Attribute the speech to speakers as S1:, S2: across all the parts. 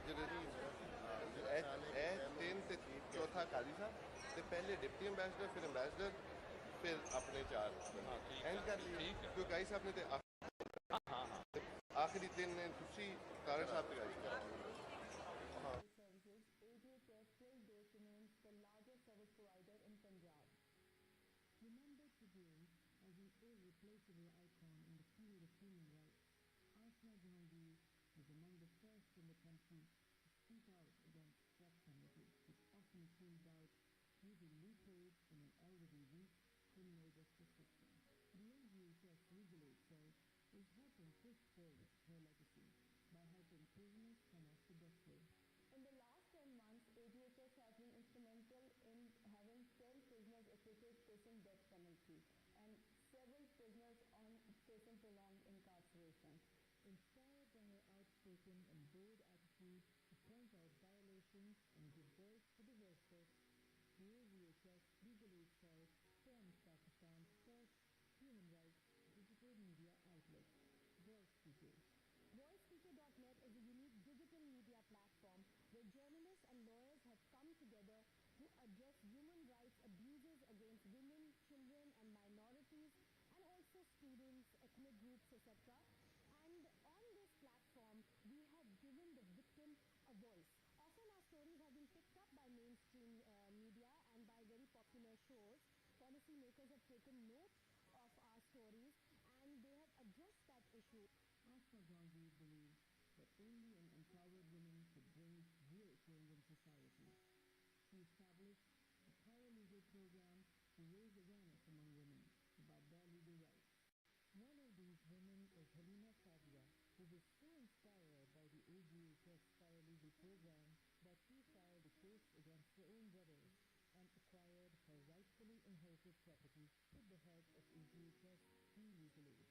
S1: 3 ਤੇ ਚੌਥਾ ਕਾਜ਼ੀ ਸਾਹਿਬ ਤੇ ਪਹਿਲੇ ਡਿਪਟੀ ਅੰਬੈਸਡਰ ਫਿਰ ਅੰਬੈਸਡਰ ਫਿਰ ਆਪਣੇ 4 ਐਂਡ ਕਰ ਲਈ ਕਿਉਂਕਿ ਕਾਜ਼ੀ ਸਾਹਿਬ ਨੇ ਤੇ आखिरी 3 ने दूसरी तारक साहब की गाड़ी
S2: ADHS still remains the largest service provider in Punjab. Remembered today as an irreplaceable icon in the field of human rights, Asma Jahangir was among the first in the country to speak out against death penalty, which often carried out using loopholes in an already weak criminal justice system. The ADHS legal aid cell is helping push forward her legacy by helping prisoners come off the death row. In the last 10 months, ADHS has been instrumental in having 10 prisoners acquitted facing death penalty and several prisoners facing prolonged incarceration. Inspired by her outspoken and bold attitude to point out violations and give voice to the voiceless, the ADHS legal aid cell formed Pakistan's first human rights digital media outlet, VoiceSpeakers. VoiceSpeaker.net is a unique digital media platform where journalists and lawyers have come together to address human rights abuses against women, children and minorities, and also students, ethnic groups, etc. And on this platform, we have given the victim a voice. Often our stories have been picked up by mainstream media and by very popular shows. Policymakers have taken note of our stories and they have addressed that issue. Asma Jahangir believes that only an empowered woman could bring real change in society. She established a paralegal program to raise awareness among women about their legal rights. One of these women is Tazah, who was so inspired by the ADHS paralegal program that she filed a case against her own brothers and acquired her rightfully inherited property with the help of ADHS free legal aid.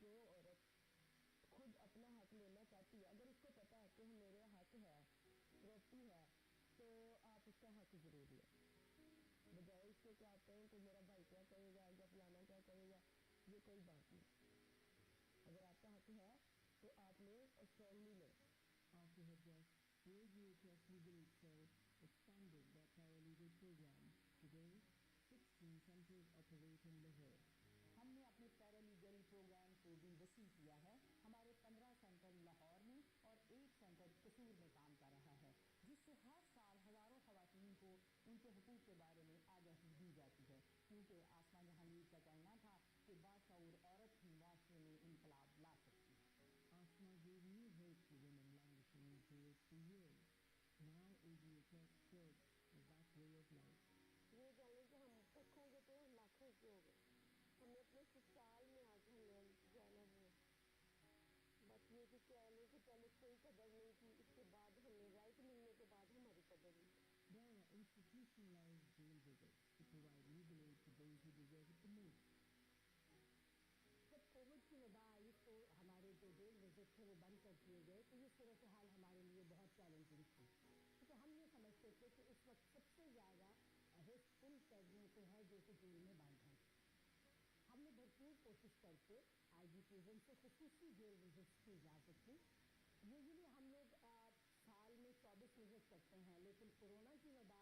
S2: जो औरत खुद अपना हक लेना चाहती है, अगर उसको पता है कि मेरा हक है, प्रॉपर्टी है, तो आप उसका हक जरूर लें, बजाय इसके कि आप कहें कि मेरा भाई क्या कहेगा या फलाना क्या कहेगा, ये कोई बात नहीं. अगर आपका हक है तो आप लें और स्ट्रांगली लें. After her death, the ADHS legal aid cell expanded their paralegal program. Today, 16 centers operate in Lahore. हमने अपने पैरालीगल प्रोग्राम को भी वसी किया है. हमारे 15 सेंटर लाहौर में और 1 सेंटर कसूर में काम कर रहा है, जिससे हर साल हज़ारों ख़वातीन को उनके हुकूक के बारे में आगाही दी जाती है, क्योंकि आसमा जहांगीर का कहना था कि बाशऊर औरत ही माशरे में इनकलाब ला सकती है. Asma gave new hope to women languishing in jail for years. Now ADHS serves as that way of life. ये जाने कि हम रखोगे तो लाखों के हो गए. हमने अपने ससुराल में आज हमें जाना है. बस ये कि कहने की पहले कोई कदर नहीं थी, इसके बाद हमें राइट मिलने के बाद हमारी कदर हुई. There are institutionalized jail visits to provide legal aid to those who deserve it the most. जब कोविड की वबा आई तो हमारे जो जेल विजिट थे वो बंद कर दिए गए, तो ये सूरत हाल हमारे लिए बहुत चैलेंजिंग थी, क्योंकि हम ये समझते थे कि इस वक्त सबसे ज़्यादा रिस्क उन कैदियों को है जो कि जेल में बंद हैं. हमने भरपूर कोशिश करके आईजी प्रिजन से खुसूसी जेल विजिट्स की इजाज़त दी. यूजुअली हम लोग साल में 24 विजिट करते हैं, लेकिन कोरोना की वबा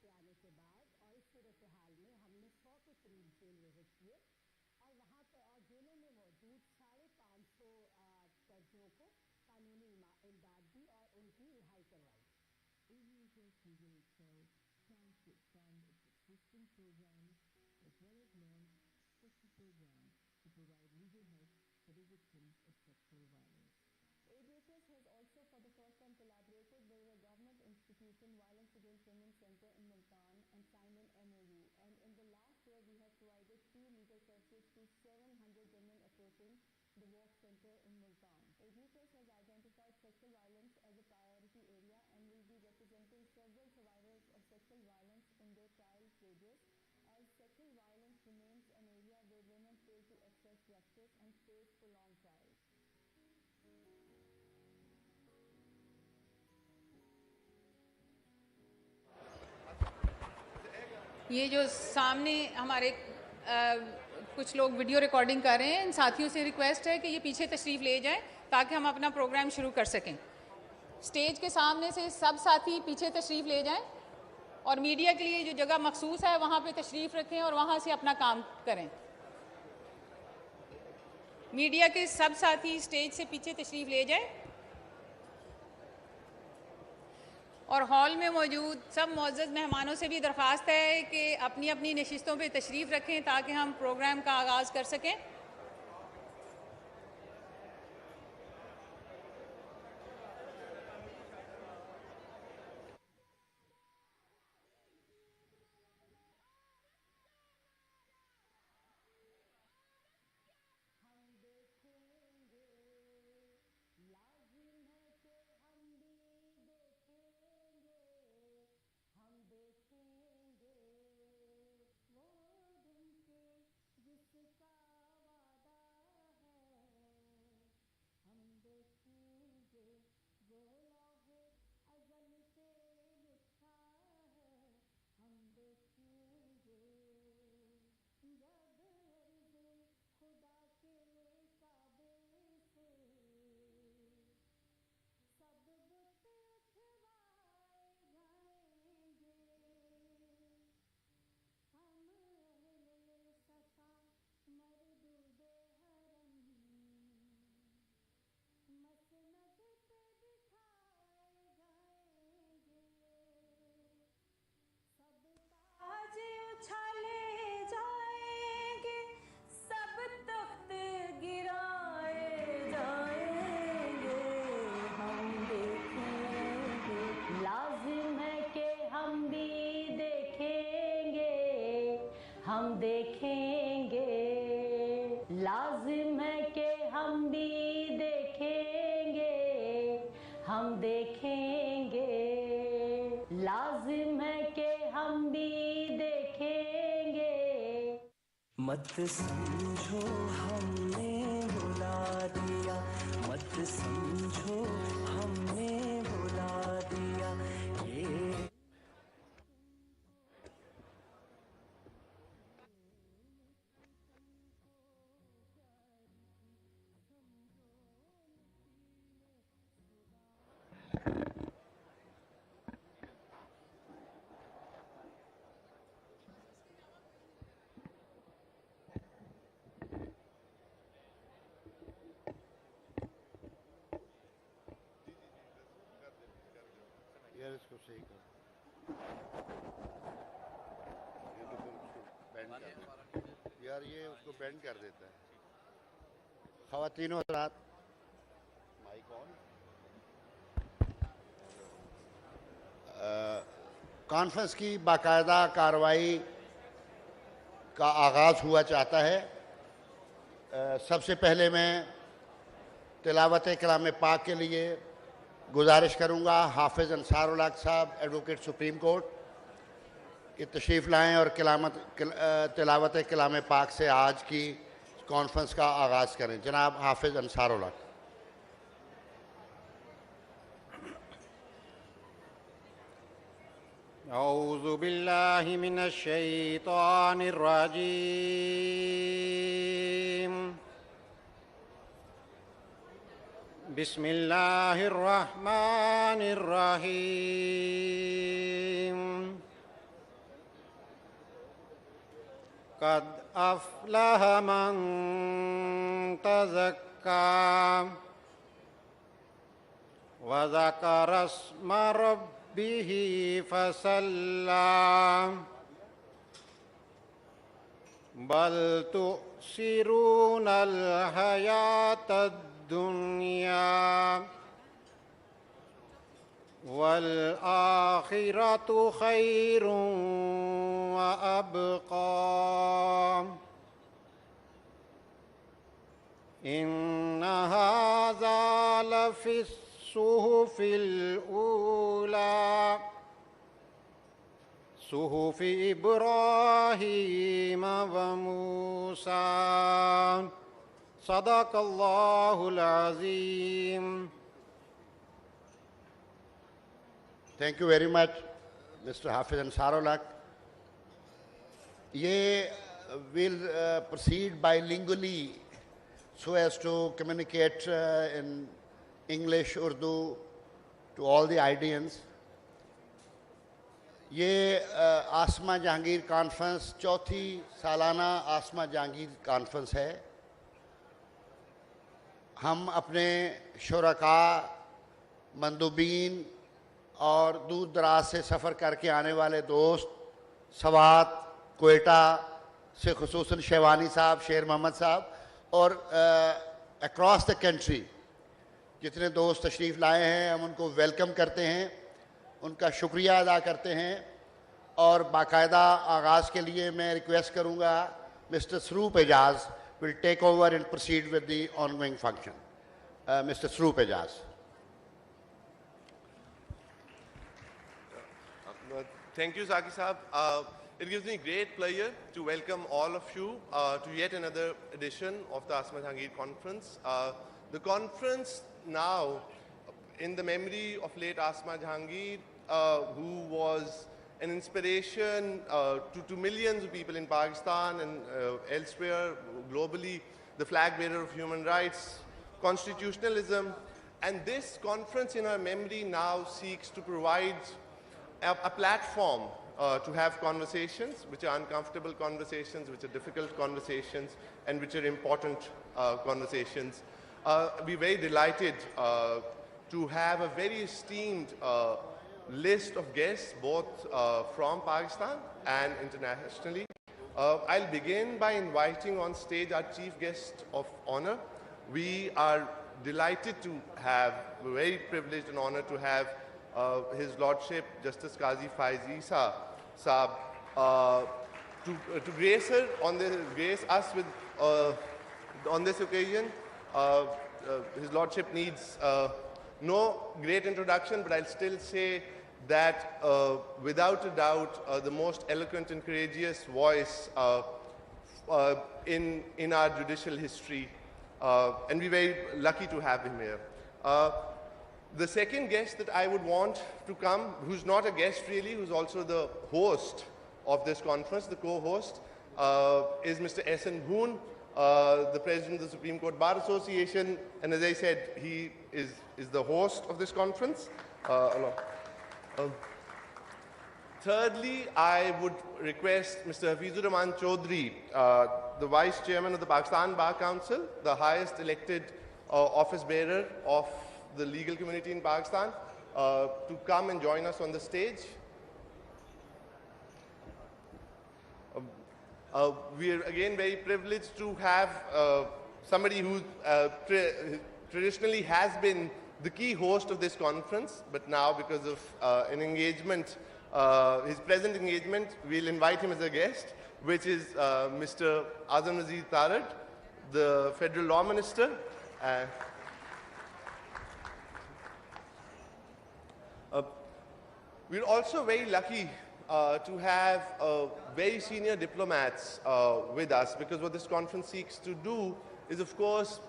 S2: के आने के बाद और इस सूरत हाल में हमने 100 के करीब जेल विजिट किए और वहाँ पर और जेलों में मौजूद 550 कैदियों को कानूनी इमदाद दी और उनकी रिहाई करवाई. ADHS legal aid cell plans to expand its existing programs as well as launch special programs to provide legal help for the victims of sexual violence. ADHS has also for the first time collaborated with a government institution, Violence Against Women Center in Multan, and signed an MOU. And in the last year, we have provided free legal services to 700 women approaching the Walk Center in Multan. ADHS has identified sexual violence as a priority area and will be representing several survivors of sexual violence in their trial stages, as sexual violence remains an area where women fail to access justice and face prolonged trials.
S3: ये जो सामने हमारे कुछ लोग video recording कर रहे हैं, इन साथियों से रिक्वेस्ट है कि ये पीछे तशरीफ़ ले जाएं ताकि हम अपना प्रोग्राम शुरू कर सकें. स्टेज के सामने से सब साथी पीछे तशरीफ़ ले जाएं और मीडिया के लिए जो जगह मखसूस है वहाँ पे तशरीफ़ रखें और वहाँ से अपना काम करें। मीडिया के सब साथी स्टेज से पीछे तशरीफ़ ले जाएं और हॉल में मौजूद सब मुअज़्ज़ज़ मेहमानों से भी दरख्वास्त है कि अपनी अपनी नशिस्तों पे तशरीफ़ रखें ताकि हम प्रोग्राम का आगाज़ कर सकें।
S2: हम देखेंगे, लाजिम है कि हम भी देखेंगे, हम देखेंगे, लाजिम है कि हम भी देखेंगे।
S4: मत समझो हमने बुला दिया, मत समझो हमने बुला दिया, ये
S5: यार इसको सही कर, ये तो फिर उसको बैंड कर देता यार, ये उसको बैंड कर देता है। ख़वातीन और हज़रात, माइक ऑन। कॉन्फ्रेंस की बाकायदा कार्रवाई का आगाज़ हुआ चाहता है। सबसे पहले मैं तिलावत कलाम पाक के लिए गुजारिश करूंगा हाफिज़ अंसारुल्लाह साहब, एडवोकेट सुप्रीम कोर्ट, कि तशरीफ़ लाएं और तिलावत कलाम पाक से आज की कॉन्फ्रेंस का आगाज़ करें। जनाब हाफिज़ अंसारुल्लाह।
S6: औज़ु बिल्लाहि मिनश शैतानिर रजीम। बिस्मिल्लाहिर रहमानिर रहीम। क़द अफ़लह मन तज़क्का व ज़करा अस्म रब्बिही फसल्ला बल तु'सिरूनल हयातद दुनिया वल आखिरतु खैरुन व अबक़ा इन्न हाज़ा लफ़िस सुहुफ़िल ऊला सुहुफ़ि इब्राहीम व मूसा सदक़ल्लाहुल अज़ीम।
S5: Thank you very much mister Hafiz Ansarullah. ये will proceed bilingually so as to communicate in English, Urdu to to all the IDNs. ये आसमा जहांगीर कॉन्फ्रेंस चौथी सालाना आसमा जहांगीर कॉन्फ्रेंस है. हम अपने शुरका, मंदूबीन और दूर दराज से सफ़र करके आने वाले दोस्त, सवात, कोयटा से खुसूसन शेवानी साहब, शेर मोहम्मद साहब और अक्रॉस द कंट्री जितने दोस्त तशरीफ़ लाए हैं, हम उनको वेलकम करते हैं, उनका शुक्रिया अदा करते हैं. और बाकायदा आगाज़ के लिए मैं रिक्वेस्ट करूँगा मिस्टर सरूप Ejaz will take over and proceed with the ongoing function. Mr. Sroop Ejaz.
S1: Thank you, Zaki Saab. It gives me great pleasure to welcome all of you to yet another edition of the Asma Jahangir Conference. The conference now, in the memory of late Asma Jahangir, who was an inspiration to millions of people in Pakistan and elsewhere globally, the flag bearer of human rights, constitutionalism. And this conference in her memory now seeks to provide a platform to have conversations, which are uncomfortable conversations, which are difficult conversations, and which are important conversations. We're very delighted to have a very esteemed list of guests, both from Pakistan and internationally. I'll begin by inviting on stage our chief guest of honor. We are delighted to have, we're very privileged and honored to have His Lordship Justice Qazi faez Saab to grace us with on this occasion. His Lordship needs no great introduction, but I'll still say that without a doubt the most eloquent and courageous voice in our judicial history, and we're very lucky to have him here. The second guest that I would want to come, who's not a guest really, who's also the host of this conference, the co-host, is Mr. S.N. Bhoon, the President of the Supreme Court Bar Association, and as I said, he is the host of this conference. Thirdly, I would request Mr. Hafizur Rahman Chaudhry, the Vice Chairman of the Pakistan Bar Council, the highest elected office bearer of the legal community in Pakistan, to come and join us on the stage. We are again very privileged to have somebody who traditionally has been the key host of this conference, but now because of an engagement, his present engagement, we'll invite him as a guest, which is Mr. Azam Nazir Tarad, the Federal Law Minister. We're also very lucky to have very senior diplomats with us, because what this conference seeks to do is, of course,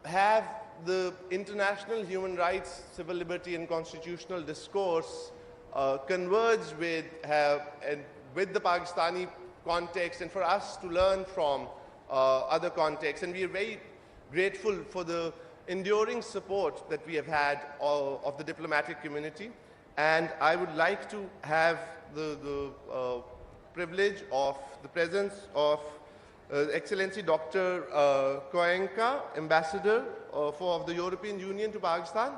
S1: have the international human rights, civil liberty and constitutional discourse converge with the Pakistani context, and for us to learn from other contexts. And we are very grateful for the enduring support that we have had of the diplomatic community. And I would like to have the privilege of the presence of Excellency Dr. Koenka, Ambassador of the European Union to Pakistan.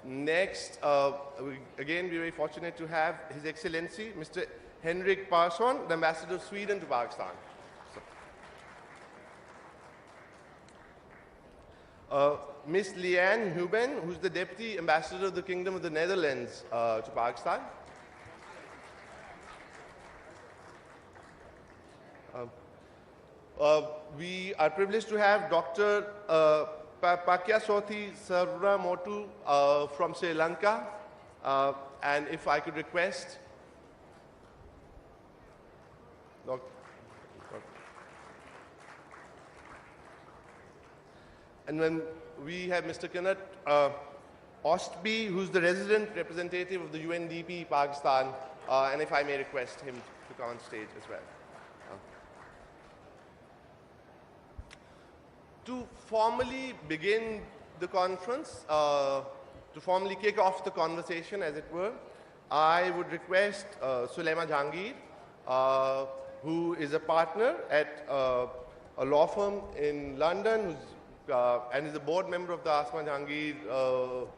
S1: Next, again, we're very fortunate to have His Excellency Mr. Henrik Persson, the Ambassador of Sweden to Pakistan. Ms. Leanne Huben, who's the Deputy Ambassador of the Kingdom of the Netherlands to Pakistan. We are privileged to have Dr. Pakyasothy Sarvamotu from Sri Lanka. And if I could request and then we have Mr. Kenneth Ostby, who's the resident representative of the UNDP Pakistan, and if I may request him to come on stage as well. To formally begin the conference, to formally kick off the conversation, as it were, I would request Asma Jahangir, who is a partner at a law firm in London, and is a board member of the Asma Jahangir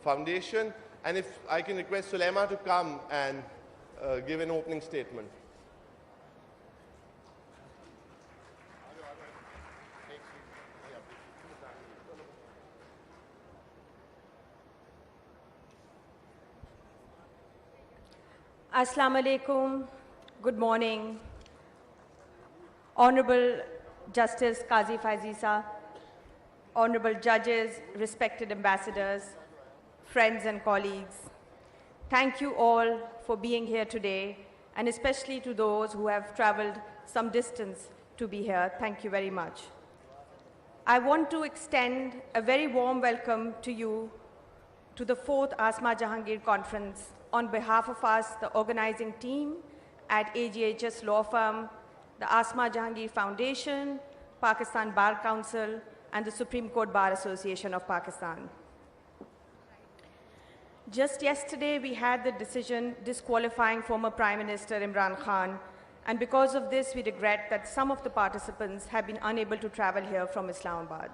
S1: Foundation. And if I can request Sulema to come and give an opening statement.
S7: Assalamu alaikum, good morning. Honorable Justice Qazi faez, honorable judges, respected ambassadors, friends and colleagues, thank you all for being here today, and especially to those who have traveled some distance to be here. Thank you very much. I want to extend a very warm welcome to you to the 4th Asma Jahangir Conference on behalf of us, the organizing team at AGHS Law Firm, the Asma Jahangir Foundation, Pakistan Bar Council, and the Supreme Court Bar Association of Pakistan. Just yesterday, we had the decision disqualifying former Prime Minister Imran Khan, and because of this, we regret that some of the participants have been unable to travel here from Islamabad.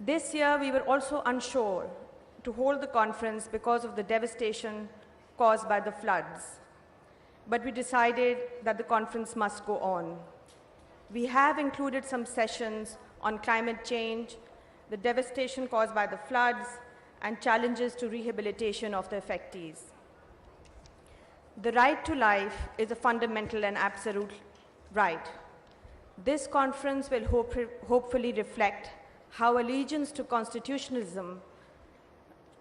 S7: This year, we were also unsure to hold the conference because of the devastation caused by the floods. But we decided that the conference must go on. We have included some sessions on climate change, the devastation caused by the floods, and challenges to rehabilitation of the affectees. The right to life is a fundamental and absolute right. This conference will hopefully reflect how allegiance to constitutionalism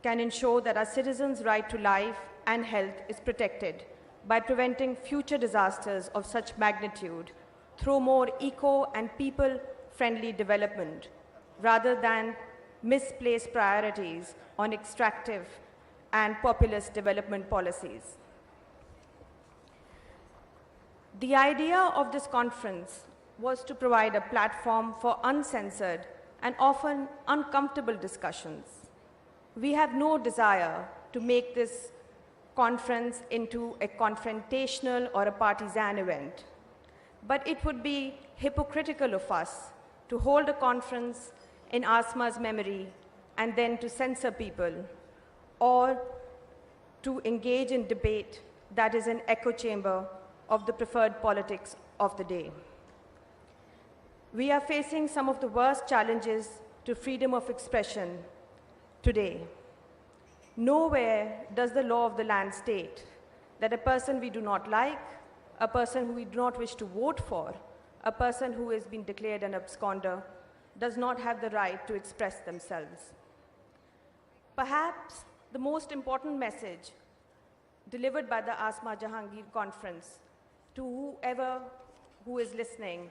S7: can ensure that our citizens' right to life and health is protected by preventing future disasters of such magnitude through more eco- and people-friendly development, rather than misplaced priorities on extractive and populist development policies. The idea of this conference was to provide a platform for uncensored and often uncomfortable discussions. We have no desire to make this conference into a confrontational or a partisan event, but it would be hypocritical of us to hold a conference in Asma's memory and then to censor people, or to engage in debate that is an echo chamber of the preferred politics of the day. We are facing some of the worst challenges to freedom of expression today. Nowhere does the law of the land state that a person we do not like, a person who we do not wish to vote for, a person who has been declared an absconder, does not have the right to express themselves. Perhaps the most important message delivered by the Asma Jahangir Conference to whoever who is listening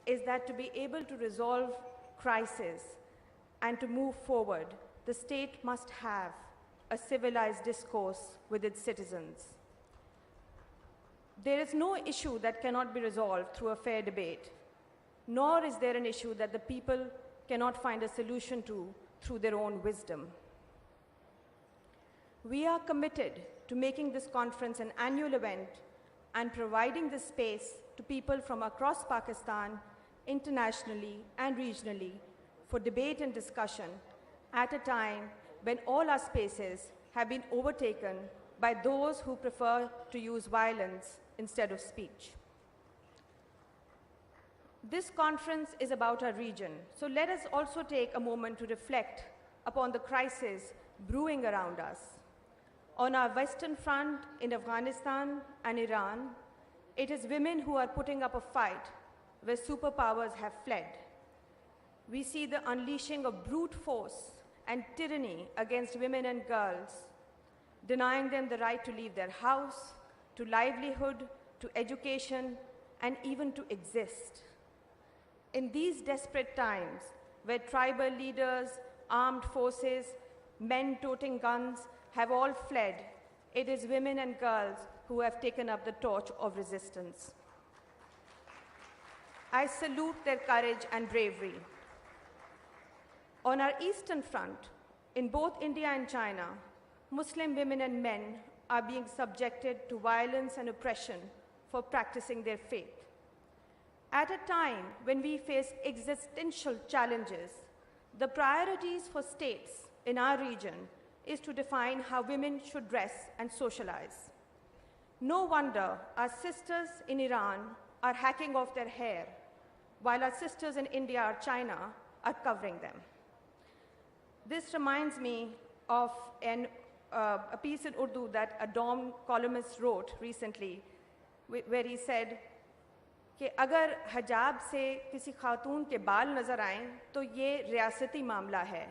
S7: is that to be able to resolve crisis and to move forward, the state must have a civilized discourse with its citizens. There is no issue that cannot be resolved through a fair debate, nor is there an issue that the people cannot find a solution to through their own wisdom. We are committed to making this conference an annual event and providing this space to people from across Pakistan, internationally and regionally, for debate and discussion at a time when all our spaces have been overtaken by those who prefer to use violence instead of speech. This conference is about our region, so let us also take a moment to reflect upon the crisis brewing around us. On our Western Front in Afghanistan and Iran, it is women who are putting up a fight where superpowers have fled. We see the unleashing of brute force and tyranny against women and girls, denying them the right to leave their house, to livelihood, to education, and even to exist. In these desperate times, where tribal leaders, armed forces, men toting guns have all fled, it is women and girls who have taken up the torch of resistance. I salute their courage and bravery. On our Eastern Front, in both India and China, Muslim women and men are being subjected to violence and oppression for practicing their faith. At a time when we face existential challenges, the priorities for states in our region is to define how women should dress and socialize. No wonder our sisters in Iran are hacking off their hair, while our sisters in India or China are covering them. This reminds me of a piece in Urdu that a Dawn columnist wrote recently, where he said कि अगर हजाब से किसी खातून के बाल नज़र आएं तो ये रियासती मामला है,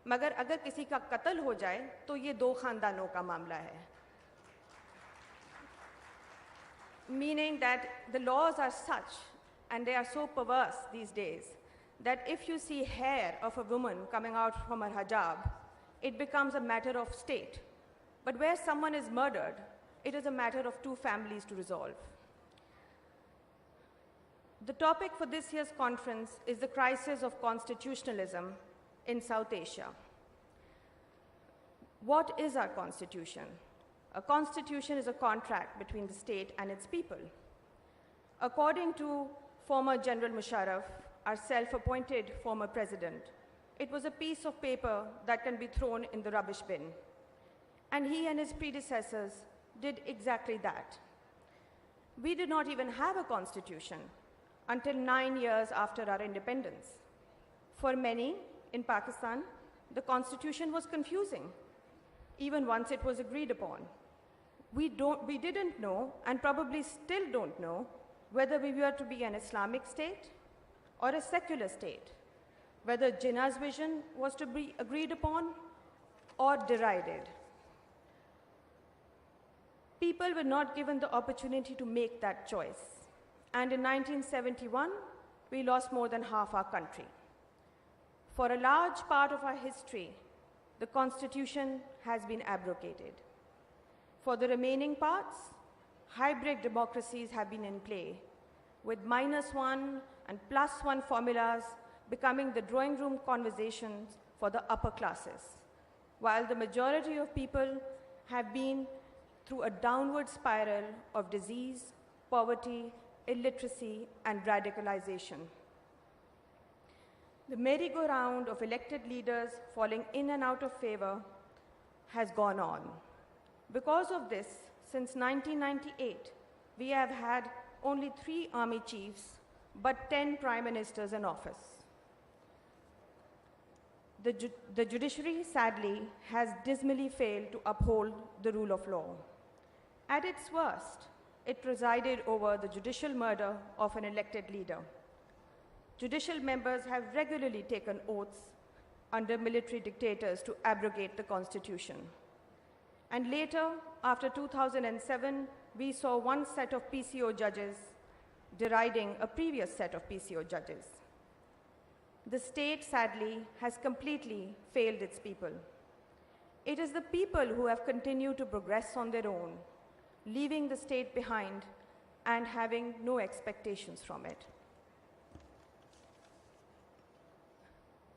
S7: मगर अगर किसी का कत्ल हो जाए तो ये दो ख़ानदानों का मामला है. Meaning that the laws are such, and they are so perverse these days, that if you see hair of a woman coming out from her hijab, it becomes a matter of state. But where someone is murdered, it is a matter of two families to resolve. The topic for this year's conference is the crisis of constitutionalism in South Asia. What is our constitution? A constitution is a contract between the state and its people. According to former General Musharraf, our self-appointed former president, it was a piece of paper that can be thrown in the rubbish bin. And he and his predecessors did exactly that. We did not even have a constitution until 9 years after our independence. For many in Pakistan, the constitution was confusing, even once it was agreed upon. We didn't know, and probably still don't know, whether we were to be an Islamic state or a secular state, whether Jinnah's vision was to be agreed upon or derided. People were not given the opportunity to make that choice. And in 1971, we lost more than half our country. For a large part of our history, the Constitution has been abrogated. For the remaining parts, hybrid democracies have been in play, with -1 and +1 formulas becoming the drawing room conversations for the upper classes, while the majority of people have been through a downward spiral of disease, poverty, illiteracy, and radicalization. The merry-go-round of elected leaders falling in and out of favor has gone on. Because of this, since 1998, we have had only 3 army chiefs, but 10 prime ministers in office. The judiciary, sadly, has dismally failed to uphold the rule of law. At its worst, it presided over the judicial murder of an elected leader. Judicial members have regularly taken oaths under military dictators to abrogate the Constitution. And later, after 2007, we saw one set of PCO judges deriding a previous set of PCO judges. The state, sadly, has completely failed its people. It is the people who have continued to progress on their own, leaving the state behind and having no expectations from it.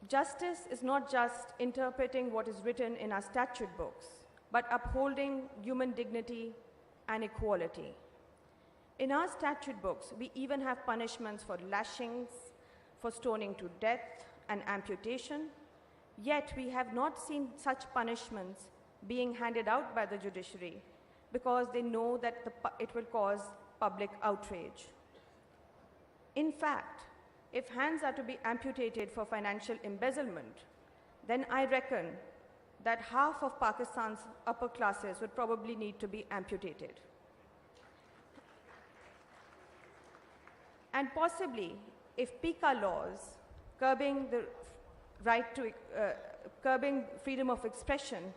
S7: Justice is not just interpreting what is written in our statute books, but upholding human dignity and equality. In our statute books, we even have punishments for lashings, for stoning to death and amputation, yet we have not seen such punishments being handed out by the judiciary because they know that it will cause public outrage. In fact, if hands are to be amputated for financial embezzlement, then I reckon that half of Pakistan's upper classes would probably need to be amputated. And possibly, if PICA laws curbing the right to curbing freedom of expression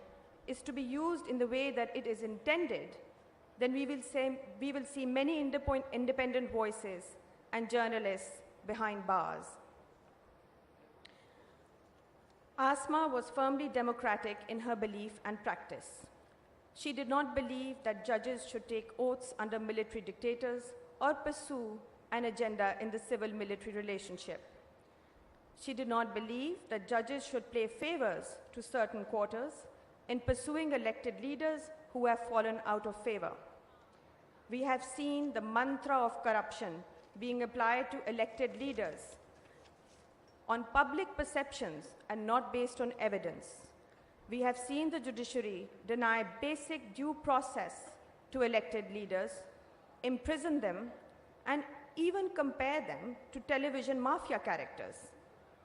S7: is to be used in the way that it is intended, then we will see many independent voices and journalists behind bars. Asma was firmly democratic in her belief and practice. She did not believe that judges should take oaths under military dictators or pursue an agenda in the civil-military relationship. She did not believe that judges should play favors to certain quarters in pursuing elected leaders who have fallen out of favor. We have seen the mantra of corruption being applied to elected leaders on public perceptions and not based on evidence. We have seen the judiciary deny basic due process to elected leaders, imprison them, and even compare them to television mafia characters,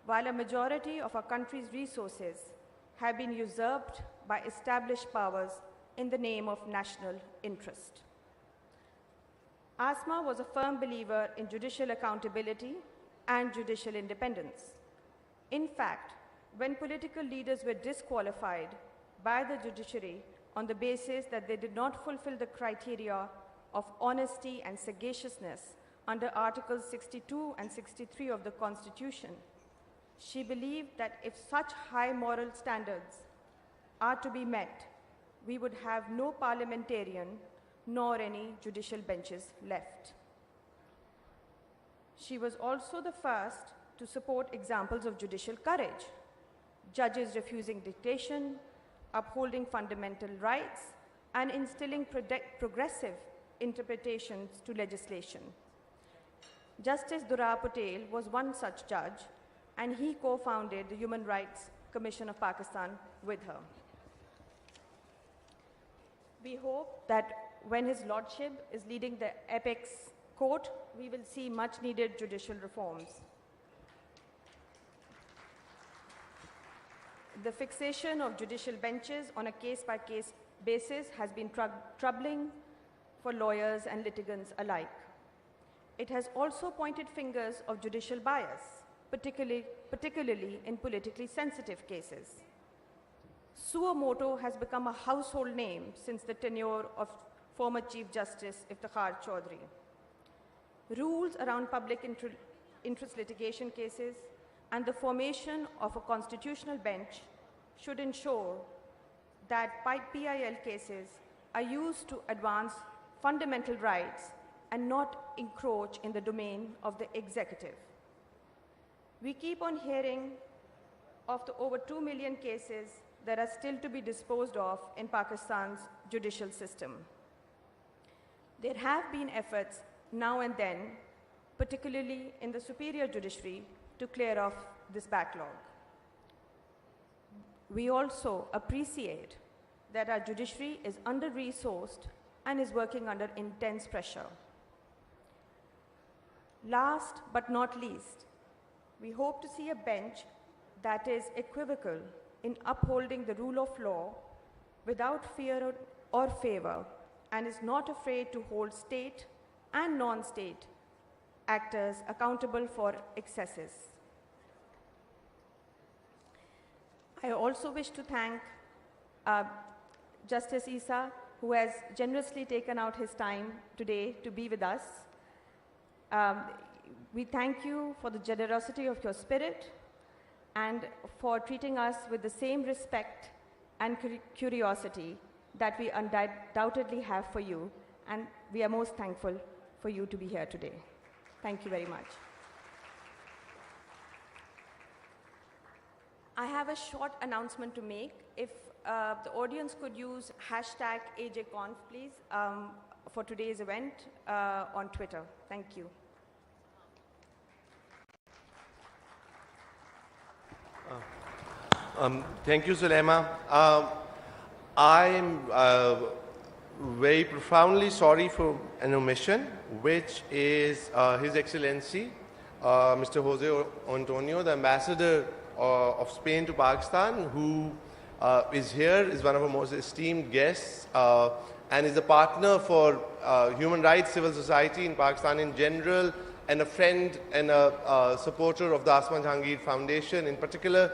S7: while a majority of our country's resources have been usurped by established powers in the name of national interest. Asma was a firm believer in judicial accountability and judicial independence. In fact, when political leaders were disqualified by the judiciary on the basis that they did not fulfill the criteria of honesty and sagaciousness under Articles 62 and 63 of the Constitution, she believed that if such high moral standards are to be met, we would have no parliamentarian nor any judicial benches left. She was also the first to support examples of judicial courage, judges refusing dictation, upholding fundamental rights, and instilling progressive interpretations to legislation. Justice Dura Patel was one such judge, and he co-founded the Human Rights Commission of Pakistan with her. We hope that when His Lordship is leading the apex court, we will see much needed judicial reforms. The fixation of judicial benches on a case-by-case basis has been troubling for lawyers and litigants alike. It has also pointed fingers of judicial bias, particularly in politically sensitive cases. Suo motu has become a household name since the tenure of former Chief Justice Iftikhar Chaudhry. Rules around public interest litigation cases and the formation of a constitutional bench should ensure that PIL cases are used to advance fundamental rights and not encroach in the domain of the executive. We keep on hearing of the over 2 million cases that are still to be disposed of in Pakistan's judicial system. There have been efforts now and then, particularly in the superior judiciary, to clear off this backlog. We also appreciate that our judiciary is under-resourced and is working under intense pressure. Last but not least, we hope to see a bench that is equivocal in upholding the rule of law without fear or favor, and is not afraid to hold state and non-state actors accountable for excesses. I also wish to thank Justice Isa, who has generously taken out his time today to be with us. We thank you for the generosity of your spirit and for treating us with the same respect and curiosity that we undoubtedly have for you, and we are most thankful for you to be here today. Thank you very much. I have a short announcement to make. If the audience could use hashtag AJConf, please, for today's event on Twitter. Thank you.
S1: Thank you, Sulema. I am very profoundly sorry for an omission, which is His Excellency, Mr. Jose Antonio, the Ambassador of Spain to Pakistan, who is here, is one of our most esteemed guests, and is a partner for human rights, civil society in Pakistan in general, and a friend and a supporter of the Asma Jahangir Foundation in particular.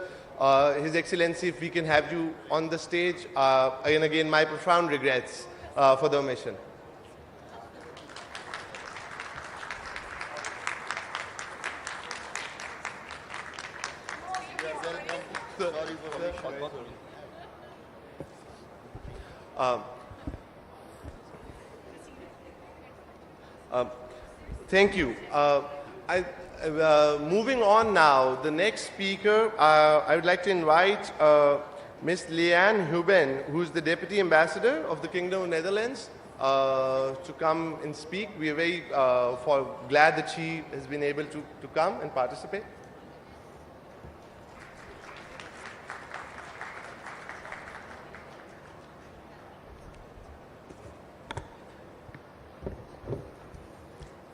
S1: His Excellency, if we can have you on the stage, and again, my profound regrets for the omission. Thank you. Moving on now, the next speaker, I would like to invite Ms. Leanne Huben, who's the Deputy Ambassador of the Kingdom of Netherlands, to come and speak. We are very glad that she has been able to come and participate.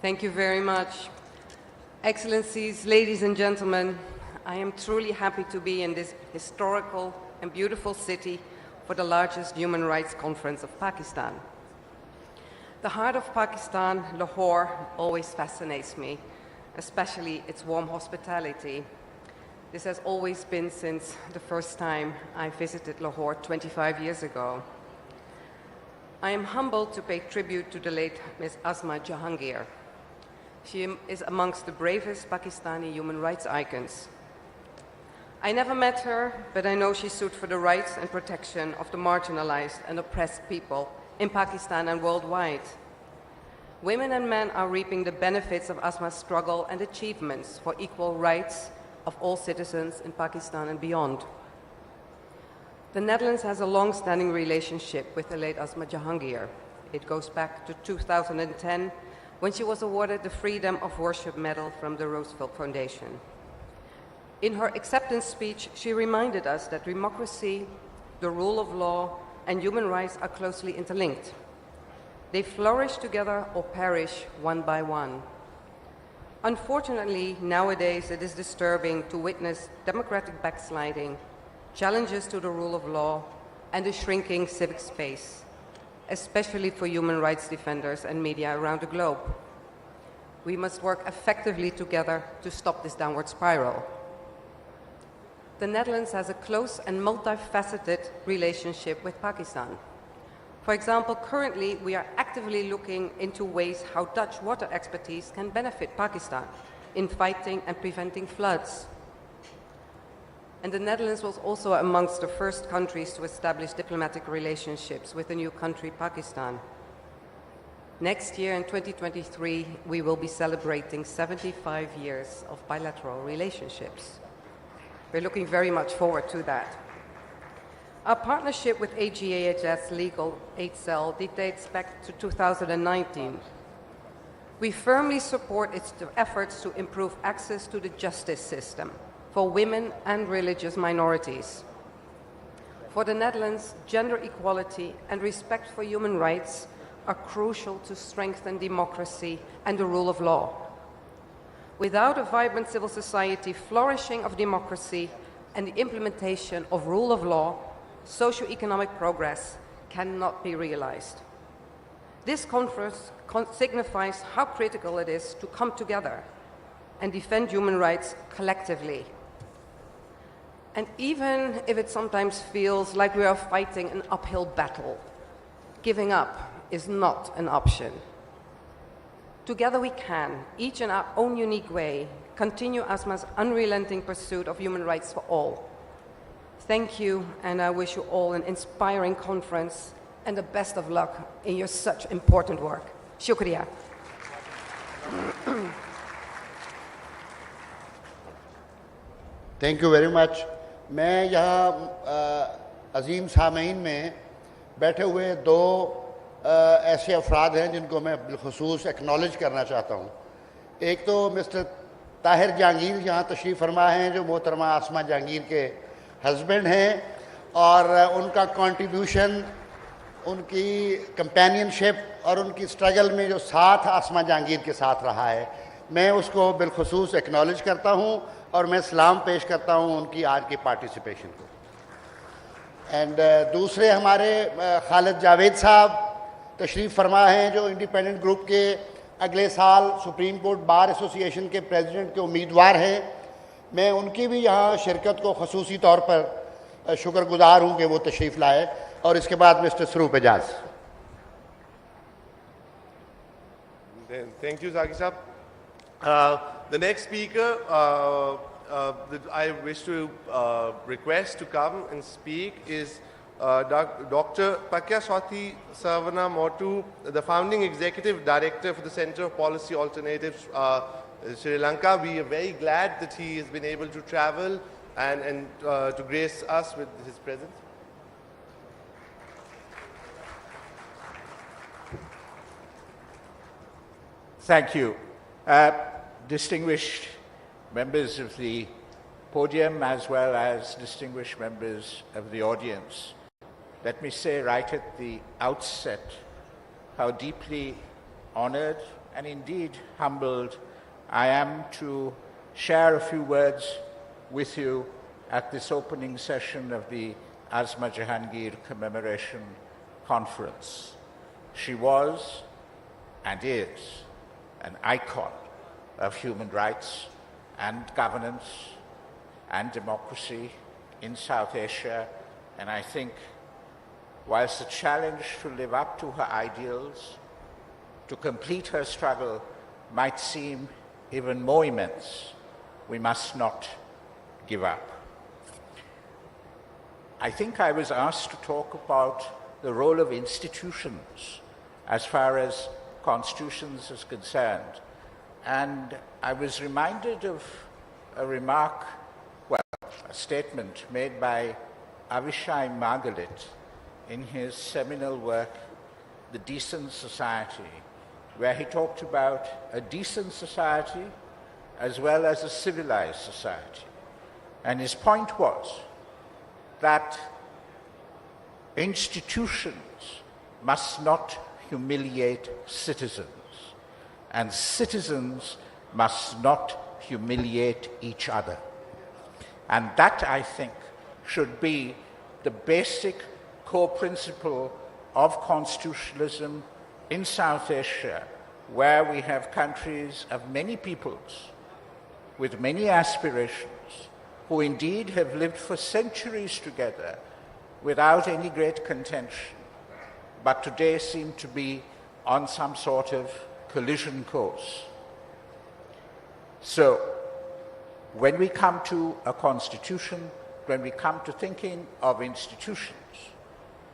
S8: Thank you very much. Excellencies, ladies and gentlemen, I am truly happy to be in this historical and beautiful city for the largest human rights conference of Pakistan. The heart of Pakistan, Lahore, always fascinates me, especially its warm hospitality. This has always been since the first time I visited Lahore 25 years ago. I am humbled to pay tribute to the late Ms. Asma Jahangir. She is amongst the bravest Pakistani human rights icons. I never met her, but I know she stood for the rights and protection of the marginalized and oppressed people in Pakistan and worldwide. Women and men are reaping the benefits of Asma's struggle and achievements for equal rights of all citizens in Pakistan and beyond. The Netherlands has a long-standing relationship with the late Asma Jahangir. It goes back to 2010, when she was awarded the Freedom of Worship Medal from the Roosevelt Foundation. In her acceptance speech, she reminded us that democracy, the rule of law, and human rights are closely interlinked. They flourish together or perish one by one. Unfortunately, nowadays it is disturbing to witness democratic backsliding, challenges to the rule of law, and a shrinking civic space, especially for human rights defenders and media around the globe. We must work effectively together to stop this downward spiral. The Netherlands has a close and multifaceted relationship with Pakistan. For example, currently we are actively looking into ways how Dutch water expertise can benefit Pakistan in fighting and preventing floods. And the Netherlands was also amongst the first countries to establish diplomatic relationships with the new country, Pakistan. Next year, in 2023, we will be celebrating 75 years of bilateral relationships. We're looking very much forward to that. Our partnership with AGAHS Legal Aid Cell dates back to 2019. We firmly support its efforts to improve access to the justice system for women and religious minorities. For the Netherlands, gender equality and respect for human rights are crucial to strengthen democracy and the rule of law. Without a vibrant civil society, flourishing of democracy, and the implementation of rule of law, socio-economic progress cannot be realized. This conference signifies how critical it is to come together and defend human rights collectively. And even if it sometimes feels like we are fighting an uphill battle, giving up is not an option. Together we can, each in our own unique way, continue Asma's unrelenting pursuit of human rights for all. Thank you, and I wish you all an inspiring conference and the best of luck in your such important work. Shukriya.
S5: Thank you very much. मैं यहाँ अजीम सामीन में बैठे हुए दो ऐसे अफराद हैं जिनको मैं बिलखुसूस एक्नॉलेज करना चाहता हूँ. एक तो मिस्टर ताहिर जहांगीर यहाँ तशरीफ़ फरमा हैं, जो मोहतरमा आसमा जहांगीर के हस्बैंड हैं, और उनका कंट्रीब्यूशन, उनकी कंपेनियनशिप और उनकी स्ट्रगल में जो साथ आसमा जहांगीर के साथ रहा है, मैं उसको बिलखुसूस एक्नॉलेज करता हूँ और मैं सलाम पेश करता हूँ उनकी आज की पार्टिसिपेशन को. एंड दूसरे हमारे खालिद जावेद साहब तशरीफ़ फरमा हैं, जो इंडिपेंडेंट ग्रुप के अगले साल सुप्रीम कोर्ट बार एसोसिएशन के प्रेसिडेंट के उम्मीदवार हैं. मैं उनकी भी यहाँ शिरकत को खसूसी तौर पर शुक्रगुजार हूँ कि वो तशरीफ़ लाए. और इसके बाद मिस्टर सरूप Ejaz.
S1: Thank you, Zaki Saab. The next speaker that I wish to request to come and speak is Dr. Pakyaswati Savana Motu, the founding executive director for the Center of Policy Alternatives, Sri Lanka. We are very glad that he has been able to travel and to grace us with his presence.
S9: Thank you. Distinguished members of the podium as well as distinguished members of the audience, let me say right at the outset how deeply honored and indeed humbled I am to share a few words with you at this opening session of the Asma Jahangir Commemoration Conference. She was and is an icon of human rights and governance and democracy in South Asia, and I think whilst the challenge to live up to her ideals, to complete her struggle might seem even more immense, we must not give up. I think I was asked to talk about the role of institutions as far as constitutions is concerned, and I was reminded of a remark, well, a statement made by Avishai Margalit in his seminal work, The Decent Society, where he talked about a decent society as well as a civilized society. And his point was that institutions must not humiliate citizens, and citizens must not humiliate each other. And that, I think, should be the basic core principle of constitutionalism in South Asia, where we have countries of many peoples with many aspirations, who indeed have lived for centuries together without any great contention, but today seem to be on some sort of collision course. So, when we come to a constitution, when we come to thinking of institutions,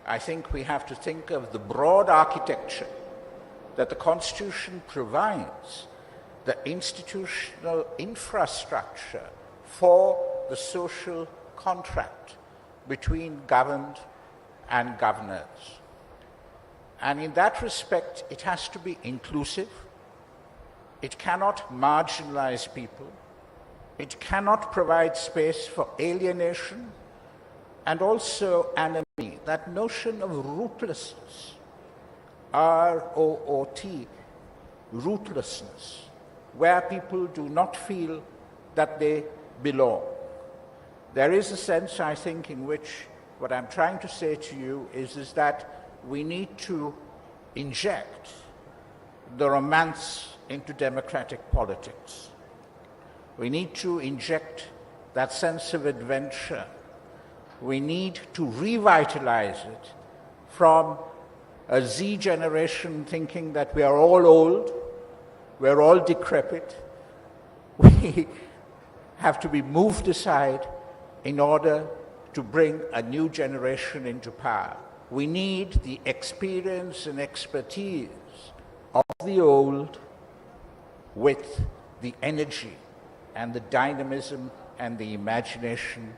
S9: I think we have to think of the broad architecture that the Constitution provides, the institutional infrastructure for the social contract between governed and governors. And in that respect, it has to be inclusive. It cannot marginalize people. It cannot provide space for alienation and also enemy, that notion of rootlessness, R-O-O-T, rootlessness, where people do not feel that they belong. There is a sense, I think, in which what I'm trying to say to you is that we need to inject the romance into democratic politics. We need to inject that sense of adventure. We need to revitalize it from a Z generation thinking that we are all old, we're all decrepit. We have to be moved aside in order to bring a new generation into power. We need the experience and expertise of the old with the energy and the dynamism and the imagination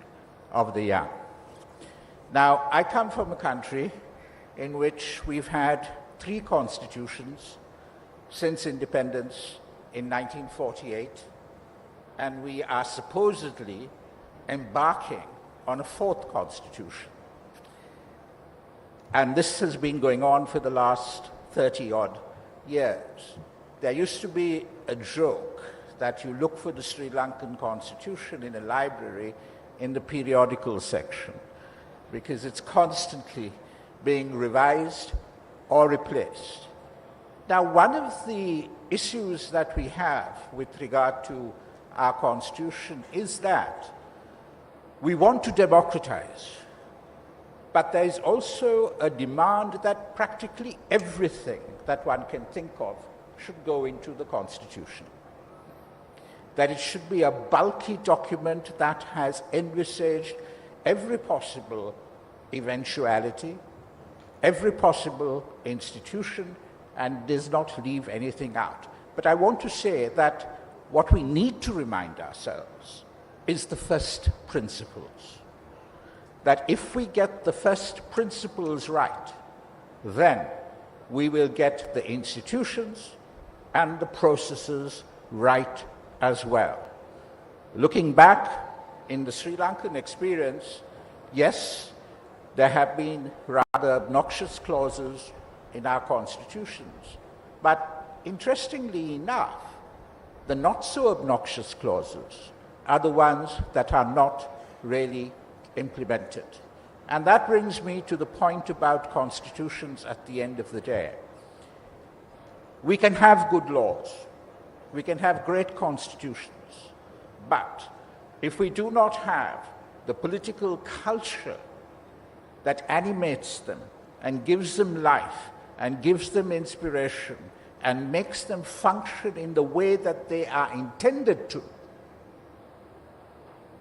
S9: of the young. Now, I come from a country in which we've had 3 constitutions since independence in 1948, and we are supposedly embarking on a 4th constitution. And this has been going on for the last 30-odd years. There used to be a joke that you look for the Sri Lankan constitution in a library in the periodical section, because it's constantly being revised or replaced. Now, one of the issues that we have with regard to our constitution is that we want to democratize, but there is also a demand that practically everything that one can think of should go into the Constitution. That it should be a bulky document that has envisaged every possible eventuality, every possible institution, and does not leave anything out. But I want to say that what we need to remind ourselves is the first principles. That if we get the first principles right, then we will get the institutions and the processes right as well. Looking back in the Sri Lankan experience, yes, there have been rather obnoxious clauses in our constitutions. But interestingly enough, the not so obnoxious clauses are the ones that are not really implemented. And that brings me to the point about constitutions at the end of the day. We can have good laws, we can have great constitutions, but if we do not have the political culture that animates them and gives them life and gives them inspiration and makes them function in the way that they are intended to,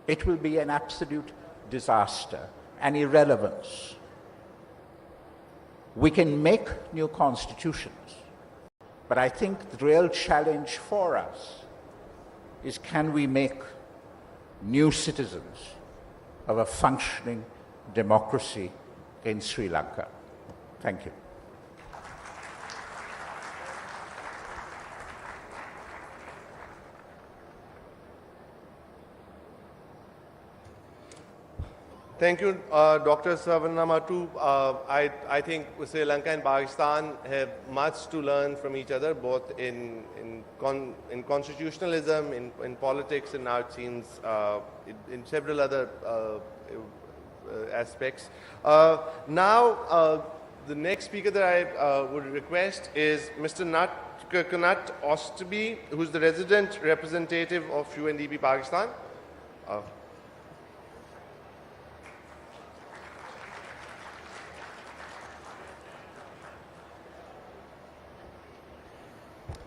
S9: it will be an absolute disaster, an irrelevance. We can make new constitutions, but I think the real challenge for us is, can we make new citizens of a functioning democracy in Sri Lanka? Thank you.
S1: Thank you, Dr. Savanamatu. I think Sri Lanka and Pakistan have much to learn from each other, both in constitutionalism, in politics, and now it seems in several other aspects. Now, the next speaker that I would request is Mr. Qudrat Ostabi, who's the resident representative of UNDP Pakistan.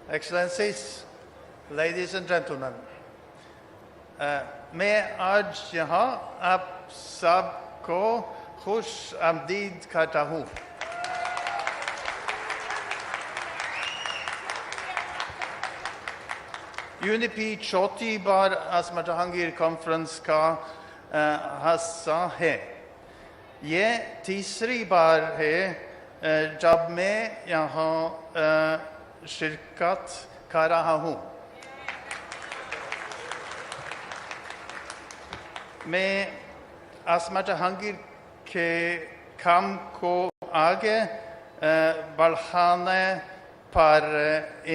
S10: Excellencies, ladies and gentlemen, मैं आज यहाँ आप सबको खुश आमदीद कहता हूँ। UNDP चौथी बार आसमा जहांगीर कॉन्फ्रेंस का हिस्सा है। ये तीसरी बार है जब मैं यहाँ शिरकत कर रहा हूँ। मैं आसमा जहांगीर के काम को आगे बढ़ाने पर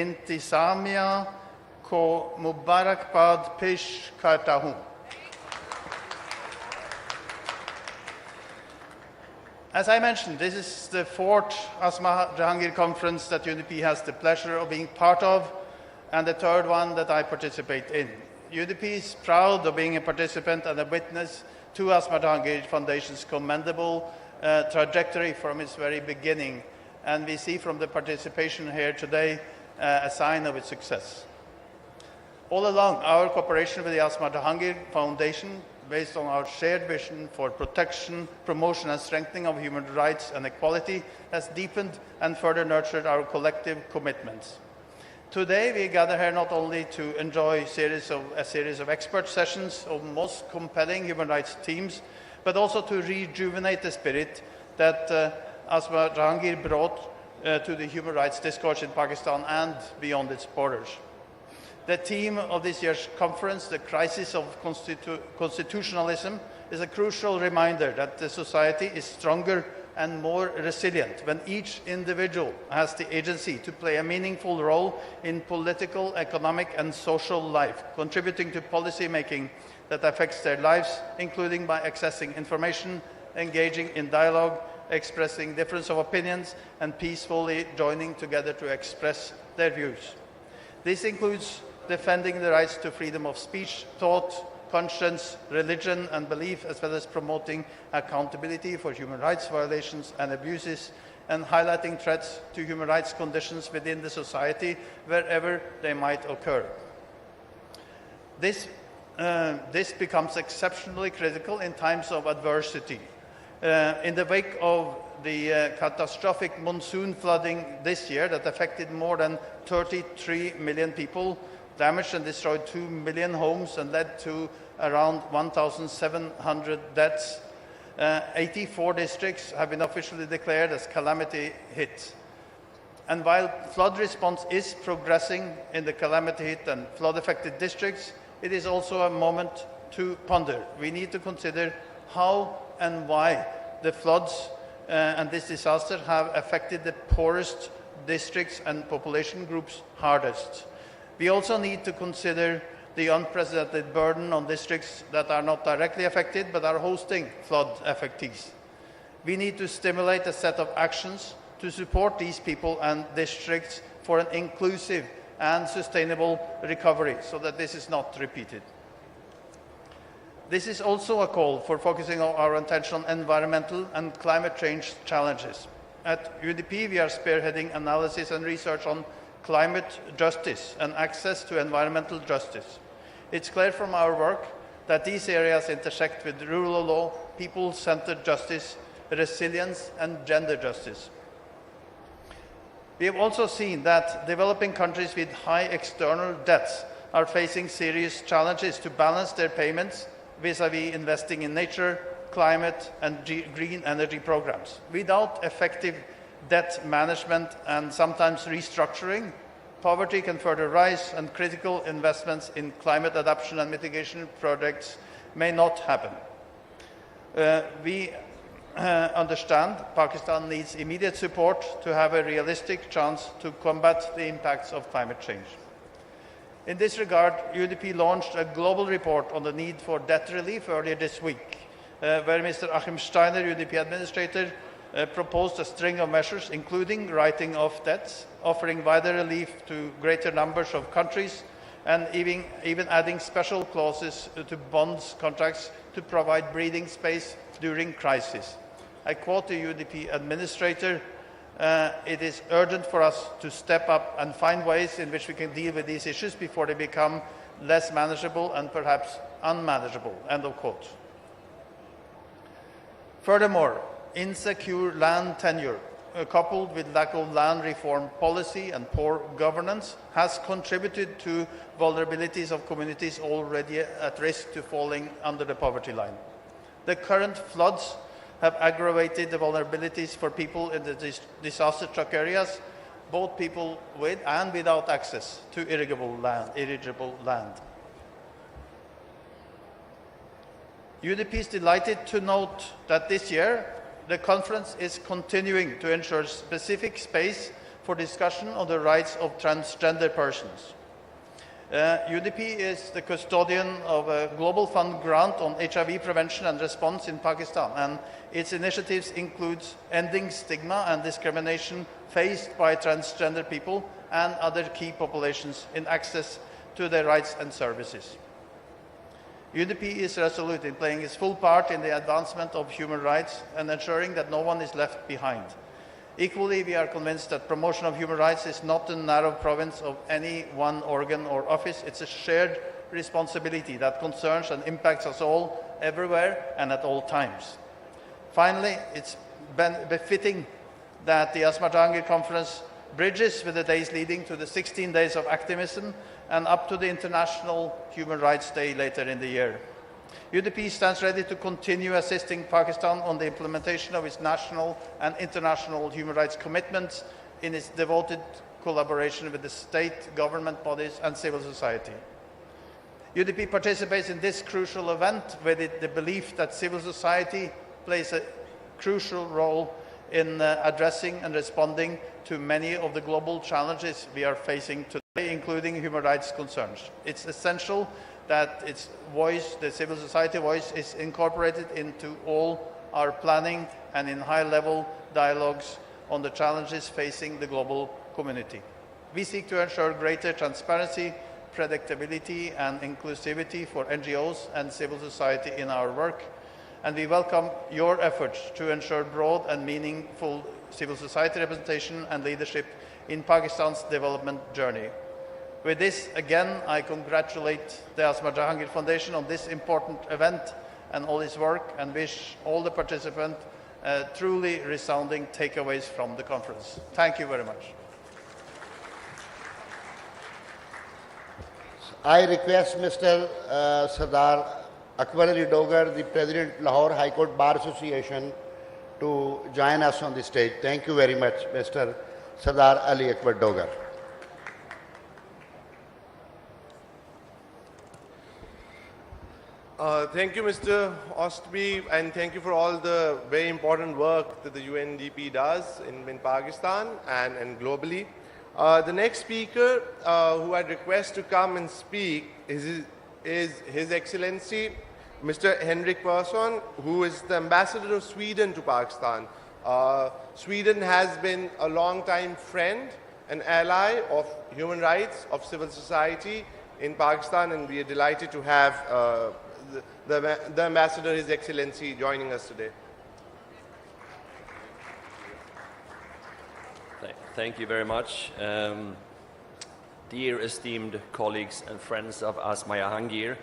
S10: इंतज़ामिया को मुबारकबाद पेश करता हूँ। As I mentioned, this is the fourth Asma Jahangir conference that UNDP has the pleasure of being part of, and the third one that I participate in. UNDP is proud of being a participant and a witness to Asma Jahangir Foundation's commendable trajectory from its very beginning, and we see from the participation here today a sign of its success. All along, our cooperation with the Asma Jahangir Foundation, based on our shared vision for protection, promotion and strengthening of human rights and equality, has deepened and further nurtured our collective commitments. Today we gather here not only to enjoy a series of expert sessions of most compelling human rights themes, but also to rejuvenate the spirit that Asma Jahangir brought to the human rights discourse in Pakistan and beyond its borders. The theme of this year's conference, the crisis of constitutionalism, is a crucial reminder that the society is stronger and more resilient when each individual has the agency to play a meaningful role in political, economic and social life, contributing to policy making that affects their lives, including by accessing information, engaging in dialogue, expressing difference of opinions and peacefully joining together to express their views. This includes defending the rights to freedom of speech, thought, conscience, religion and belief, as well as promoting accountability for human rights violations and abuses, and highlighting threats to human rights conditions within the society wherever they might occur. This becomes exceptionally critical in times of adversity, In the wake of the catastrophic monsoon flooding this year that affected more than 33 million people, damaged and destroyed 2 million homes and led to around 1,700 deaths, 84 districts have been officially declared as calamity hit. And while flood response is progressing in the calamity hit and flood affected districts, it is also a moment to ponder. We need to consider how and why the floods and this disaster have affected the poorest districts and population groups hardest. We also need to consider the unprecedented burden on districts that are not directly affected but are hosting flood affectees. We need to stimulate a set of actions to support these people and districts for an inclusive and sustainable recovery so that this is not repeated. This is also a call for focusing on our attention on environmental and climate change challenges. At UDP, we are spearheading analysis and research on climate justice and access to environmental justice. It's clear from our work that these areas intersect with rule of law, people-centered justice, resilience, and gender justice. We have also seen that developing countries with high external debts are facing serious challenges to balance their payments vis-à-vis investing in nature, climate, and green energy programs. Without effective debt management and sometimes restructuring, poverty can further rise and critical investments in climate adaptation and mitigation projects may not happen. We understand Pakistan needs immediate support to have a realistic chance to combat the impacts of climate change. In this regard, UDP launched a global report on the need for debt relief earlier this week, where Mr. Achim Steiner, UDP administrator, proposed a string of measures, including writing off debts, offering wider relief to greater numbers of countries, and even adding special clauses to bonds contracts to provide breathing space during crisis. I quote the UDP administrator, it is urgent for us to step up and find ways in which we can deal with these issues before they become less manageable and perhaps unmanageable, end of quote. Furthermore, insecure land tenure, coupled with lack of land reform policy and poor governance, has contributed to vulnerabilities of communities already at risk to falling under the poverty line. The current floods have aggravated the vulnerabilities for people in the disaster-struck areas, both people with and without access to irrigable land. UDP is delighted to note that this year the conference is continuing to ensure specific space for discussion on the rights of transgender persons. UDP is the custodian of a Global Fund grant on HIV prevention and response in Pakistan, and its initiatives include ending stigma and discrimination faced by transgender people and other key populations in access to their rights and services. UDP is resolute in playing its full part in the advancement of human rights and ensuring that no one is left behind. Equally, we are convinced that promotion of human rights is not a narrow province of any one organ or office. It's a shared responsibility that concerns and impacts us all, everywhere and at all times. Finally, it's befitting that the Asma Jahangir conference bridges with the days leading to the 16 days of activism and up to the International Human Rights Day later in the year. UDP stands ready to continue assisting Pakistan on the implementation of its national and international human rights commitments in its devoted collaboration with the state, government bodies and civil society. UDP participates in this crucial event with the belief that civil society plays a crucial role in addressing and responding to many of the global challenges we are facing today, including human rights concerns. It's essential that its voice, the civil society voice, is incorporated into all our planning and in high-level dialogues on the challenges facing the global community. We seek to ensure greater transparency, predictability and inclusivity for NGOs and civil society in our work, and we welcome your efforts to ensure broad and meaningful civil society representation and leadership in Pakistan's development journey. With this, again, I congratulate the Asma Jahangir Foundation on this important event and all his work, and wish all the participants truly resounding takeaways from the conference. Thank you very much.
S5: I request Mr. Sardar Akbar Ali Dogar, the President, Lahore High Court Bar Association, to join us on the stage. Thank you very much, Mr. Sardar Ali Akbar Dogar.
S1: Thank you, Mr. Ostby, and thank you for all the very important work that the UNDP does in Pakistan and globally. The next speaker who I'd request to come and speak is His Excellency, Mr. Henrik Persson, who is the ambassador of Sweden to Pakistan. Sweden has been a long-time friend and ally of human rights, of civil society in Pakistan, and we are delighted to have the ambassador, His Excellency, joining us today.
S11: Thank you very much. Dear esteemed colleagues and friends of Asma Jahangir,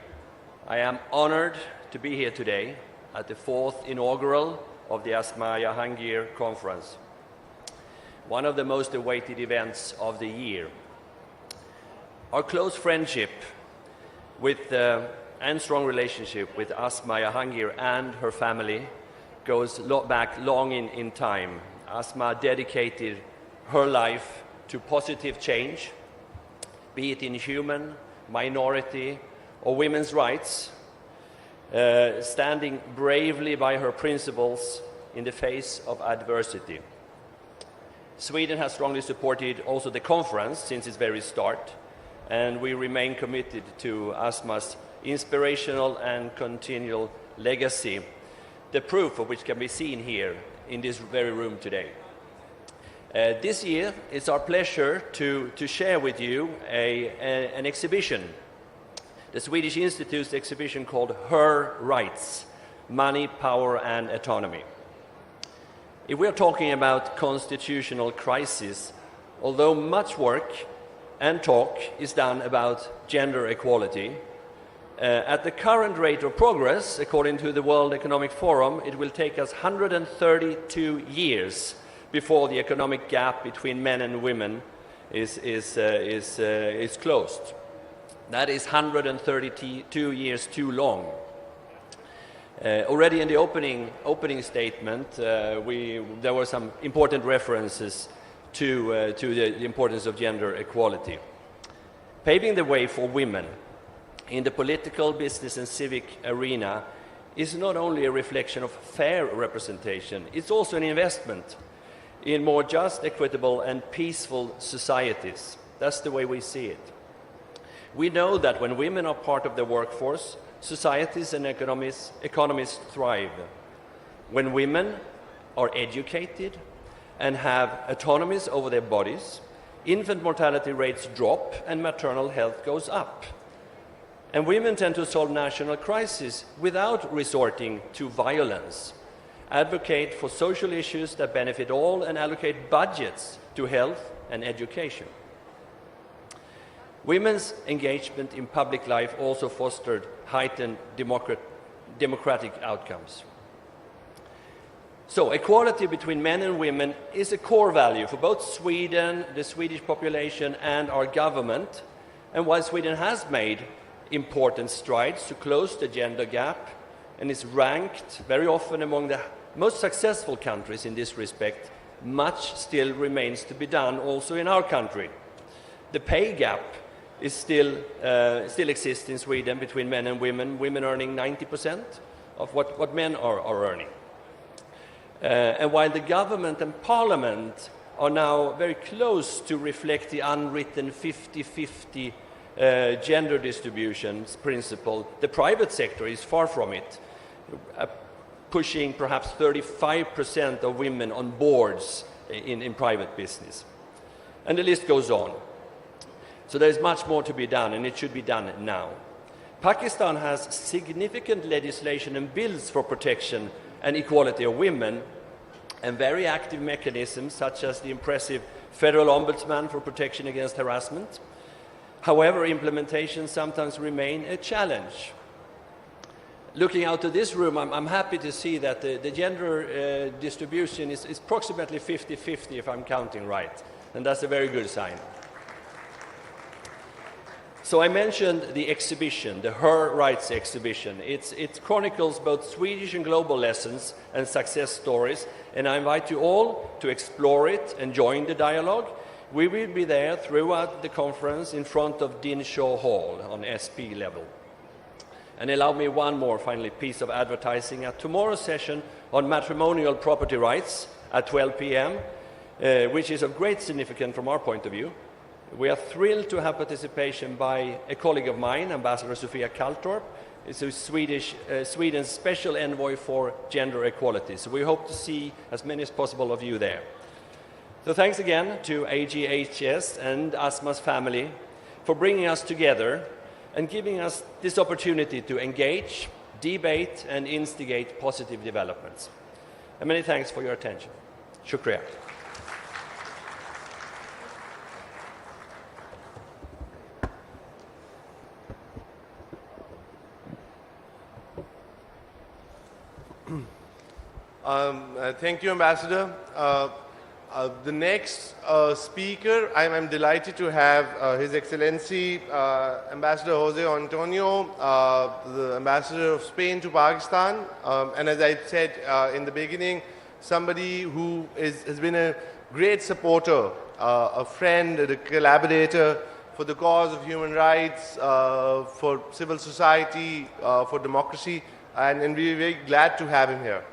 S11: I am honored to be here today at the 4th inaugural of the Asma Jahangir conference, one of the most awaited events of the year. Our close friendship with and strong relationship with Asma Jahangir and her family goes back long in time. Asma dedicated her life to positive change, be it in human, minority, or women's rights, standing bravely by her principles in the face of adversity. Sweden has strongly supported also the conference since its very start, and we remain committed to Asma's inspirational and continual legacy, the proof of which can be seen here in this very room today. This year, it's our pleasure to share with you an exhibition, the Swedish Institute's exhibition called Her Rights, Money, Power and Autonomy. If we are talking about constitutional crisis, although much work and talk is done about gender equality, at the current rate of progress, according to the World Economic Forum, it will take us 132 years before the economic gap between men and women is closed. That is 132 years too long. Already in the opening statement, there were some important references to the importance of gender equality. Paving the way for women in the political, business and civic arena is not only a reflection of fair representation, it's also an investment in more just, equitable and peaceful societies. That's the way we see it. We know that when women are part of the workforce, societies and economies thrive. When women are educated and have autonomies over their bodies, infant mortality rates drop and maternal health goes up. And women tend to solve national crises without resorting to violence, advocate for social issues that benefit all, and allocate budgets to health and education. Women's engagement in public life also fostered heightened democratic outcomes. So equality between men and women is a core value for both Sweden, the Swedish population and our government. And while Sweden has made important strides to close the gender gap and is ranked very often among the most successful countries in this respect, much still remains to be done also in our country. The pay gap is still exists in Sweden between men and women earning 90% of what men are earning. And while the government and parliament are now very close to reflect the unwritten 50-50 gender distributions principle, the private sector is far from it, pushing perhaps 35% of women on boards in private business. And the list goes on. So there is much more to be done, and it should be done now. Pakistan has significant legislation and bills for protection and equality of women, and very active mechanisms such as the impressive Federal Ombudsman for protection against harassment. However, implementation sometimes remains a challenge. looking out to this room, I'm happy to see that the gender distribution is approximately 50-50 if I'm counting right, and that's a very good sign. So I mentioned the exhibition, the Her Rights exhibition. It chronicles both Swedish and global lessons and success stories, and I invite you all to explore it and join the dialogue. We will be there throughout the conference in front of Dinshaw Hall on SP level. And allow me one more, finally, piece of advertising. At tomorrow's session on matrimonial property rights at 12 p.m., which is of great significance from our point of view, we are thrilled to have participation by a colleague of mine, Ambassador Sofia Kaltorp. It's Sweden's special envoy for gender equality. So we hope to see as many as possible of you there. So thanks again to AGHS and Asma's family for bringing us together and giving us this opportunity to engage, debate, and instigate positive developments. And many thanks for your attention. Shukriya.
S1: Thank you, Ambassador. The next speaker, I'm delighted to have His Excellency Ambassador Jose Antonio, the Ambassador of Spain to Pakistan. And as I said in the beginning, somebody who has been a great supporter, a friend, a collaborator for the cause of human rights, for civil society, for democracy. And we're very glad to have him here.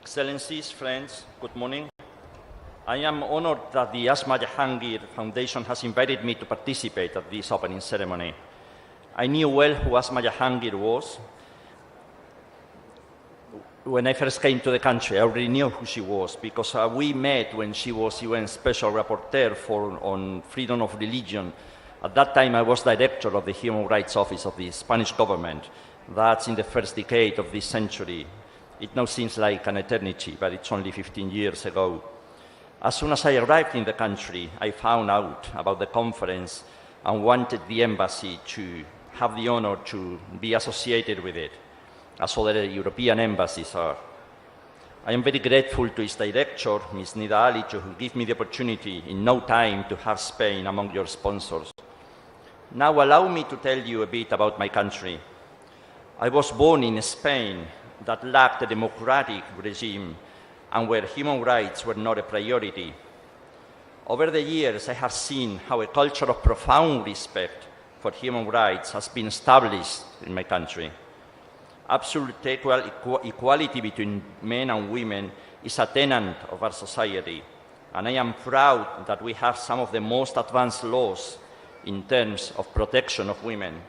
S12: Excellencies, friends, good morning. I am honored that the Asma Jahangir Foundation has invited me to participate at this opening ceremony. I knew well who Asma Jahangir was. When I first came to the country, I already knew who she was because we met when she was UN Special Rapporteur on freedom of religion. At that time, I was director of the Human Rights Office of the Spanish government. That's in the first decade of this century. It now seems like an eternity, but it's only 15 years ago. As soon as I arrived in the country, I found out about the conference and wanted the embassy to have the honor to be associated with it, as other European embassies are. I am very grateful to its director, Ms. Nida Alicho, who gave me the opportunity in no time to have Spain among your sponsors. Now allow me to tell you a bit about my country. I was born in Spain that lacked a democratic regime and where human rights were not a priority. Over the years, I have seen how a culture of profound respect for human rights has been established in my country. Absolute equality between men and women is a tenet of our society, and I am proud that we have some of the most advanced laws in terms of protection of women.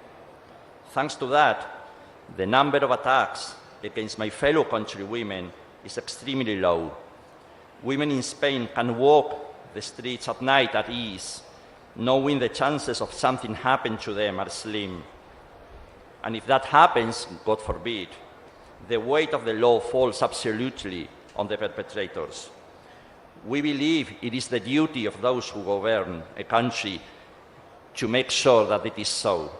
S12: Thanks to that, the number of attacks against my fellow countrywomen is extremely low. Women in Spain can walk the streets at night at ease, knowing the chances of something happening to them are slim. And if that happens, God forbid, the weight of the law falls absolutely on the perpetrators. We believe it is the duty of those who govern a country to make sure that it is so.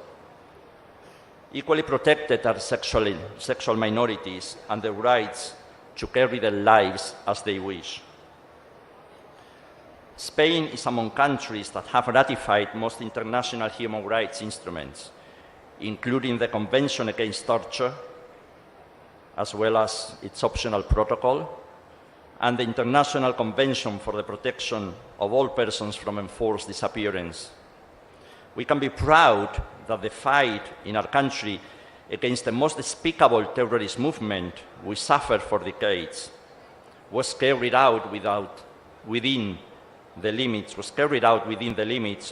S12: Equally protected are sexual minorities and their rights to carry their lives as they wish. Spain is among countries that have ratified most international human rights instruments, including the Convention Against Torture, as well as its optional protocol, and the International Convention for the Protection of All Persons from Enforced Disappearance. We can be proud that the fight in our country against the most despicable terrorist movement we suffered for decades was carried out within the limits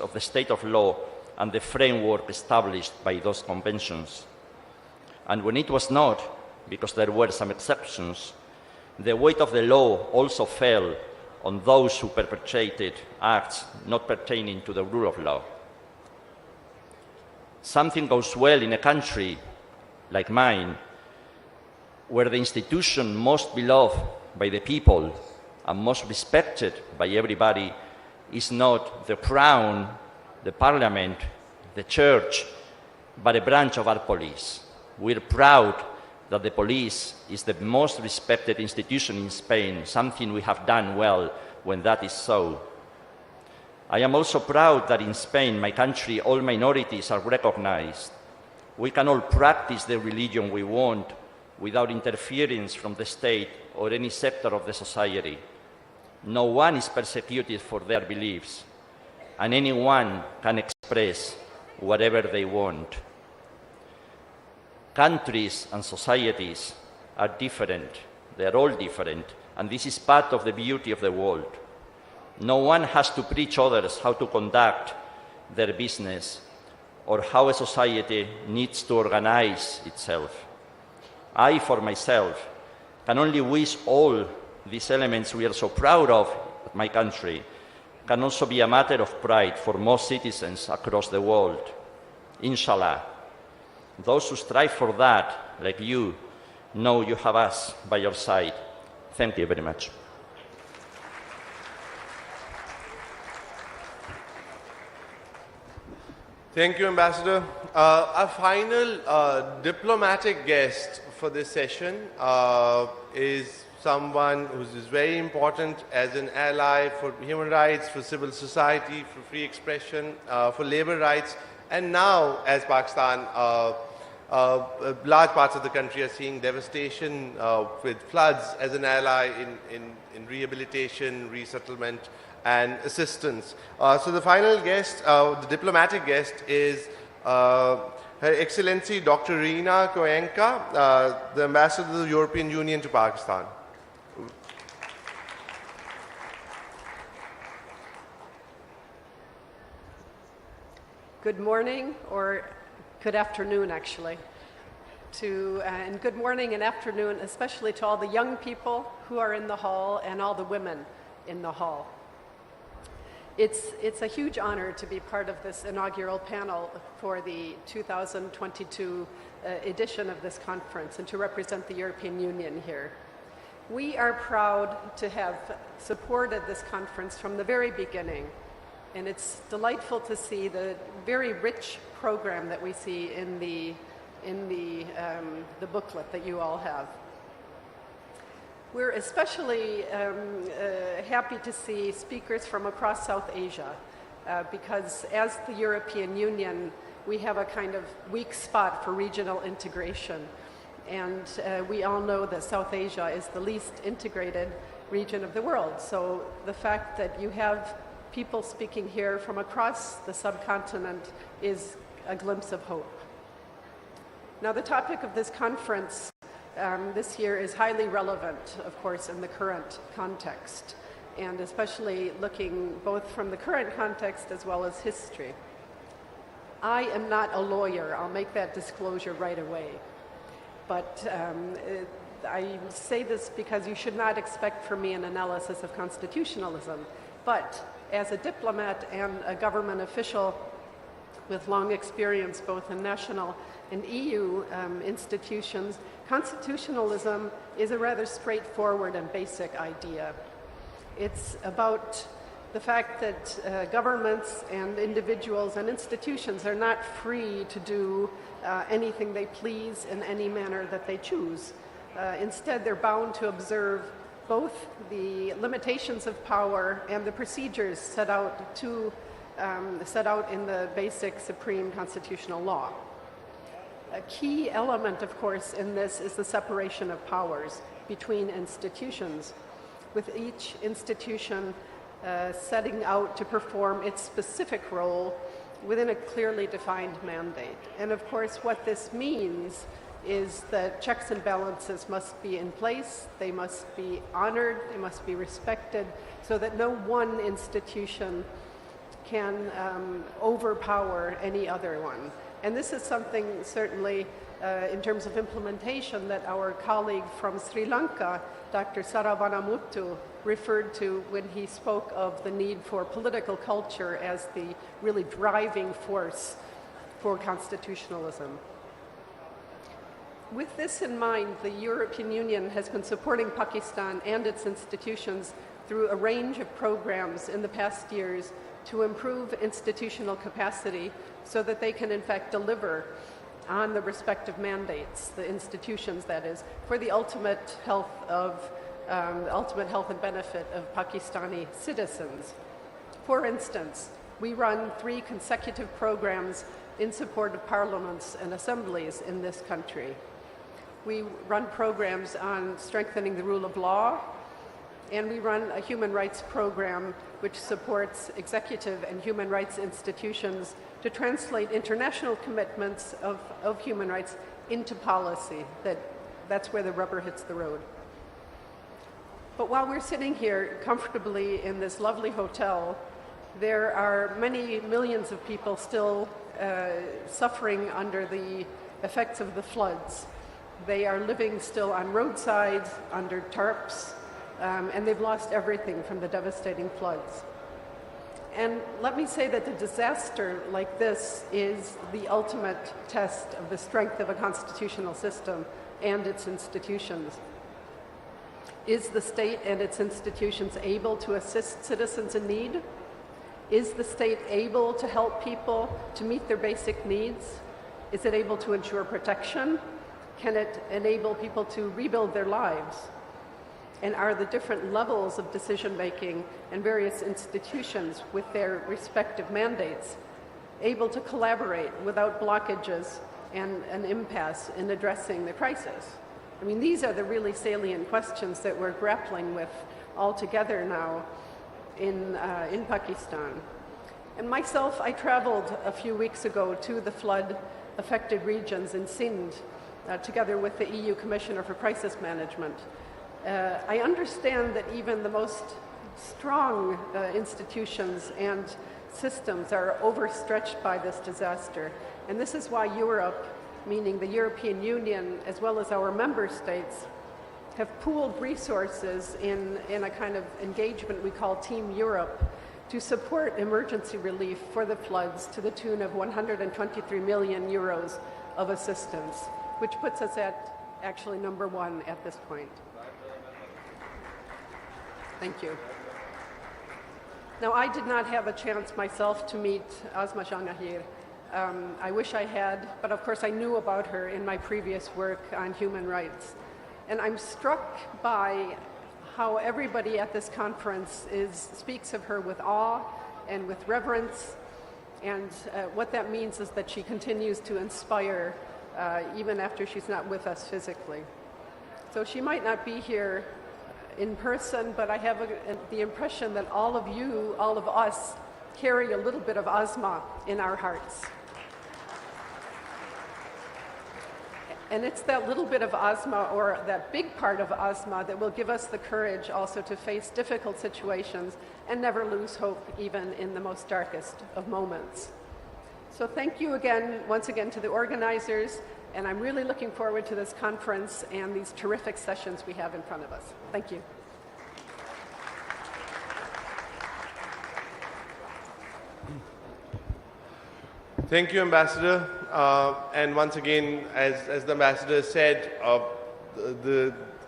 S12: of the state of law and the framework established by those conventions. And when it was not, because there were some exceptions, the weight of the law also fell on those who perpetrated acts not pertaining to the rule of law. Something goes well in a country like mine, where the institution most beloved by the people and most respected by everybody is not the crown, the parliament, the church, but a branch of our police. We're proud that the police is the most respected institution in Spain, something we have done well when that is so. I am also proud that in Spain, my country, all minorities are recognized. We can all practice the religion we want without interference from the state or any sector of the society. No one is persecuted for their beliefs, and anyone can express whatever they want. Countries and societies are different. They are all different, and this is part of the beauty of the world. No one has to preach others how to conduct their business or how a society needs to organize itself. I, for myself, can only wish all these elements we are so proud of at my country can also be a matter of pride for most citizens across the world. Inshallah. Those who strive for that, like you, know you have us by your side. Thank you very much.
S1: Thank you, Ambassador. Our final diplomatic guest for this session is someone who is very important as an ally for human rights, for civil society, for free expression, for labor rights, and now, as Pakistan, large parts of the country are seeing devastation with floods, as an ally in rehabilitation, resettlement, and assistance. So the final guest, the diplomatic guest, is Her Excellency Dr. Rina Koyenka, the Ambassador of the European Union to Pakistan.
S13: Good morning, or good afternoon, actually. And good morning and afternoon, especially to all the young people who are in the hall and all the women in the hall. It's a huge honor to be part of this inaugural panel for the 2022 edition of this conference and to represent the European Union here. We are proud to have supported this conference from the very beginning, and it's delightful to see the very rich program that we see in the booklet that you all have. We're especially happy to see speakers from across South Asia because as the European Union, we have a kind of weak spot for regional integration. And we all know that South Asia is the least integrated region of the world. So the fact that you have people speaking here from across the subcontinent is a glimpse of hope. Now, the topic of this conference this year is highly relevant, of course, in the current context, and especially looking both from the current context as well as history. I am not a lawyer. I'll make that disclosure right away. But I say this because you should not expect from me an analysis of constitutionalism. But as a diplomat and a government official with long experience both in national and EU institutions, constitutionalism is a rather straightforward and basic idea. It's about the fact that governments and individuals and institutions are not free to do anything they please in any manner that they choose. Instead, they're bound to observe both the limitations of power and the procedures set out in the basic supreme constitutional law. A key element, of course, in this is the separation of powers between institutions, with each institution setting out to perform its specific role within a clearly defined mandate. And of course, what this means is that checks and balances must be in place, they must be honored, they must be respected, so that no one institution can overpower any other one. And this is something certainly in terms of implementation that our colleague from Sri Lanka, Dr. Saravanamuttu, referred to when he spoke of the need for political culture as the really driving force for constitutionalism. With this in mind, the European Union has been supporting Pakistan and its institutions through a range of programs in the past years to improve institutional capacity so that they can in fact deliver on the respective mandates, the institutions that is, for the ultimate health and benefit of Pakistani citizens. For instance, we run 3 consecutive programs in support of parliaments and assemblies in this country. We run programs on strengthening the rule of law, and we run a human rights program which supports executive and human rights institutions to translate international commitments of human rights into policy. That's where the rubber hits the road. But while we're sitting here comfortably in this lovely hotel, there are many millions of people still suffering under the effects of the floods. They are living still on roadsides, under tarps, and they've lost everything from the devastating floods. And let me say that a disaster like this is the ultimate test of the strength of a constitutional system and its institutions. Is the state and its institutions able to assist citizens in need? Is the state able to help people to meet their basic needs? Is it able to ensure protection? Can it enable people to rebuild their lives? And are the different levels of decision-making and various institutions with their respective mandates able to collaborate without blockages and an impasse in addressing the crisis? I mean, these are the really salient questions that we're grappling with all together now in Pakistan. And myself, I traveled a few weeks ago to the flood-affected regions in Sindh, together with the EU Commissioner for Crisis Management. I understand that even the most strong institutions and systems are overstretched by this disaster. And this is why Europe, meaning the European Union, as well as our member states, have pooled resources in a kind of engagement we call Team Europe to support emergency relief for the floods to the tune of 123 million euros of assistance, which puts us at actually number 1 at this point. Thank you. Now, I did not have a chance myself to meet Asma Jahangir. I wish I had, but of course I knew about her in my previous work on human rights. And I'm struck by how everybody at this conference speaks of her with awe and with reverence. And what that means is that she continues to inspire even after she's not with us physically. So she might not be here in person, but I have the impression that all of you, all of us, carry a little bit of Asma in our hearts. And it's that little bit of Asma, or that big part of Asma, that will give us the courage also to face difficult situations and never lose hope, even in the most darkest of moments. So thank you again, once again, to the organizers, and I'm really looking forward to this conference and these terrific sessions we have in front of us. Thank you.
S1: Thank you, Ambassador. And once again, as the Ambassador said,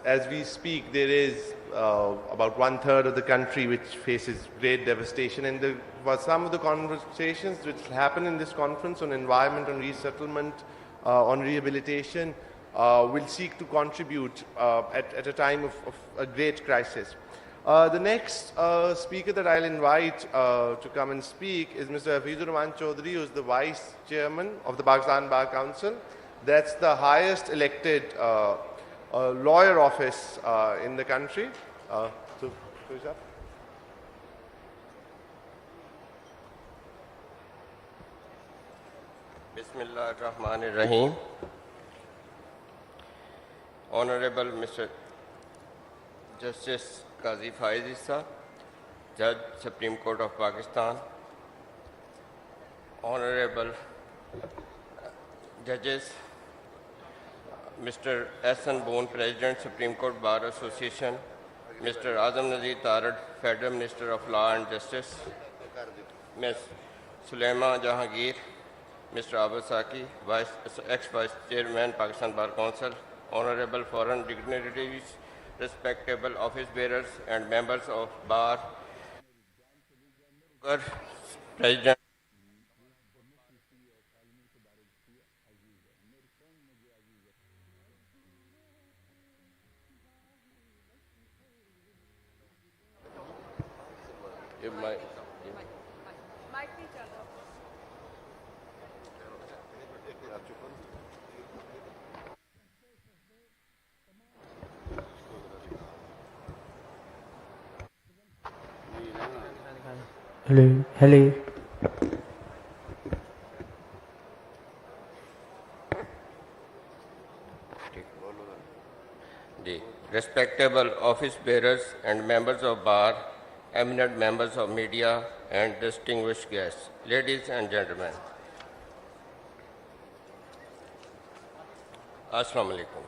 S1: as we speak, there is about 1/3 of the country which faces great devastation. And there were some of the conversations which happened in this conference on environment, on resettlement, on rehabilitation, will seek to contribute at a time of a great crisis. The next speaker that I'll invite to come and speak is Mr. Hafizur Rahman Chaudhary, who is the Vice Chairman of the Pakistan Bar Council. That's the highest elected lawyer office in the country.
S14: Bismillah ar-Rahman ar-Rahim. Honorable Mr. Justice Qazi faez, Judge, Supreme Court of Pakistan, Honorable Judges, Mr. Ehsan Boone, President, Supreme Court Bar Association, Mr. Azam Nazir Tarad, Federal Minister of Law and Justice, Ms. Asma Jahangir, Mr. Abbas Saki, ex-Vice Chairman, Pakistan Bar Council, honorable foreign dignitaries, respectable office bearers and members of Bar, President,
S15: Hello.
S14: The respectable office bearers and members of Bar, eminent members of media and distinguished guests, ladies and gentlemen. Assalamu alaikum.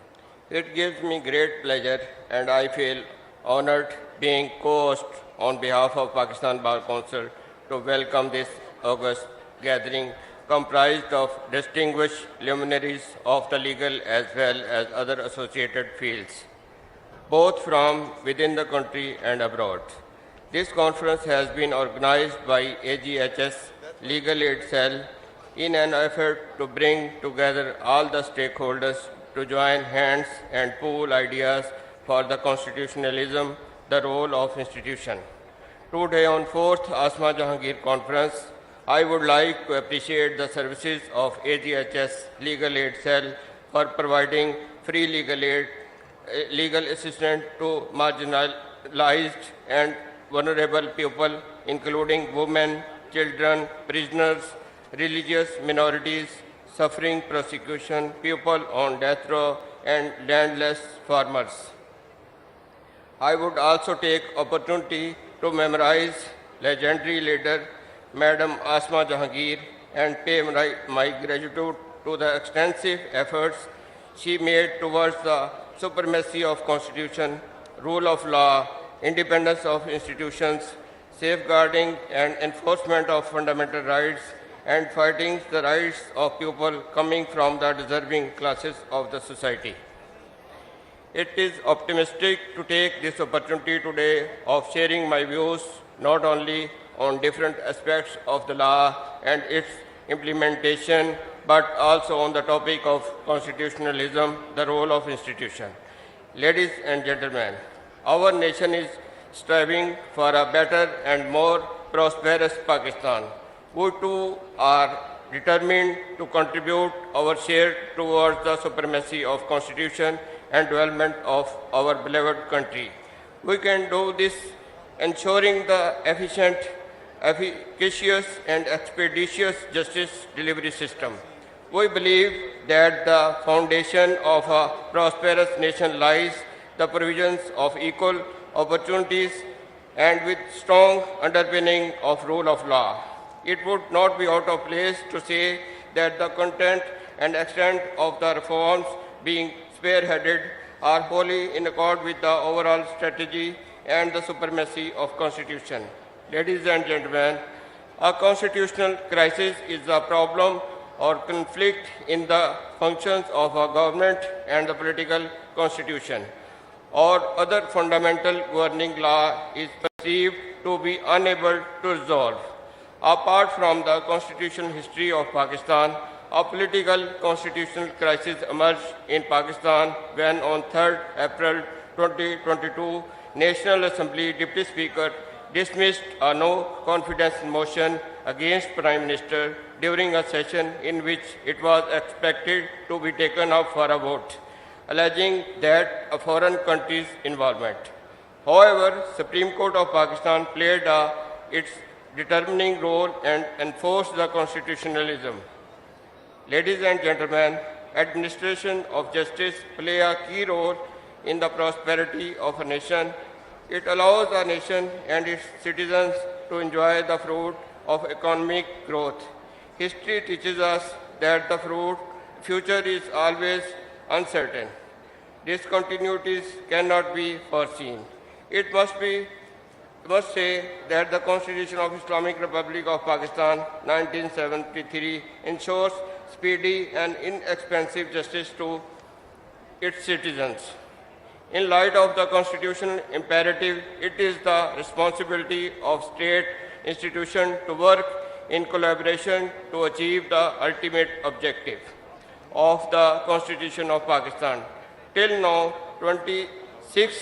S14: It gives me great pleasure and I feel honored being co-host on behalf of Pakistan Bar Council to welcome this august gathering comprised of distinguished luminaries of the legal as well as other associated fields, both from within the country and abroad. This conference has been organized by AGHS Legal Aid Cell in an effort to bring together all the stakeholders to join hands and pool ideas for the constitutionalism, the role of institution. Today on 4th Asma Jahangir Conference, I would like to appreciate the services of AGHS Legal Aid Cell for providing free legal assistance to marginalized and vulnerable people, including women, children, prisoners, religious minorities, suffering persecution, people on death row, and landless farmers. I would also take opportunity to memorize legendary leader Madam Asma Jahangir and pay my gratitude to the extensive efforts she made towards the supremacy of Constitution, rule of law, independence of institutions, safeguarding and enforcement of fundamental rights, and fighting the rights of people coming from the deserving classes of the society. It is optimistic to take this opportunity today of sharing my views not only on different aspects of the law and its implementation, but also on the topic of constitutionalism, the role of institution. Ladies and gentlemen, our nation is striving for a better and more prosperous Pakistan. We too are determined to contribute our share towards the supremacy of Constitution and development of our beloved country. We can do this ensuring the efficient, efficacious and expeditious justice delivery system. We believe that the foundation of a prosperous nation lies the provisions of equal opportunities and with strong underpinning of rule of law. It would not be out of place to say that the content and extent of the reforms being spearheaded are wholly in accord with the overall strategy and the supremacy of Constitution. Ladies and gentlemen, a constitutional crisis is a problem or conflict in the functions of a government and the political constitution, or other fundamental governing law is perceived to be unable to resolve. Apart from the constitutional history of Pakistan, a political constitutional crisis emerged in Pakistan when on 3rd April 2022, National Assembly Deputy Speaker dismissed a no-confidence motion against Prime Minister during a session in which it was expected to be taken up for a vote, alleging that a foreign country's involvement. However, Supreme Court of Pakistan played its determining role and enforced the constitutionalism. Ladies and gentlemen, administration of justice play a key role in the prosperity of a nation. It allows a nation and its citizens to enjoy the fruit of economic growth. History teaches us that the future is always uncertain. Discontinuities cannot be foreseen. It must be must say that the Constitution of Islamic Republic of Pakistan 1973 ensures speedy and inexpensive justice to its citizens. In light of the constitutional imperative, it is the responsibility of state institutions to work in collaboration to achieve the ultimate objective of the Constitution of Pakistan. Till now, 26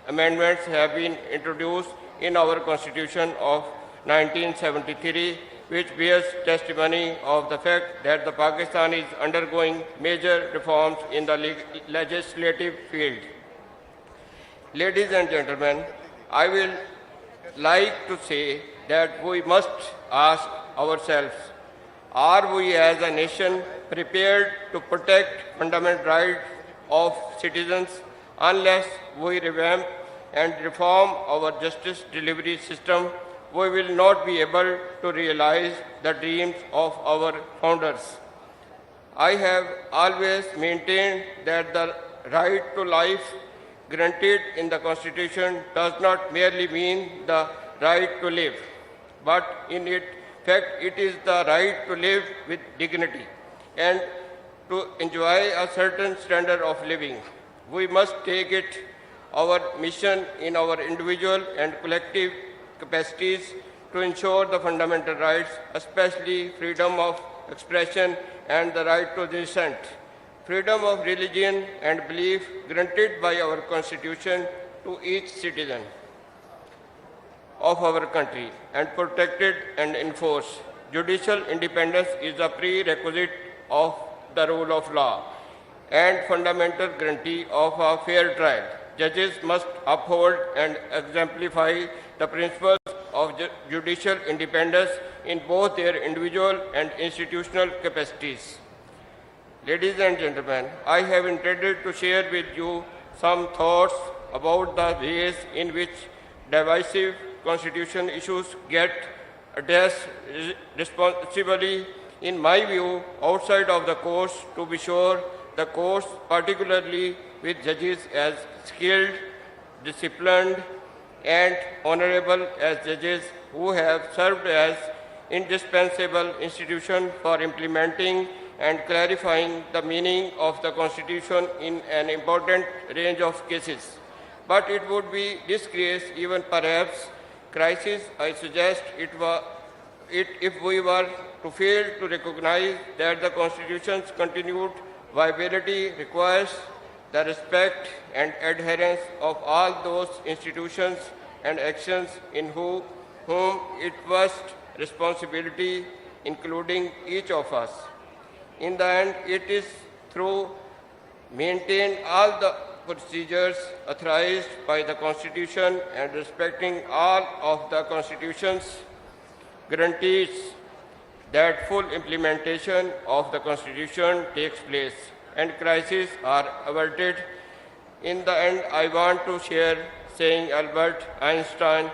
S14: amendments have been introduced in our Constitution of 1973, which bears testimony of the fact that the Pakistan is undergoing major reforms in the legislative field. Ladies and gentlemen, I will like to say that we must ask ourselves, are we as a nation prepared to protect fundamental rights of citizens? Unless we revamp and reform our justice delivery system, we will not be able to realize the dreams of our founders. I have always maintained that the right to life granted in the Constitution does not merely mean the right to live, but in fact it is the right to live with dignity and to enjoy a certain standard of living. We must take it our mission in our individual and collective capacities to ensure the fundamental rights, especially freedom of expression and the right to dissent, freedom of religion and belief granted by our Constitution to each citizen of our country and protected and enforced. Judicial independence is a prerequisite of the rule of law and fundamental guarantee of a fair trial. Judges must uphold and exemplify the principles of judicial independence in both their individual and institutional capacities. Ladies and gentlemen, I have intended to share with you some thoughts about the ways in which divisive constitution issues get addressed responsibly. In my view, outside of the courts, to be sure, the courts, particularly with judges as skilled, disciplined, and honorable as judges who have served as indispensable institution for implementing and clarifying the meaning of the Constitution in an important range of cases. But it would be disgrace, even perhaps crisis, I suggest if we were to fail to recognize that the Constitution's continued viability requires the respect and adherence of all those institutions and actions in whom it was responsibility, including each of us. In the end, it is through maintaining all the procedures authorized by the Constitution and respecting all of the Constitution's guarantees that full implementation of the Constitution takes place and crises are averted. In the end, I want to share saying Albert Einstein,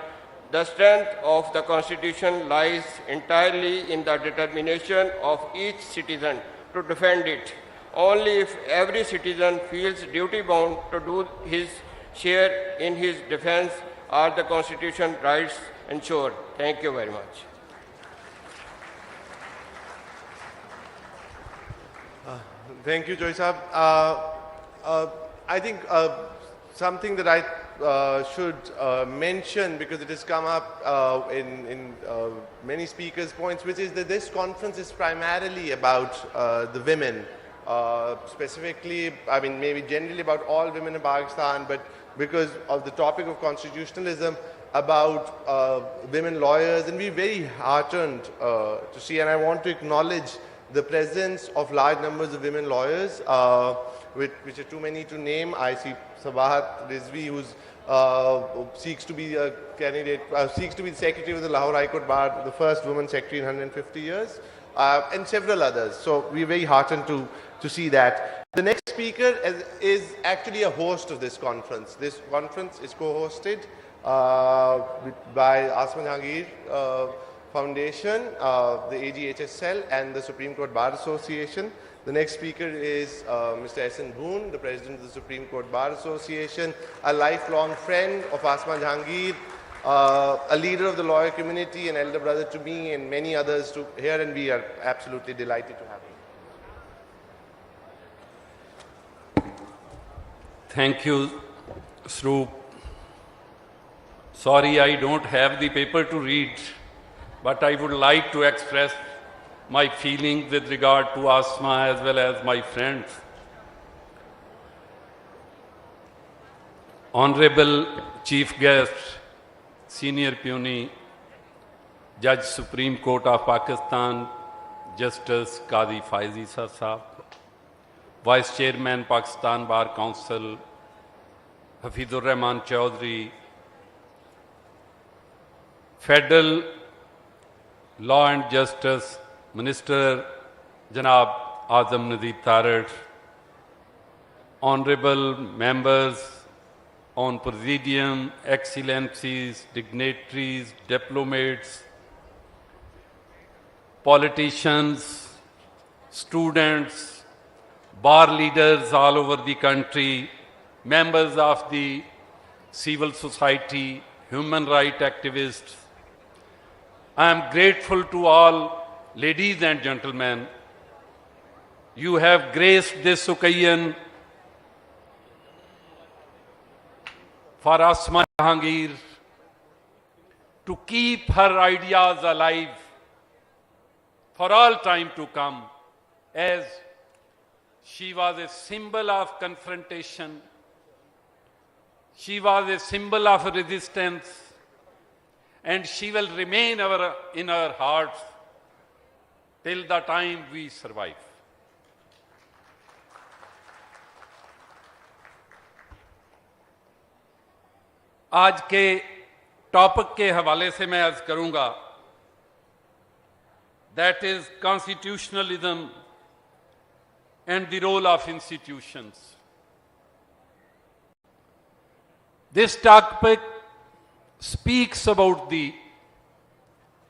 S14: the strength of the Constitution lies entirely in the determination of each citizen to defend it. Only if every citizen feels duty-bound to do his share in his defense are the Constitution rights ensured. Thank you very much.
S1: Thank you, Joy Saab. I think something that I should mention, because it has come up in many speakers' points, which is that this conference is primarily about the women. Specifically, I mean, maybe generally about all women in Pakistan, but because of the topic of constitutionalism, about women lawyers, and we're very heartened to see, and I want to acknowledge the presence of large numbers of women lawyers, which are too many to name. I see Sabahat Rizvi, who seeks to be a candidate, seeks to be the secretary of the Lahore High Court Bar, the first woman secretary in 150 years, and several others. So we're very heartened to see that. The next speaker is actually a host of this conference. This conference is co-hosted by Asma Jahangir Foundation, the AGHSL, and the Supreme Court Bar Association. The next speaker is Mr. S.N. Boone, the President of the Supreme Court Bar Association, a lifelong friend of Asma Jahangir, a leader of the lawyer community, an elder brother to me and many others to here, and we are absolutely delighted to have you.
S15: Thank you, Sroop. Sorry, I don't have the paper to read, but I would like to express my feelings with regard to Asma as well as my friends. Honorable Chief Guest, Senior Puny, Judge Supreme Court of Pakistan, Justice Qazi faez Sahab, Vice Chairman Pakistan Bar Council, Hafizur Rahman Chaudhry, Federal Law and Justice Minister Janab Azam Nadeeb Tarar, Honorable Members on Presidium, Excellencies, Dignitaries, Diplomats, Politicians, Students, Bar leaders all over the country, members of the civil society, human rights activists. I am grateful to all ladies and gentlemen. You have graced this occasion for Asma Jahangir to keep her ideas alive for all time to come, as she was a symbol of confrontation, she was a symbol of resistance, and she will remain in our hearts till the time we survive. आज के topic के हवाले से मैं अर्ज करूंगा, that is constitutionalism and the role of institutions. This topic speaks about the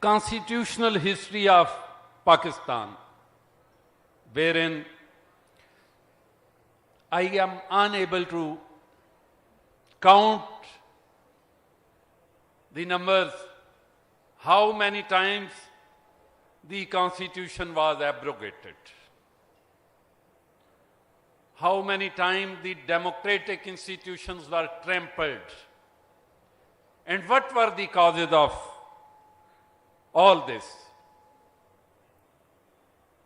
S15: constitutional history of Pakistan, wherein I am unable to count the numbers, how many times the Constitution was abrogated, how many times the democratic institutions were trampled, and what were the causes of all this.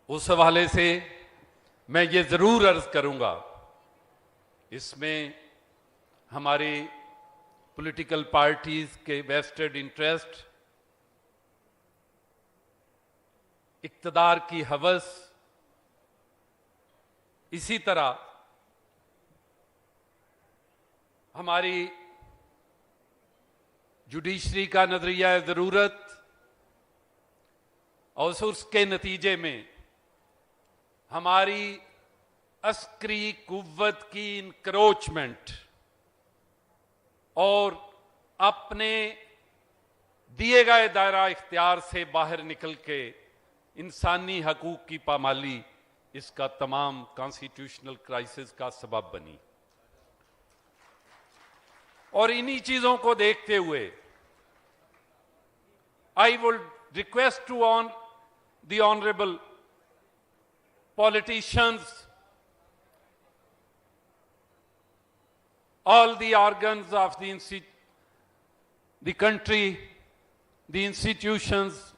S15: उस हवाले से मैं ये जरूर अर्ज करूंगा, इसमें हमारी पॉलिटिकल पार्टीज के वेस्टेड इंटरेस्ट, इक्तदार की हवस, इसी तरह हमारी जुडिशरी का नजरिया जरूरत और उसके नतीजे में हमारी अस्करी कुव्वत की इनक्रोचमेंट और अपने दिए गए दायरा इख्तियार से बाहर निकल के इंसानी हकूक की पामाली, इसका तमाम कॉन्स्टिट्यूशनल क्राइसिस का सबब बनी। और इन्हीं चीजों को देखते हुए I would request to on the honourable politicians, all the organs of the country, the institutions,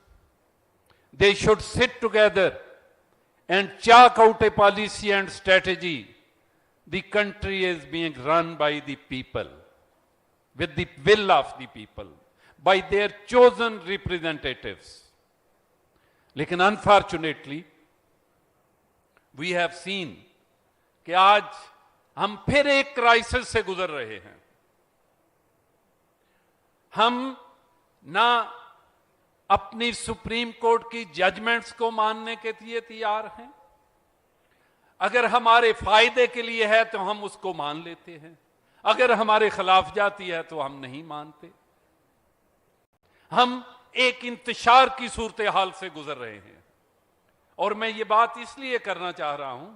S15: they should sit together and chalk out a policy and strategy. The country is being run by the people, with the will of the people, by their chosen representatives. लेकिन unfortunately, we have seen कि आज हम फिर एक crisis से गुजर रहे हैं। हम ना अपनी सुप्रीम कोर्ट की जजमेंट्स को मानने के लिए तैयार हैं, अगर हमारे फायदे के लिए है तो हम उसको मान लेते हैं, अगर हमारे खिलाफ जाती है तो हम नहीं मानते। हम एक इंतशार की सूरत हाल से गुजर रहे हैं। और मैं ये बात इसलिए करना चाह रहा हूं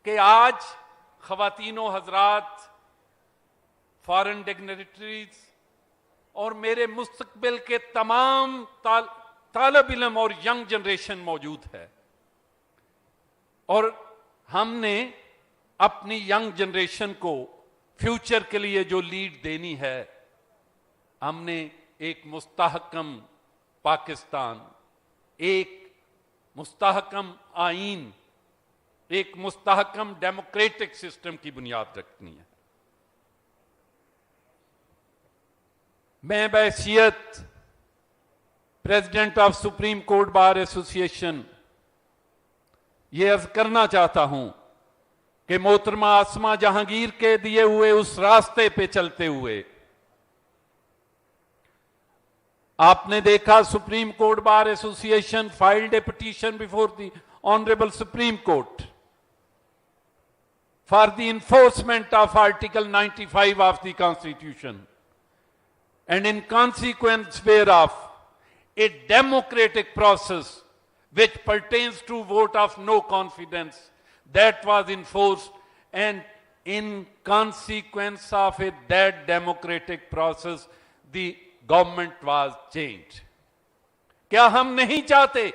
S15: कि आज ख्वातीनो हजरात, फॉरेन डिग्निटरीज और मेरे मुस्तकबिल के तमाम तालिब इल्म और यंग जनरेशन मौजूद है। और हमने अपनी यंग जनरेशन को फ्यूचर के लिए जो लीड देनी है, हमने एक मुस्तहकम पाकिस्तान, एक मुस्तहकम आईन, एक मुस्तहकम डेमोक्रेटिक सिस्टम की बुनियाद रखनी है। मैं बहैसियत president of supreme court bar association ये अर्ज करना चाहता हूं कि मोहतरमा आसमा जहांगीर के दिए हुए उस रास्ते पे चलते हुए आपने देखा supreme court bar association filed A petition before the honourable supreme court for the enforcement of Article 95 of the Constitution, and in consequence whereof a democratic process which pertains to vote of no confidence that was enforced, and in consequence of that democratic process the government was changed. क्या हम नहीं चाहते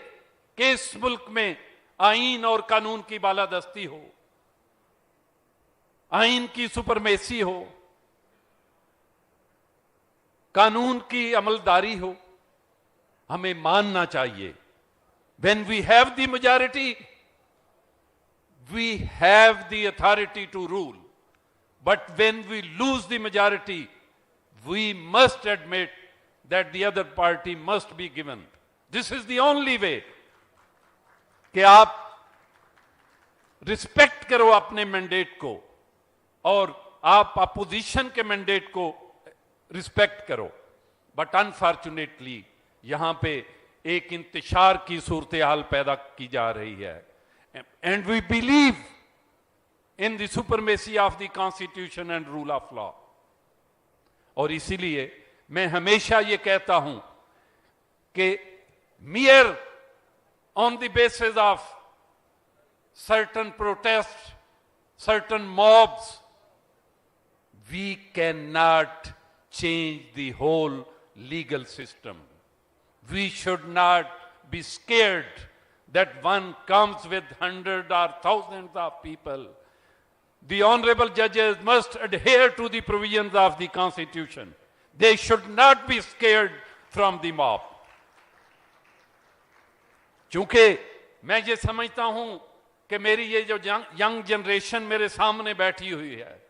S15: कि इस मुल्क में आईन और कानून की बालादस्ती हो, आईन की सुपरमेसी हो, कानून की अमलदारी हो? हमें मानना चाहिए when we have the majority we have the authority to rule, but when we lose the majority we must admit that the other party must be given. This is the only way कि आप respect करो अपने mandate को और आप opposition के mandate को respect करो। बट अनफॉर्चुनेटली यहां पे एक इंतशार की सूरत हाल पैदा की जा रही है, and we believe in the supremacy of the constitution and rule of law. और इसीलिए मैं हमेशा ये कहता हूं कि mere on the basis of certain protests, certain mobs, we cannot change the whole legal system. We should not be scared that one comes with hundreds or thousands of people. The honorable judges must adhere to the provisions of the Constitution. They should not be scared from the mob. क्योंकि मैं ये समझता हूं कि मेरी ये जो young generation मेरे सामने बैठी हुई है,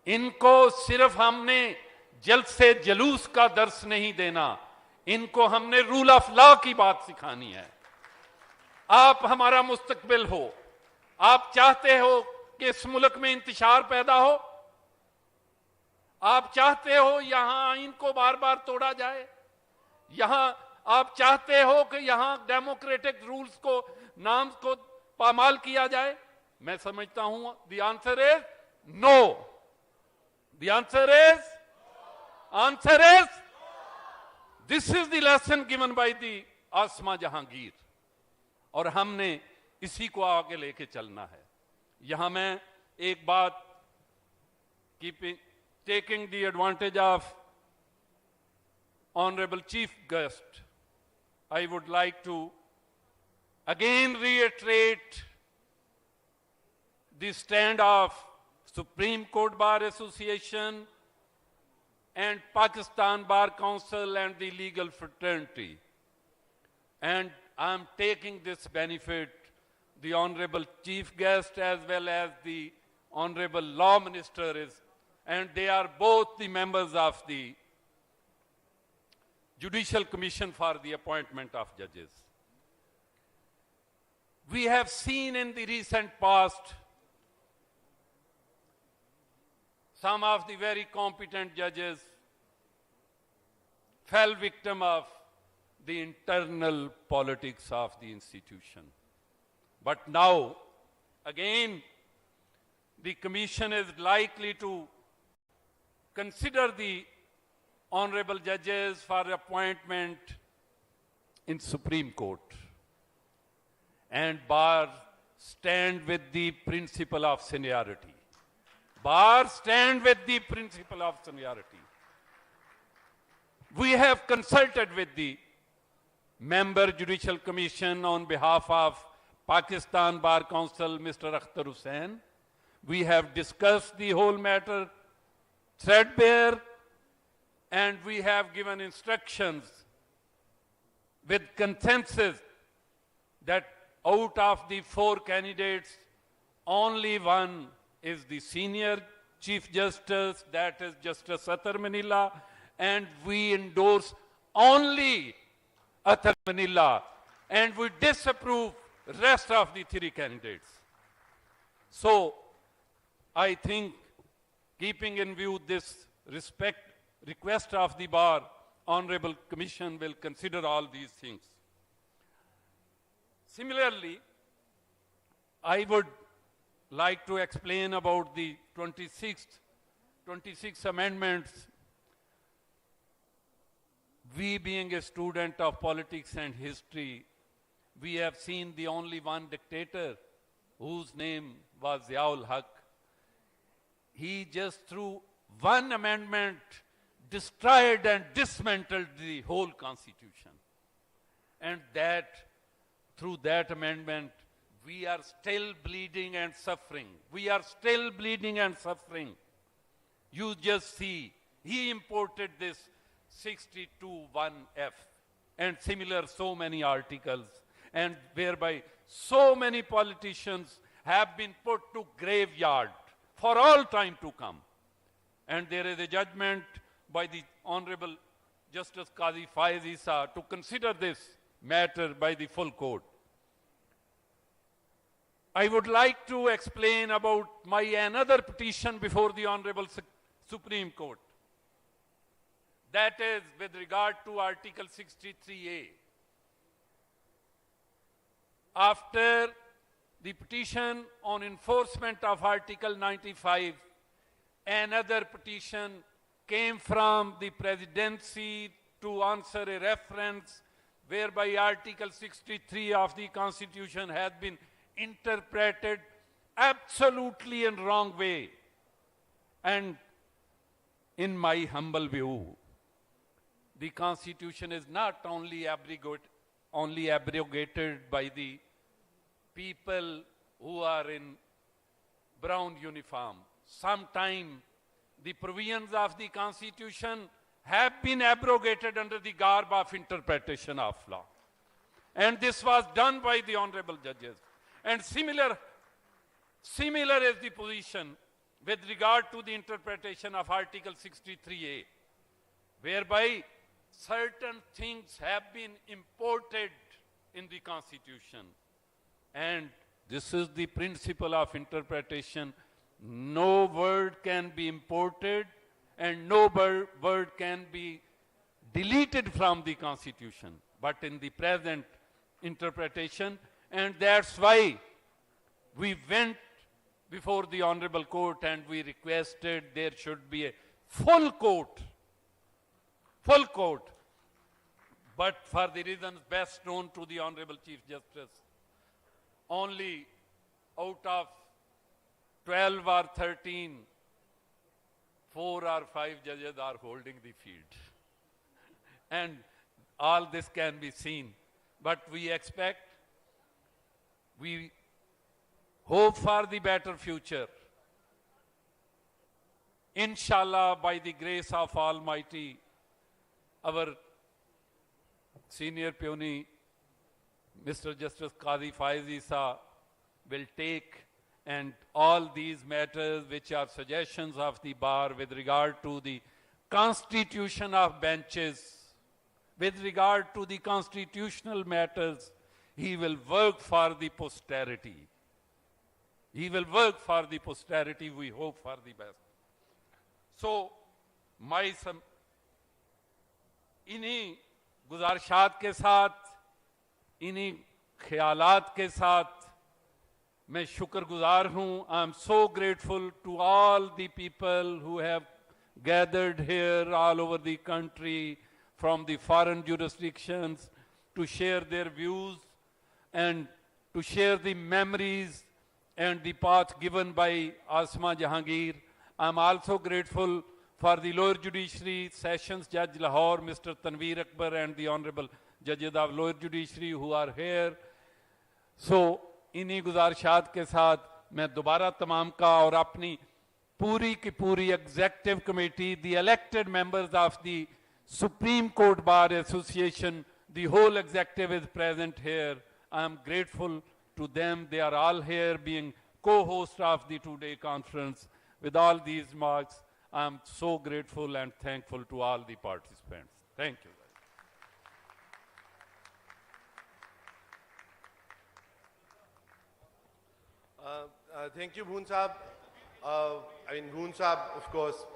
S15: इनको सिर्फ हमने जलसे जलूस का दर्स नहीं देना, इनको हमने रूल ऑफ लॉ की बात सिखानी है। आप हमारा मुस्तकबिल हो, आप चाहते हो कि इस मुल्क में इंतशार पैदा हो, आप चाहते हो यहां आईन को बार बार तोड़ा जाए, यहां आप चाहते हो कि यहां डेमोक्रेटिक रूल्स को नाम को पामाल किया जाए। मैं समझता हूं the answer is no. The answer is this is the lesson given by the Asma Jahangir, और हमने इसी को आगे लेके चलना है। यहां मैं एक बात taking the advantage of Honorable Chief Guest, I would like to again reiterate the stand of Supreme Court Bar Association and Pakistan Bar Council and the legal fraternity. And I'm taking this benefit, the Honorable Chief Guest as well as the Honorable Law Minister is, and they are both the members of the Judicial Commission for the appointment of judges. We have seen in the recent past some of the very competent judges fell victim of the internal politics of the institution. But now, again, the Commission is likely to consider the honorable judges for appointment in Supreme Court, and Bar stand with the principle of seniority. Bar stand with the principle of seniority. We have consulted with the Member Judicial Commission on behalf of Pakistan Bar Council, Mr. Akhtar Hussain. We have discussed the whole matter threadbare, and we have given instructions with consensus that out of the 4 candidates, only one is the senior Chief Justice, that is Justice Athar Manila, and we endorse only Athar Manila, and we disapprove rest of the 3 candidates. So, I think, keeping in view this request of the Bar, Honorable Commission will consider all these things. Similarly, I would like to explain about the 26 amendments. We, being a student of politics and history, we have seen the only one dictator whose name was Ziaul Haq. He just through one amendment destroyed and dismantled the whole Constitution. And that, through that amendment, we are still bleeding and suffering. We are still bleeding and suffering. You just see, he imported this 62(1)(f) and similar so many articles, and whereby so many politicians have been put to graveyard for all time to come. And there is a judgment by the Honorable Justice Qazi faez to consider this matter by the full court. I would like to explain about my another petition before the Honorable Supreme Court. That is with regard to Article 63A. After the petition on enforcement of Article 95, another petition came from the presidency to answer a reference whereby Article 63 of the Constitution has been interpreted absolutely in wrong way. And in my humble view, the Constitution is not only abrogated by the people who are in brown uniform. Sometimes the provisions of the Constitution have been abrogated under the garb of interpretation of law. And this was done by the honorable judges. And similar is the position with regard to the interpretation of Article 63A, whereby certain things have been imported in the Constitution. And this is the principle of interpretation. No word can be imported and no word can be deleted from the Constitution, but in the present interpretation. And that's why we went before the Honorable Court and we requested there should be a full court. But for the reasons best known to the Honorable Chief Justice, only out of 12 or 13, 4 or 5 judges are holding the field. And all this can be seen. But we hope for the better future. Inshallah, by the grace of Almighty, our senior peony, Mr. Justice Qazi faez will take, and all these matters which are suggestions of the bar with regard to the constitution of benches, with regard to the constitutional matters, he will work for the posterity. He will work for the posterity. We hope for the best. So, इन्हीं गुजारिशात के साथ, इन्हीं ख्यालात के साथ मैं शुक्रगुजार हूँ. I am so grateful to all the people who have gathered here all over the country from the foreign jurisdictions to share their views and to share the memories and the path given by Asma Jahangir. I am also grateful for the lower judiciary, Sessions Judge Lahore, Mr. Tanveer Akbar, and the Honorable Judges of lower judiciary who are here. So, इन्हीं गुजारिशात के साथ मैं दोबारा तमाम का और अपनी पूरी की पूरी executive committee, the elected members of the Supreme Court Bar Association, the whole executive is present here. I am grateful to them. They are all here being co-host of the two-day conference. With all these remarks, I am so grateful and thankful to all the participants. Thank you.
S1: Thank you, Bhoon Saab. Bhoon Saab, of course,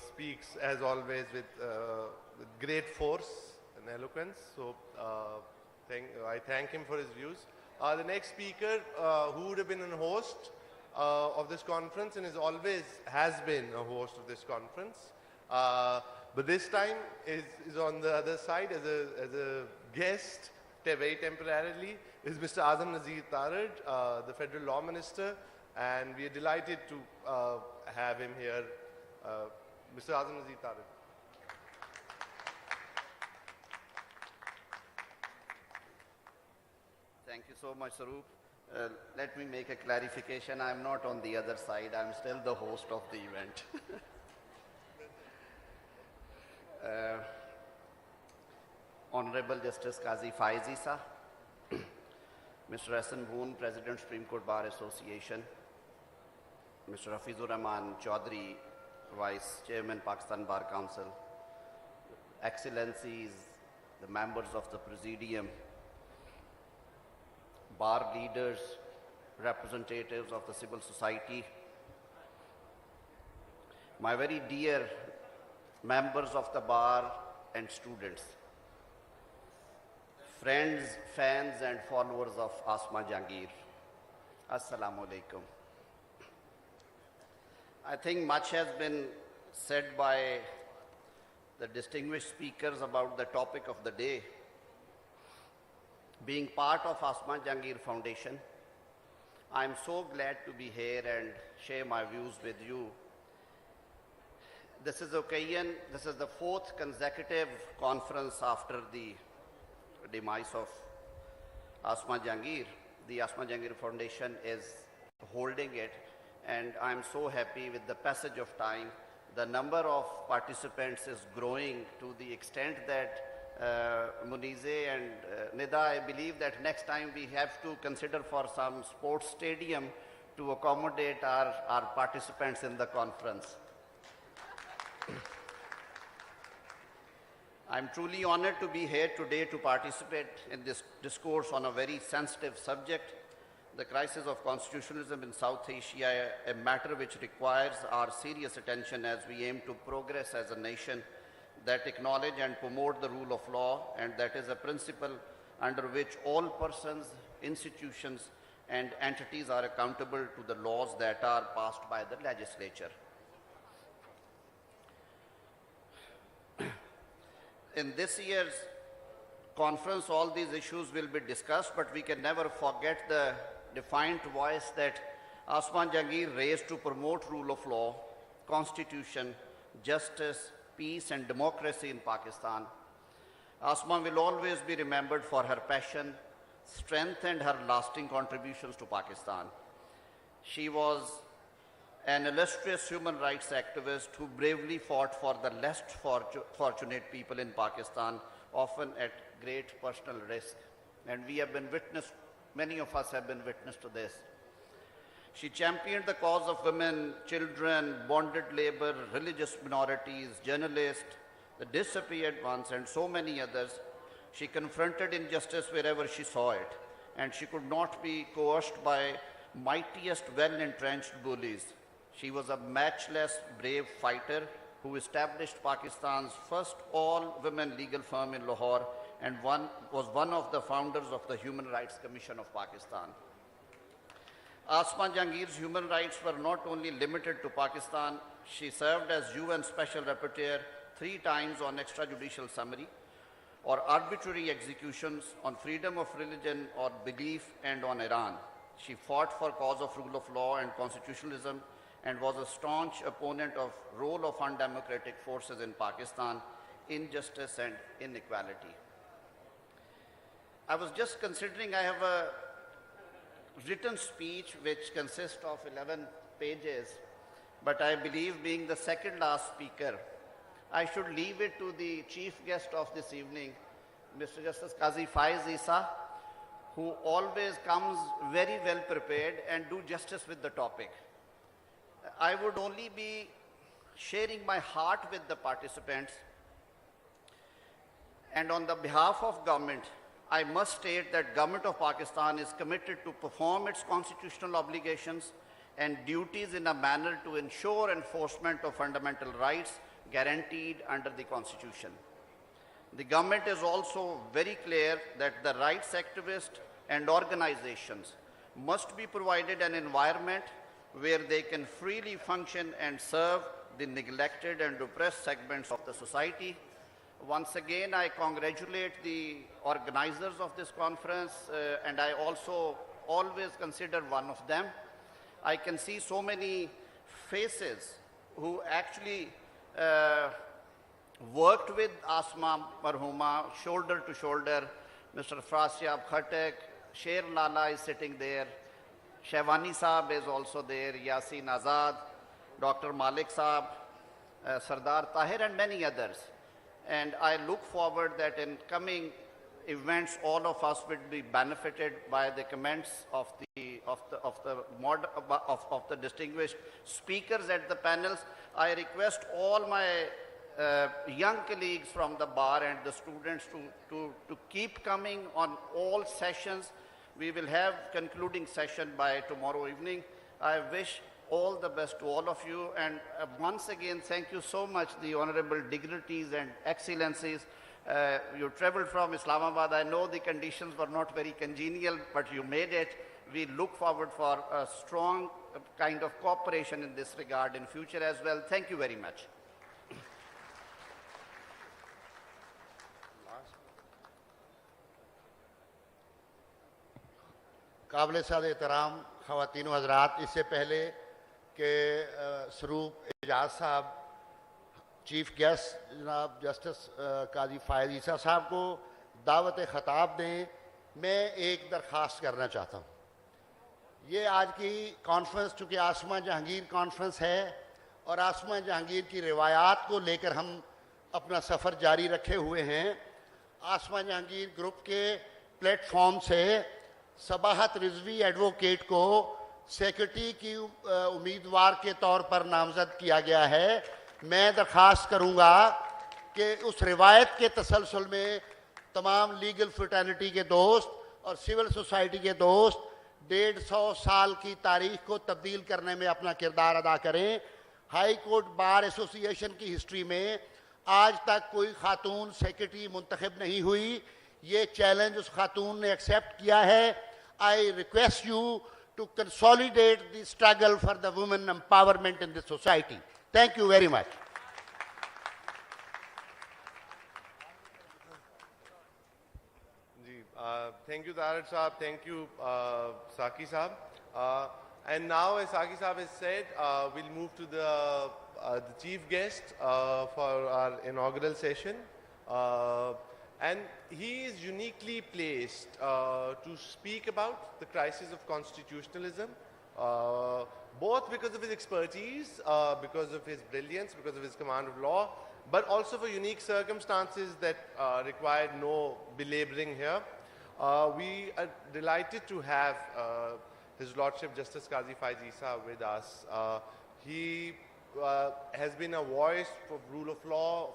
S1: speaks as always with great force and eloquence. So I thank him for his views. The next speaker, who would have been a host of this conference and has been a host of this conference, but this time is on the other side as a guest, very temporarily, is Mr. Azam Nazir Taraj, the Federal Law Minister, and we are delighted to have him here. Mr. Azam Nazir Taraj.
S16: Thank you so much, Saroop. Let me make a clarification. I'm not on the other side. I'm still the host of the event. Honorable Justice Qazi Faez Isa, Mr. Hassan Bhoon, President, Supreme Court Bar Association, Mr. Hafizur Rahman Chaudhry, Vice Chairman, Pakistan Bar Council, Excellencies, the members of the Presidium, bar leaders, representatives of the civil society, my very dear members of the bar and students, friends, fans and followers of Asma Jahangir, Assalamu alaikum. I think much has been said by the distinguished speakers about the topic of the day. Being part of Asma Jahangir Foundation, I am so glad to be here and share my views with you. This is the fourth consecutive conference after the demise of Asma Jahangir. The Asma Jahangir Foundation is holding it, and I am so happy with the passage of time. The number of participants is growing to the extent that Munize and Nida, I believe that next time we have to consider for some sports stadium to accommodate our participants in the conference. I'm truly honored to be here today to participate in this discourse on a very sensitive subject, the crisis of constitutionalism in South Asia, a matter which requires our serious attention as we aim to progress as a nation that acknowledge and promote the rule of law, and that is a principle under which all persons, institutions, and entities are accountable to the laws that are passed by the legislature. In this year's conference, all these issues will be discussed, but we can never forget the defiant voice that Asma Jahangir raised to promote rule of law, constitution, justice, peace and democracy in Pakistan. Asma will always be remembered for her passion, strength and her lasting contributions to Pakistan. She was an illustrious human rights activist who bravely fought for the less fortunate people in Pakistan, often at great personal risk. And we have been witness, many of us have been witness to this. She championed the cause of women, children, bonded labor, religious minorities, journalists, the disappeared ones, and so many others. She confronted injustice wherever she saw it, and she could not be coerced by mightiest, well-entrenched bullies. She was a matchless, brave fighter who established Pakistan's first all-women legal firm in Lahore and was one of the founders of the Human Rights Commission of Pakistan. Asma Jahangir's human rights were not only limited to Pakistan, she served as UN Special Rapporteur 3 times on extrajudicial summary or arbitrary executions, on freedom of religion or belief, and on Iran. She fought for cause of rule of law and constitutionalism and was a staunch opponent of role of undemocratic forces in Pakistan, injustice and inequality. I was just considering, I have a written speech which consists of 11 pages, but I believe being the second last speaker, I should leave it to the chief guest of this evening, Mr. Justice Qazi faez, who always comes very well prepared and do justice with the topic. I would only be sharing my heart with the participants, and on the behalf of government, I must state that Government of Pakistan is committed to perform its constitutional obligations and duties in a manner to ensure enforcement of fundamental rights guaranteed under the Constitution. The government is also very clear that the rights activists and organizations must be provided an environment where they can freely function and serve the neglected and oppressed segments of the society. Once again, I congratulate the organizers of this conference, and I also always consider one of them. I can see so many faces who actually worked with Asma Marhuma shoulder to shoulder. Mr. Frasyab Khatek, Sher Lala is sitting there, Shehwani Saab is also there, Yasin Azad, Dr. Malik Saab, Sardar Tahir and many others. And I look forward that in coming events, all of us will be benefited by the comments of the distinguished speakers at the panels. I request all my young colleagues from the bar and the students to keep coming on all sessions. We will have concluding session by tomorrow evening. I wish all the best to all of you, and once again thank you so much, the honorable dignitaries and excellencies. You traveled from Islamabad. I know the conditions were not very congenial, but you made it. We look forward for a strong kind of cooperation in this regard in future as well. Thank you very much.
S5: काबिल साद एहतराम ख़वातीन व हज़रात, इससे पहले कि सरूप एजाज साहब chief guest जनाब जस्टिस काजी फायज साहब को दावत ख़ताब दें, मैं एक दरख्वास्त करना चाहता हूँ। ये आज की कॉन्फ्रेंस चूँकि आसमा जहांगीर कॉन्फ्रेंस है और आसमा जहांगीर की रिवायात को लेकर हम अपना सफ़र जारी रखे हुए हैं। आसमा जहांगीर ग्रुप के प्लेटफॉर्म से सबाहत रिजवी एडवोकेट को सेक्रेटरी की उम्मीदवार के तौर पर नामजद किया गया है। मैं दरख्वास्त करूंगा कि उस रिवायत के तसलसल में तमाम लीगल फ्रेटर्निटी के दोस्त और सिविल सोसाइटी के दोस्त 150 साल की तारीख को तब्दील करने में अपना किरदार अदा करें। हाई कोर्ट बार एसोसिएशन की हिस्ट्री में आज तक कोई खातून सेक्रेटरी मुंतखब नहीं हुई। ये चैलेंज उस खातून ने एक्सेप्ट किया है। I request you to consolidate the struggle for the women empowerment in this society. Thank you very much.
S1: Thank you, Tarat Saab. Thank you, Saki Saab. And now, as Saki Saab has said, we'll move to the chief guest for our inaugural session. And he is uniquely placed to speak about the crisis of constitutionalism, both because of his expertise, because of his brilliance, because of his command of law, but also for unique circumstances that required no belaboring here. We are delighted to have His Lordship Justice Qazi faez with us. He has been a voice for rule of law,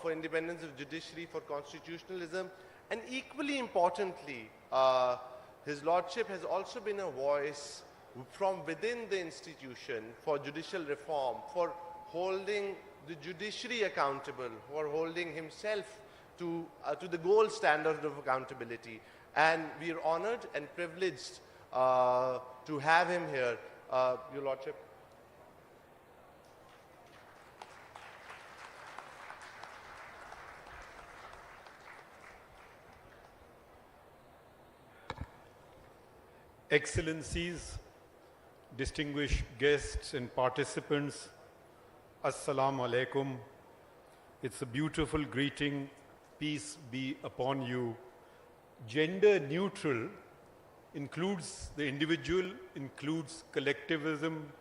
S1: for independence of judiciary, for constitutionalism, and equally importantly, His Lordship has also been a voice from within the institution for judicial reform, for holding the judiciary accountable, for holding himself to the gold standard of accountability. And we are honored and privileged to have him here, Your Lordship.
S17: Excellencies, distinguished guests and participants, Assalamu alaikum. It's a beautiful greeting, peace be upon you. Gender neutral includes the individual, includes collectivism,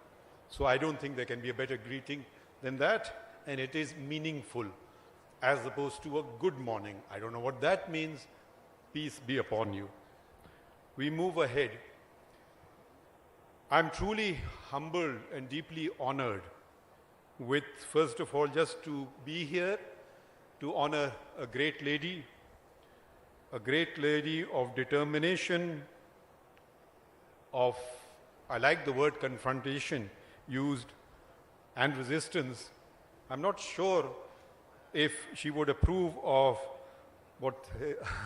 S17: so I don't think there can be a better greeting than that, and it is meaningful as opposed to a good morning. I don't know what that means. Peace be upon you. We move ahead. I'm truly humbled and deeply honored with, first of all, just to be here to honor a great lady of determination, of, I like the word confrontation used, and resistance. I'm not sure if she would approve of what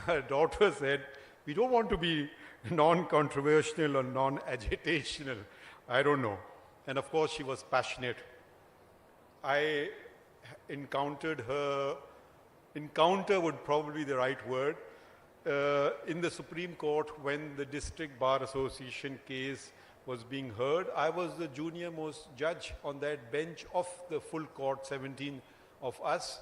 S17: her daughter said. We don't want to be non-controversial or non-agitational. I don't know. And of course, she was passionate. I encountered her, encounter would probably be the right word, in the Supreme Court when the District Bar Association case was being heard. I was the junior most judge on that bench of the full court, 17 of us,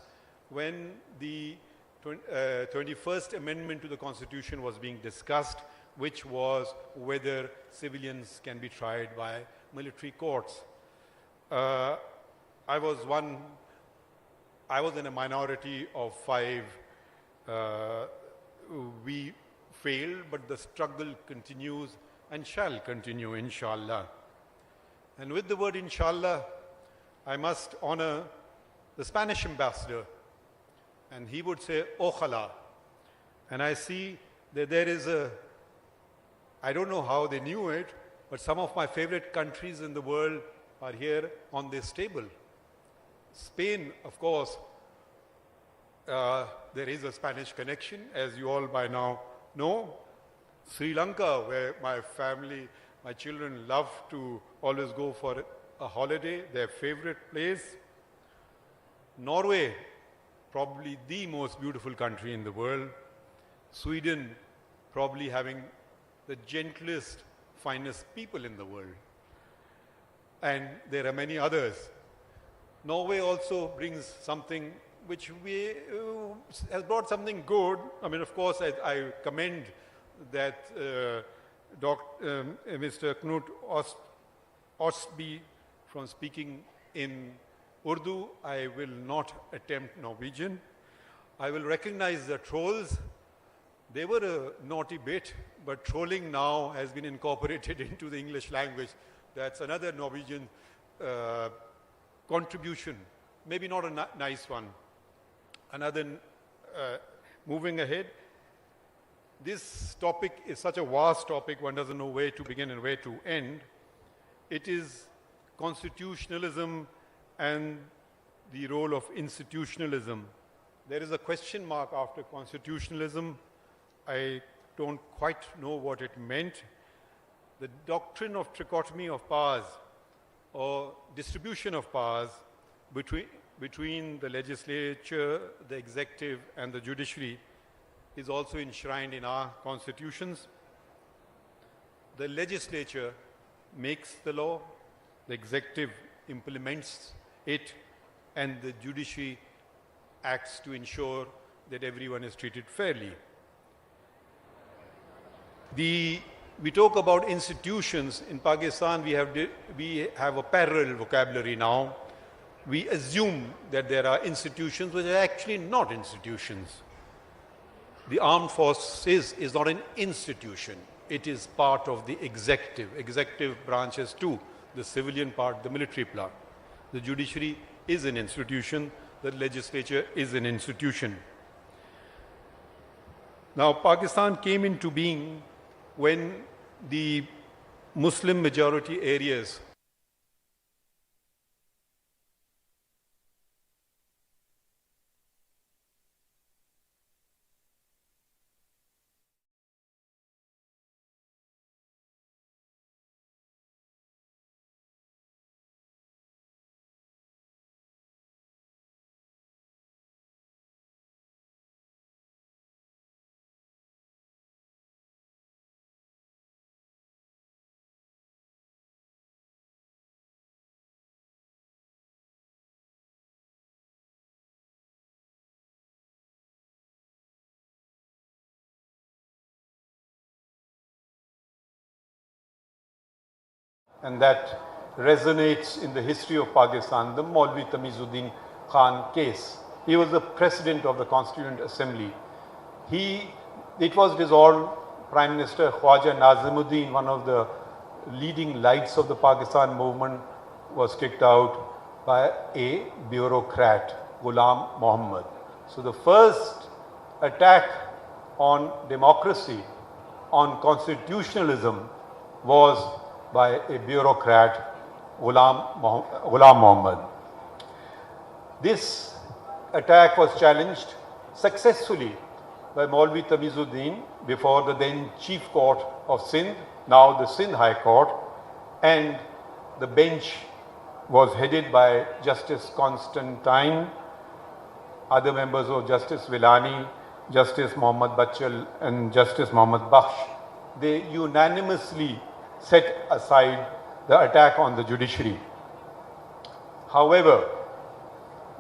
S17: when the 21st Amendment to the Constitution was being discussed, which was whether civilians can be tried by military courts. I was in a minority of 5. We failed, but the struggle continues and shall continue, inshallah. And with the word inshallah, I must honor the Spanish ambassador, and he would say, ojalá. And I see that there is a, I don't know how they knew it, but some of my favorite countries in the world are here on this table. Spain, of course, there is a Spanish connection, as you all by now know. Sri Lanka, where my family, my children love to always go for a holiday, their favorite place. Norway, probably the most beautiful country in the world. Sweden, probably having the gentlest, finest people in the world. And there are many others. Norway also brings something which has brought something good. I mean, of course, I commend that Mr. Knut Ostby from speaking in Urdu. I will not attempt Norwegian. I will recognize the trolls. They were a naughty bit, but trolling now has been incorporated into the English language. That's another Norwegian contribution, maybe not a nice one. Another, moving ahead, this topic is such a vast topic, one doesn't know where to begin and where to end. It is constitutionalism and the role of institutionalism. There is a question mark after constitutionalism. I don't quite know what it meant. The doctrine of trichotomy of powers, or distribution of powers between the legislature, the executive, and the judiciary, is also enshrined in our constitutions. The legislature makes the law, the executive implements it, and the judiciary acts to ensure that everyone is treated fairly. We talk about institutions. In Pakistan, we have a parallel vocabulary now. We assume that there are institutions which are actually not institutions. The armed forces is not an institution. It is part of the executive. Executive branches too, the civilian part, the military part. The judiciary is an institution. The legislature is an institution. Now, Pakistan came into being when the Muslim majority areas and that resonates in the history of Pakistan, the Maulvi Tamizuddin Khan case. He was the president of the Constituent Assembly. It was dissolved. Prime Minister Khwaja Nazimuddin, one of the leading lights of the Pakistan movement, was kicked out by a bureaucrat, Ghulam Muhammad. So the first attack on democracy, on constitutionalism, was by a bureaucrat, Ghulam Muhammad. This attack was challenged successfully by Maulvi Tamizuddin before the then Chief Court of Sindh, now the Sindh High Court, and the bench was headed by Justice Constantine, other members of Justice Villani, Justice Muhammad Bachal and Justice Muhammad Bakhsh. They unanimously set aside the attack on the judiciary. However,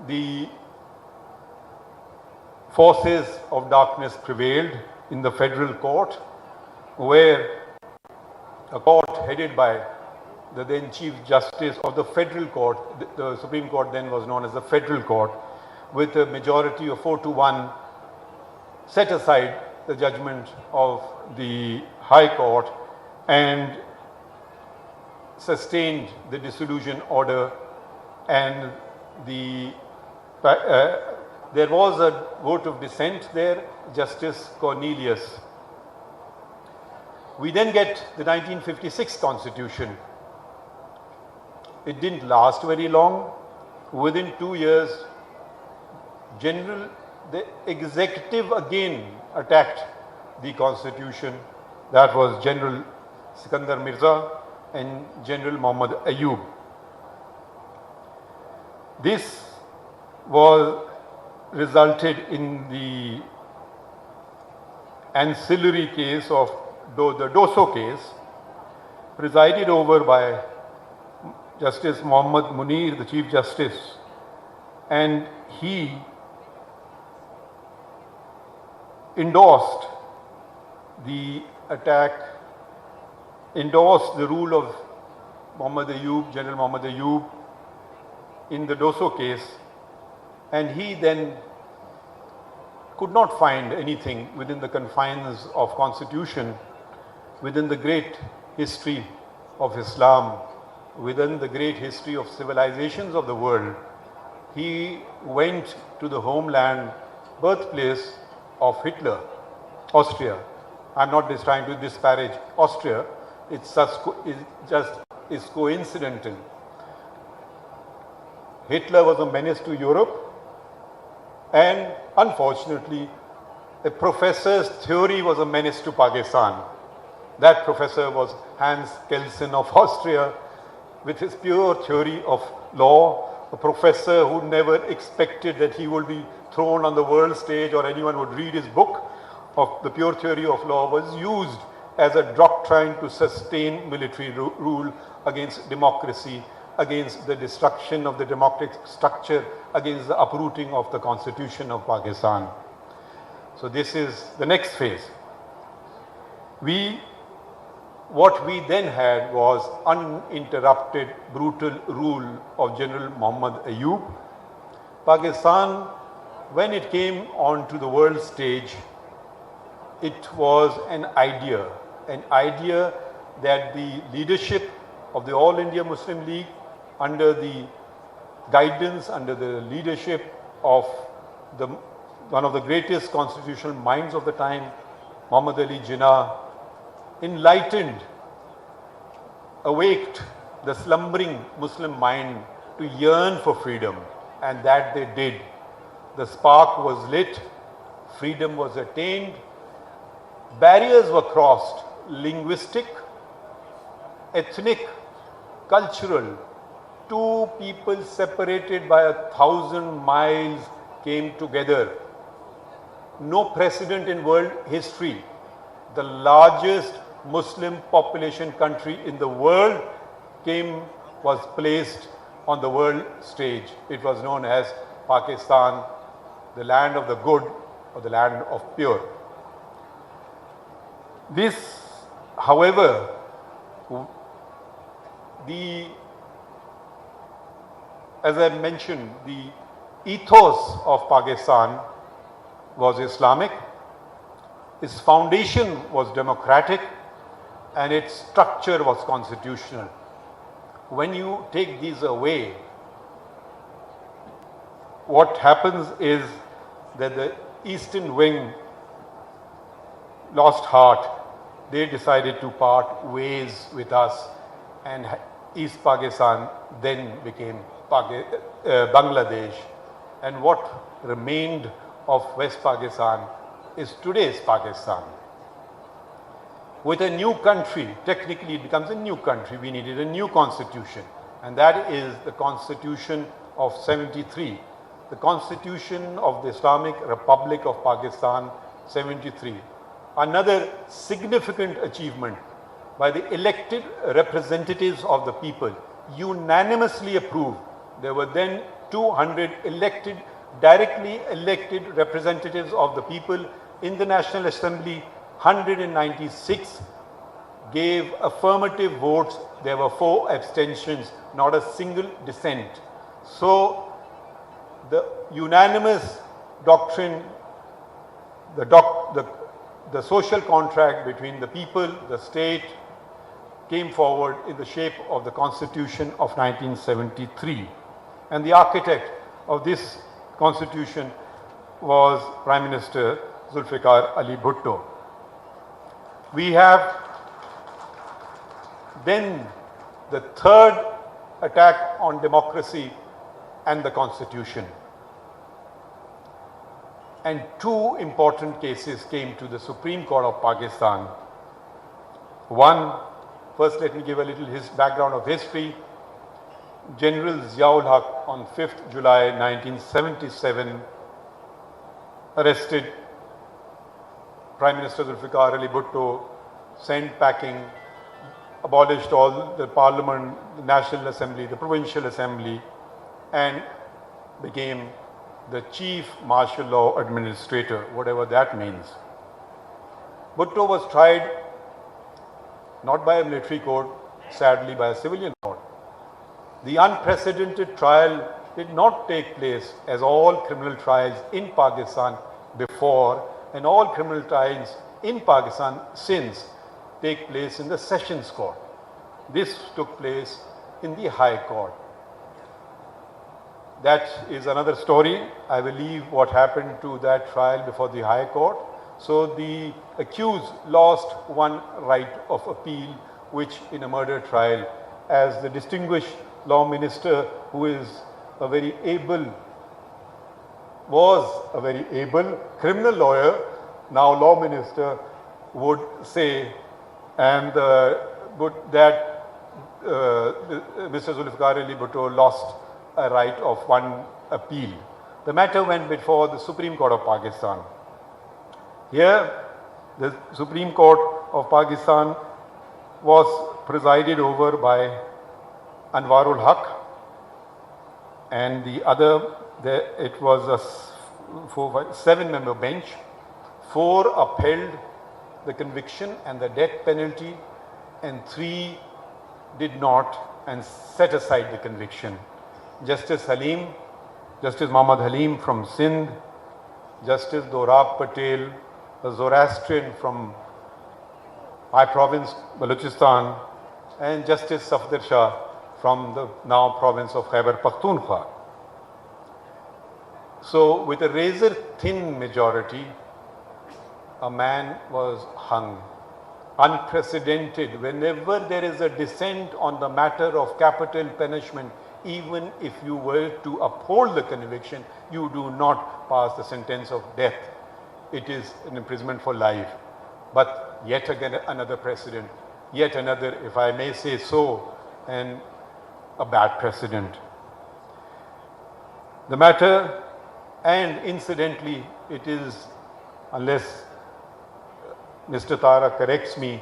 S17: the forces of darkness prevailed in the federal court, where a court headed by the then Chief Justice of the Federal Court, the Supreme Court then was known as the Federal Court, with a majority of 4-1, set aside the judgment of the High Court and sustained the dissolution order, and there was a vote of dissent there, Justice Cornelius. We then get the 1956 Constitution. It didn't last very long. Within 2 years, the executive again attacked the Constitution. That was General Sikandar Mirza and General Muhammad Ayub. This resulted in the ancillary case of the Doso case, presided over by Justice Muhammad Munir, the Chief Justice, and he endorsed the attack, endorsed the rule of Muhammad Ayub, General Muhammad Ayub, in the Doso case, and he then could not find anything within the confines of Constitution, within the great history of Islam, within the great history of civilizations of the world. He went to the homeland, birthplace of Hitler, Austria. I'm not just trying to disparage Austria, it's just coincidental. Hitler was a menace to Europe, and unfortunately, a professor's theory was a menace to Pakistan. That professor was Hans Kelsen of Austria, with his pure theory of law, a professor who never expected that he would be thrown on the world stage or anyone would read his book of the pure theory of law, was used as a doctrine to sustain military rule against democracy, against the destruction of the democratic structure, against the uprooting of the Constitution of Pakistan. So this is the next phase. What we then had was uninterrupted, brutal rule of General Muhammad Ayub. Pakistan, when it came onto the world stage, it was an idea that the leadership of the All India Muslim League, under the guidance, under the leadership of one of the greatest constitutional minds of the time, Muhammad Ali Jinnah, enlightened, awaked the slumbering Muslim mind to yearn for freedom, and that they did. The spark was lit, freedom was attained, barriers were crossed, linguistic, ethnic, cultural. Two people separated by 1,000 miles came together. No precedent in world history. The largest Muslim population country in the world was placed on the world stage. It was known as Pakistan, the land of the good or the land of pure. This, however, As I mentioned, the ethos of Pakistan was Islamic, its foundation was democratic, and its structure was constitutional. When you take these away, what happens is that the eastern wing lost heart. They decided to part ways with us, and East Pakistan then became Bangladesh, and what remained of West Pakistan is today's Pakistan. With a new country, technically it becomes a new country, we needed a new constitution, and that is the Constitution of 73. The Constitution of the Islamic Republic of Pakistan, 73. Another significant achievement by the elected representatives of the people, unanimously approved. There were then 200 elected, directly elected representatives of the people in the National Assembly. 196 gave affirmative votes. There were 4 abstentions, not a single dissent. So the unanimous doctrine, the social contract between the people, the state, came forward in the shape of the Constitution of 1973. And the architect of this Constitution was Prime Minister Zulfikar Ali Bhutto. We have then the third attack on democracy and the Constitution. And 2 important cases came to the Supreme Court of Pakistan. One, first let me give a little background of history. General Ziaul Haq on 5th July 1977 arrested Prime Minister Zulfikar Ali Bhutto, sent packing, abolished all the Parliament, the National Assembly, the Provincial Assembly, and became the Chief Martial Law Administrator, whatever that means. Bhutto was tried not by a military court, sadly by a civilian court. The unprecedented trial did not take place as all criminal trials in Pakistan before, and all criminal trials in Pakistan since take place in the Sessions Court. This took place in the High Court. That is another story. I will leave what happened to that trial before the High Court. So the accused lost one right of appeal, which in a murder trial, as the distinguished law minister, who is a very able, was a very able criminal lawyer, now law minister, would say, and that Mr. Zulfikar Ali Bhutto lost a right of one appeal. The matter went before the Supreme Court of Pakistan. Here, the Supreme Court of Pakistan was presided over by Anwarul Haq, and the other, it was a 7-member bench. 4 upheld the conviction and the death penalty, and 3 did not and set aside the conviction. Justice Halim, Justice Muhammad Halim from Sindh, Justice Dorab Patel, a Zoroastrian from my province, Balochistan, and Justice Safdar Shah from the now province of Khyber Pakhtunkhwa. So with a razor-thin majority, a man was hung. Unprecedented. Whenever there is a dissent on the matter of capital punishment, even if you were to uphold the conviction, you do not pass the sentence of death. It is an imprisonment for life. But yet again another precedent, yet another, if I may say so, and a bad precedent. The matter, and incidentally, it is, unless Mr. Tara corrects me,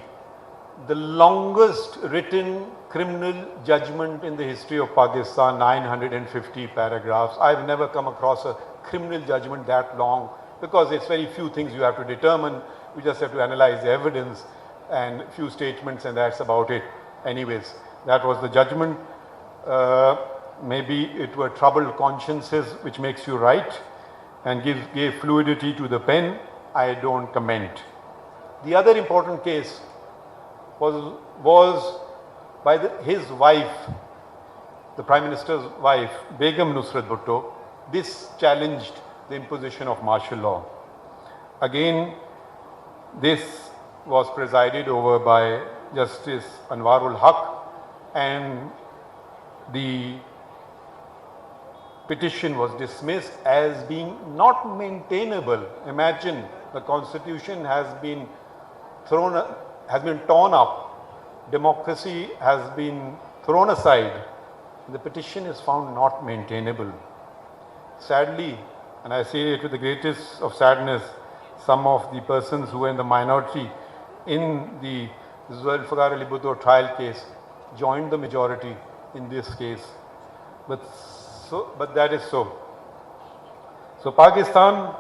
S17: the longest written criminal judgment in the history of Pakistan, 950 paragraphs. I've never come across a criminal judgment that long, because it's very few things you have to determine. You just have to analyze the evidence and few statements, and that's about it. Anyways, That was the judgment. Maybe it were troubled consciences which makes you write and gave fluidity to the pen. I don't comment. The other important case was by his wife, the Prime Minister's wife, Begum Nusrat Bhutto. This challenged the imposition of martial law. Again, this was presided over by Justice Anwarul Haq, and the petition was dismissed as being not maintainable. Imagine the constitution has been torn up, democracy has been thrown aside, the petition is found not maintainable. Sadly, and I say it with the greatest of sadness, some of the persons who were in the minority in the Zulfikar Ali Bhutto trial case joined the majority in this case. But that is so. So Pakistan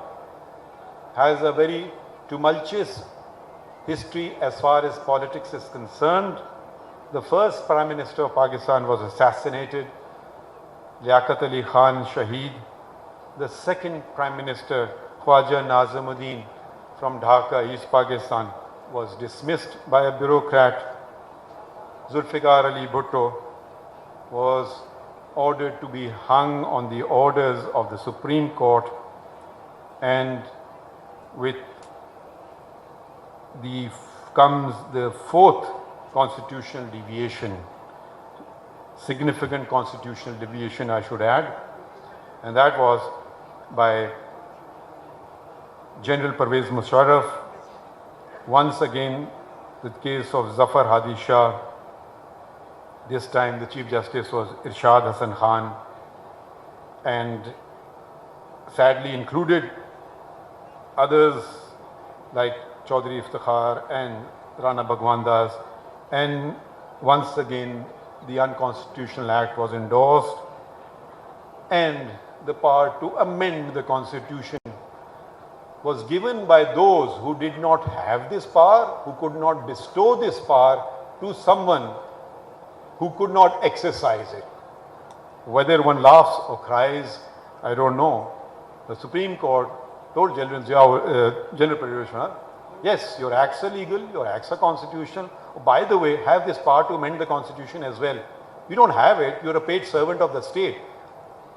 S17: has a very tumultuous history as far as politics is concerned. The first Prime Minister of Pakistan was assassinated, Liaquat Ali Khan Shaheed. The second Prime Minister, Khwaja Nazimuddin from Dhaka, East Pakistan, was dismissed by a bureaucrat. Zulfikar Ali Bhutto was ordered to be hung on the orders of the Supreme Court, and with comes the fourth constitutional deviation, significant constitutional deviation I should add, and that was by General Pervez Musharraf. Once again, the case of Zafar Hadi Shah. This time the Chief Justice was Irshad Hassan Khan, and sadly included others like Chaudhry Iftikhar and Rana Bhagwan, and once again the Unconstitutional Act was endorsed, and the power to amend the Constitution was given by those who did not have this power, who could not bestow this power to someone who could not exercise it. Whether one laughs or cries, I don't know. The Supreme Court told General Pervez Musharraf, yes, your acts are legal, your acts are constitutional. Oh, by the way, have this power to amend the Constitution as well. We don't have it, you're a paid servant of the state.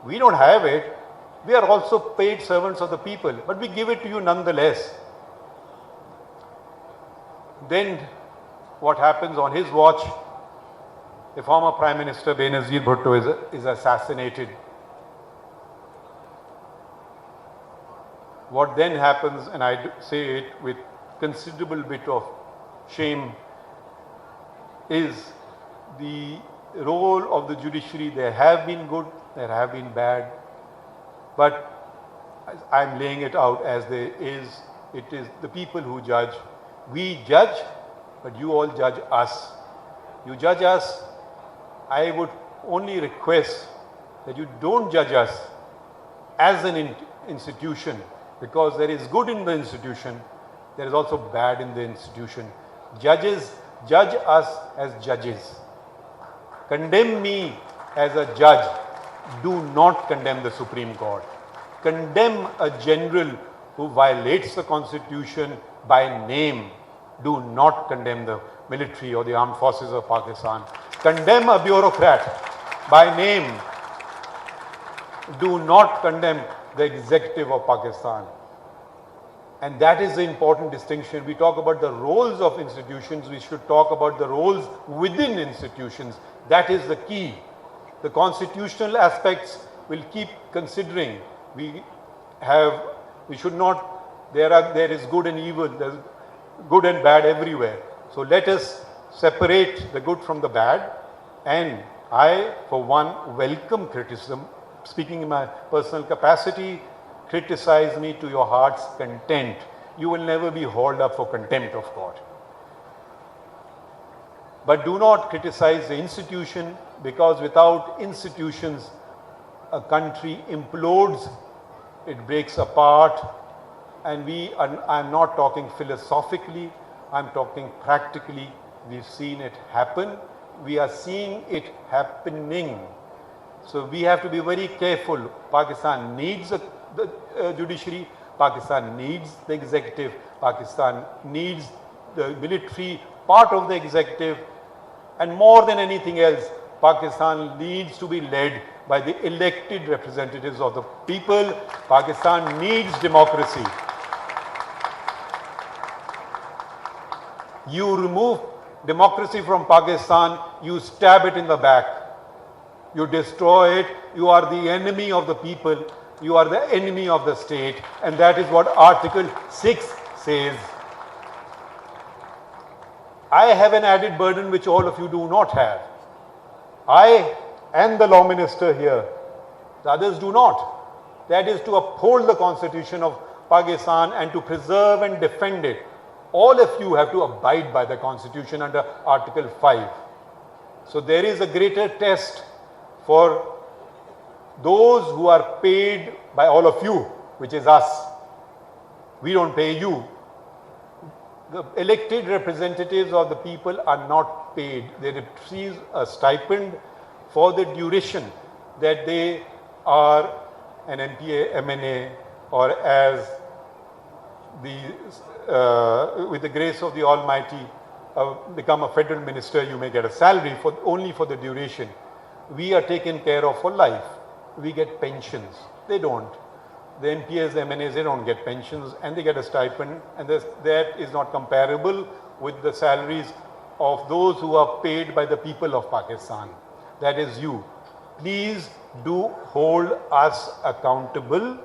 S17: We don't have it, we are also paid servants of the people, but we give it to you nonetheless. Then what happens on his watch? The former Prime Minister Benazir Bhutto is assassinated. What then happens, and I say it with considerable bit of shame, is the role of the judiciary. There have been good, there have been bad, but I'm laying it out as there is. It is the people who judge. We judge, but you all judge us. You judge us. I would only request that you don't judge us as an institution, because there is good in the institution, there is also bad in the institution. Judges judge us as judges. Condemn me as a judge. Do not condemn the Supreme Court. Condemn a general who violates the Constitution by name. Do not condemn the military or the armed forces of Pakistan. Condemn a bureaucrat by name. Do not condemn the executive of Pakistan. And that is the important distinction. We talk about the roles of institutions, we should talk about the roles within institutions. That is the key. The constitutional aspects will keep considering. We should not, there is good and evil, there's good and bad everywhere. So let us separate the good from the bad, and I, for one, welcome criticism. Speaking in my personal capacity, criticize me to your heart's content. You will never be hauled up for contempt of court. But do not criticize the institution, because without institutions, a country implodes, it breaks apart, and I'm not talking philosophically, I'm talking practically. We've seen it happen we are seeing it happening. So we have to be very careful. Pakistan needs the judiciary, Pakistan needs the executive, Pakistan needs the military part of the executive, and more than anything else, Pakistan needs to be led by the elected representatives of the people. Pakistan needs democracy. You remove democracy from Pakistan, you stab it in the back. You destroy it, you are the enemy of the people, you are the enemy of the state, and that is what Article 6 says. I have an added burden which all of you do not have. I and the law minister here, the others do not. That is to uphold the constitution of Pakistan and to preserve and defend it. All of you have to abide by the constitution under Article 5. So there is a greater test for those who are paid by all of you, which is us. We don't pay you. The elected representatives of the people are not paid. They receive a stipend for the duration that they are an MPA, MNA, or as with the grace of the Almighty, become a federal minister, you may get a salary only for the duration. We are taken care of for life. We get pensions. They don't. The MPs, MNAs, they don't get pensions, and they get a stipend, and that is not comparable with the salaries of those who are paid by the people of Pakistan. That is you. Please do hold us accountable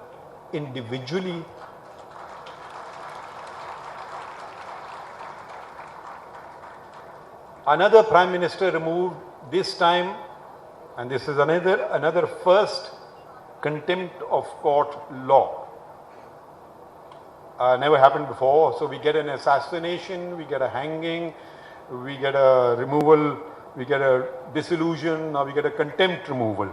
S17: individually. Another Prime Minister removed this time, and this is another first contempt of court law. Never happened before. So we get an assassination, we get a hanging, we get a removal, we get a dissolution, now we get a contempt removal.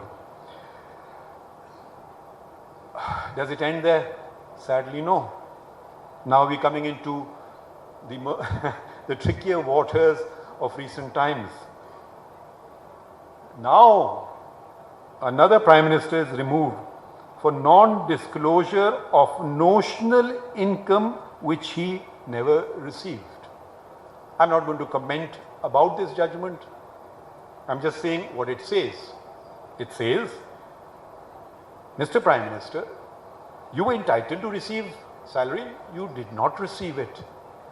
S17: Does it end there? Sadly, no. Now we're coming into the trickier waters of recent times. Now, another Prime Minister is removed for non-disclosure of notional income which he never received. I'm not going to comment about this judgment. I'm just saying what it says. It says, Mr. Prime Minister, you were entitled to receive salary, you did not receive it,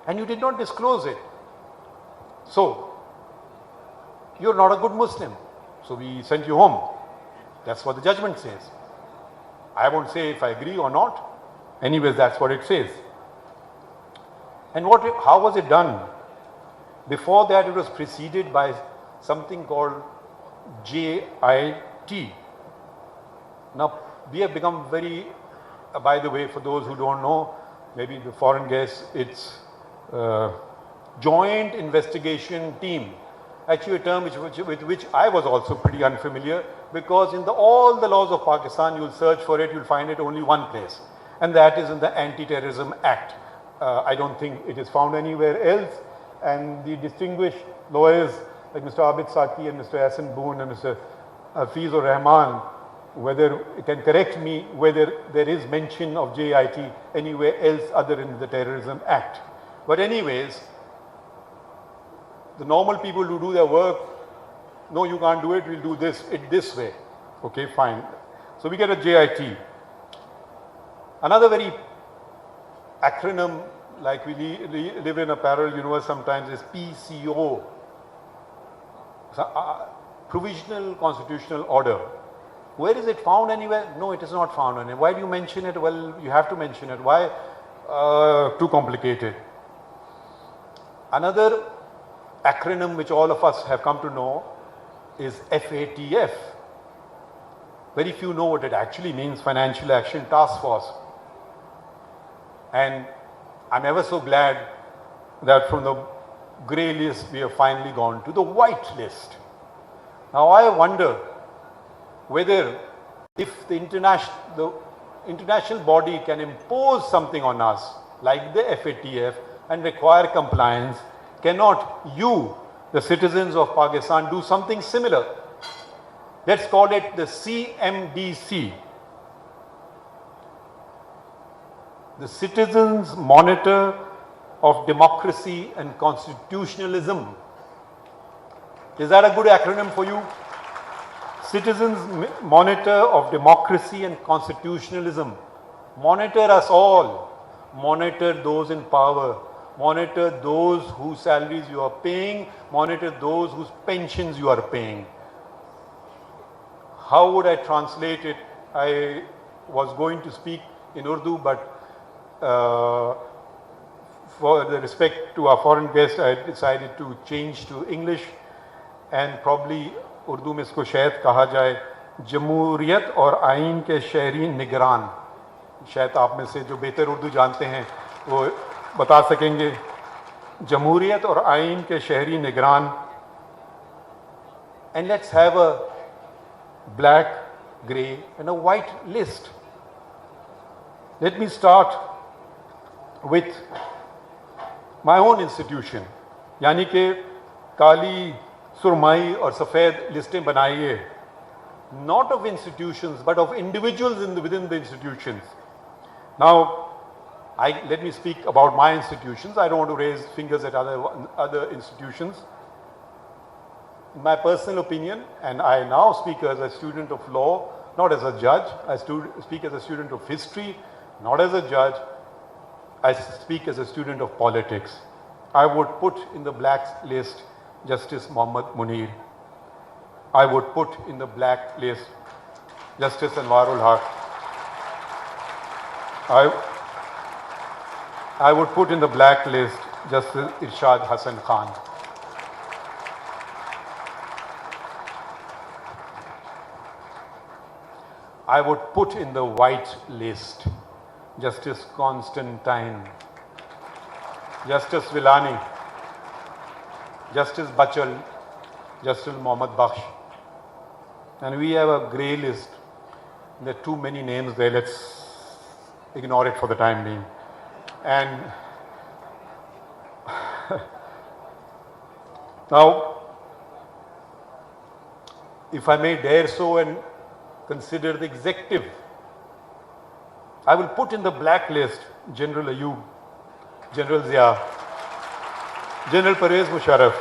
S17: and you did not disclose it. So, you're not a good Muslim. So we sent you home. That's what the judgment says. I won't say if I agree or not. Anyways, that's what it says. And how was it done? Before that, it was preceded by something called JIT. Now, we have become very, by the way, for those who don't know, maybe the foreign guests, it's Joint Investigation Team. Actually a term with which I was also pretty unfamiliar, because in all the laws of Pakistan, you'll search for it, you'll find it only one place, and that is in the Anti-Terrorism Act. I don't think it is found anywhere else, and the distinguished lawyers like Mr. Abid Saki and Mr. Hassan Boone and Mr. Hafiz ur Rahman, whether can correct me whether there is mention of JIT anywhere else other than the Terrorism Act. But anyways, the normal people who do their work, no, you can't do it, we'll do this way. Okay, fine. So we get a JIT. Another very acronym, like we live in a parallel universe sometimes, is PCO. Provisional Constitutional Order. Where is it found anywhere? No, it is not found anywhere. Why do you mention it? Well, you have to mention it. Why? Too complicated. Another acronym which all of us have come to know is FATF. Very few know what it actually means, Financial Action Task Force. And I'm ever so glad that from the grey list we have finally gone to the white list. Now I wonder whether if the international body can impose something on us like the FATF and require compliance, cannot you, the citizens of Pakistan do something similar. Let's call it the CMDC. The Citizens Monitor of Democracy and Constitutionalism. Is that a good acronym for you? Citizens Monitor of Democracy and Constitutionalism. Monitor us all. Monitor those in power. Monitor those whose salaries you are paying. Monitor those whose pensions you are paying. How would I translate it? I was going to speak in Urdu, but for the respect to our foreign guests, I decided to change to English, and probably Urdu में इसको शायद कहा जाए जमहूरियत और आइन के शहरी निगरान. शायद आप में से जो बेहतर उर्दू जानते हैं वो बता सकेंगे. जमहूरियत और आइन के शहरी निगरान. And let's have a black, grey and a white list. Let me start with my own institution. यानी कि काली, सुरमाई और सफ़ेद लिस्टें बनाइए. Not of institutions but of individuals within the institutions. Now, let me speak about my institutions. I don't want to raise fingers at other institutions. In my personal opinion, and I now speak as a student of law, not as a judge. I speak as a student of history, not as a judge. I speak as a student of politics. I would put in the black list Justice Muhammad Munir. I would put in the black list Justice Anwarul Haq. I would put in the black list Justice Irshad Hassan Khan. I would put in the white list Justice Constantine, Justice Villani, Justice Bachal, Justice Mohammad Bakhsh. And we have a grey list. There are too many names there. Let's ignore it for the time being. And now, if I may dare so and consider the executive, I will put in the black list General Ayub, General Zia, General Pervez Musharraf.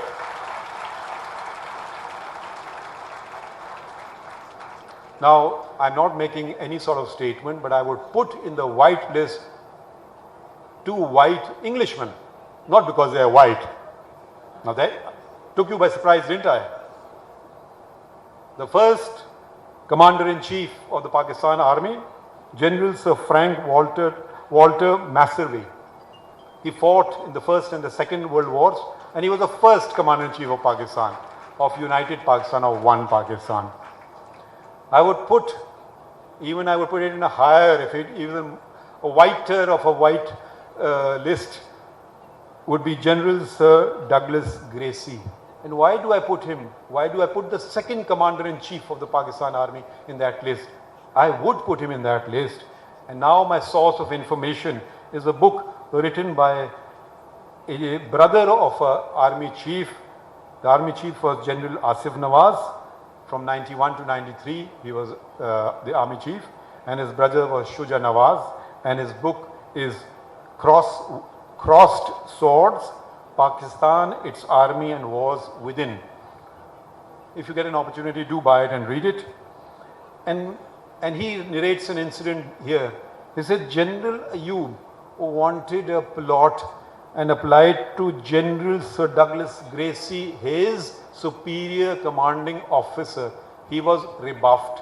S17: Now, I'm not making any sort of statement, but I would put in the white list 2 white Englishmen, not because they are white. Now that took you by surprise, didn't I? The first Commander-in-Chief of the Pakistan Army, General Sir Frank Walter Maservey. He fought in the First and the Second World Wars, and he was the first Commander-in-Chief of Pakistan, of United Pakistan, of one Pakistan. I would put it in a higher, even a whiter of a white list would be General Sir Douglas Gracie. And why do I put him? Why do I put the second Commander-in-Chief of the Pakistan Army in that list? I would put him in that list. And now my source of information is a book written by a brother of an army chief. The army chief was General Asif Nawaz. From 91 to 93, he was the army chief. And his brother was Shuja Nawaz. And his book is Crossed Swords, Pakistan, its Army and Wars Within. If you get an opportunity, do buy it and read it. And he narrates an incident here. He said General Ayub wanted a plot and applied to General Sir Douglas Gracie, his superior commanding officer. He was rebuffed.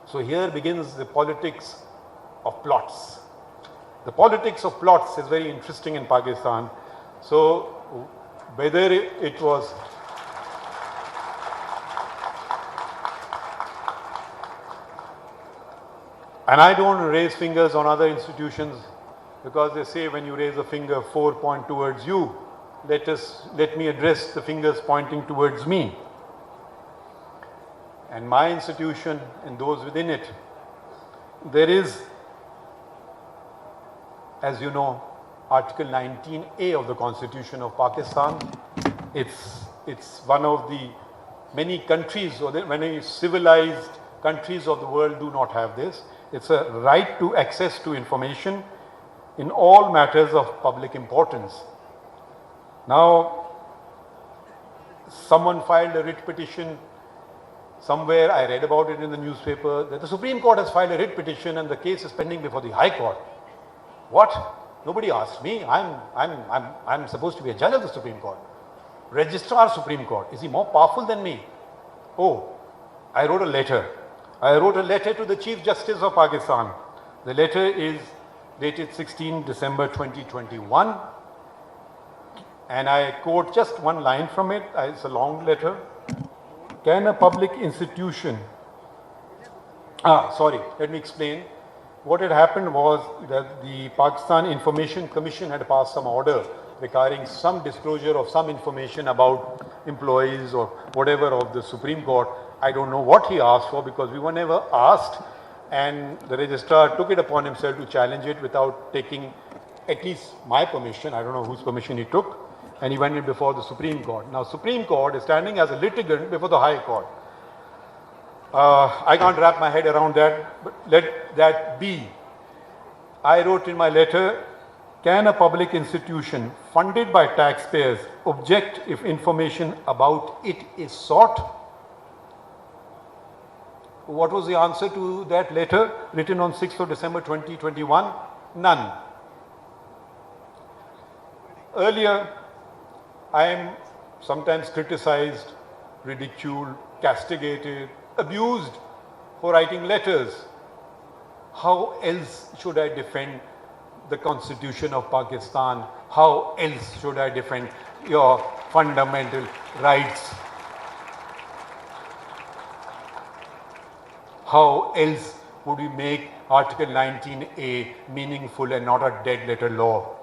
S17: So here begins the politics of plots. The politics of plots is very interesting in Pakistan. So whether it was and I don't raise fingers on other institutions because they say when you raise a finger 4 point towards you, let me address the fingers pointing towards me. And my institution and those within it, there is, as you know, Article 19A of the Constitution of Pakistan, It's one of the many countries, or the many civilized countries of the world do not have this. It's a right to access to information in all matters of public importance. Now, someone filed a writ petition somewhere, I read about it in the newspaper, that the Supreme Court has filed a writ petition and the case is pending before the High Court. What? Nobody asked me. I'm supposed to be a judge of the Supreme Court. Registrar Supreme Court. Is he more powerful than me? Oh, I wrote a letter. I wrote a letter to the Chief Justice of Pakistan. The letter is dated 16 December 2021. And I quote just one line from it. It's a long letter. Can a public institution... let me explain. What had happened was that the Pakistan Information Commission had passed some order requiring some disclosure of some information about employees or whatever of the Supreme Court. I don't know what he asked for because we were never asked, and the registrar took it upon himself to challenge it without taking at least my permission. I don't know whose permission he took, and he went in before the Supreme Court. Now, Supreme Court is standing as a litigant before the High Court. I can't wrap my head around that, but let that be. I wrote in my letter, can a public institution funded by taxpayers object if information about it is sought? What was the answer to that letter written on 6th of December 2021? None. Earlier, I am sometimes criticized, ridiculed, castigated, abused for writing letters. How else should I defend the Constitution of Pakistan? How else should I defend your fundamental rights? How else would we make Article 19A meaningful and not a dead letter law?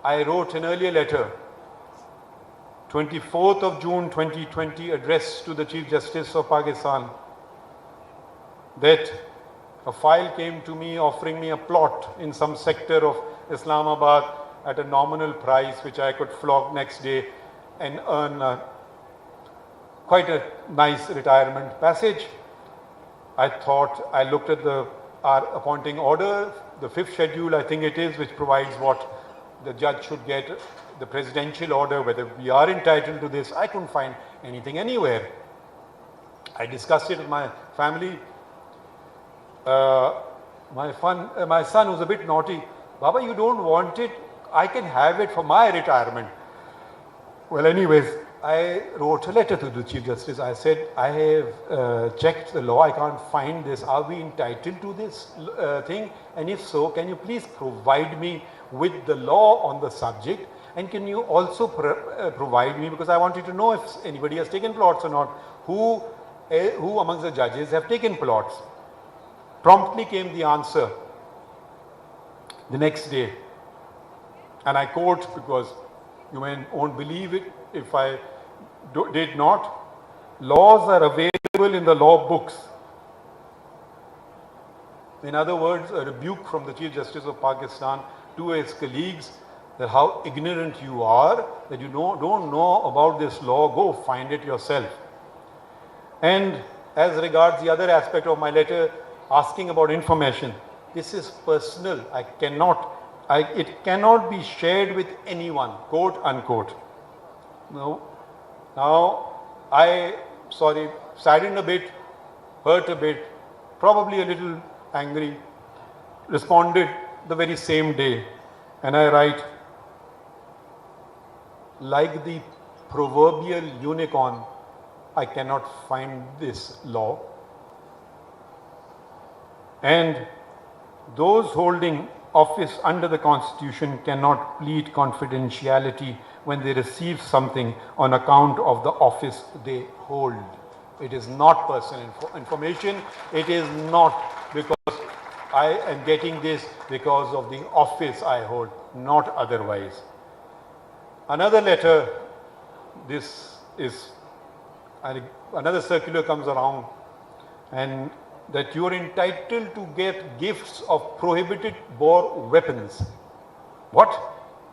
S17: I wrote an earlier letter, 24th of June 2020, addressed to the Chief Justice of Pakistan, that a file came to me offering me a plot in some sector of Islamabad at a nominal price which I could flog next day and earn quite a nice retirement passage. I thought, I looked at our appointing order, the 5th schedule I think it is, which provides what the judge should get, the presidential order, whether we are entitled to this. I couldn't find anything anywhere. I discussed it with my family. My son was a bit naughty. Baba, you don't want it? I can have it for my retirement. Well, anyways, I wrote a letter to the Chief Justice. I said, I have checked the law. I can't find this. Are we entitled to this thing? And if so, can you please provide me with the law on the subject? And can you also provide me, because I wanted to know if anybody has taken plots or not, who amongst the judges have taken plots? Promptly came the answer the next day. And I quote, because you won't believe it if I did not. Laws are available in the law books. In other words, a rebuke from the Chief Justice of Pakistan to his colleagues that how ignorant you are, that you don't know about this law, go find it yourself. And as regards the other aspect of my letter, asking about information, this is personal. It cannot be shared with anyone, quote unquote. No. Now, saddened a bit, hurt a bit, probably a little angry, responded the very same day. And I write, like the proverbial unicorn, I cannot find this law. And those holding office under the Constitution cannot plead confidentiality when they receive something on account of the office they hold. It is not personal information. It is not because I am getting this because of the office I hold, not otherwise. Another letter, another circular comes around, and that you are entitled to get gifts of prohibited bore weapons. What?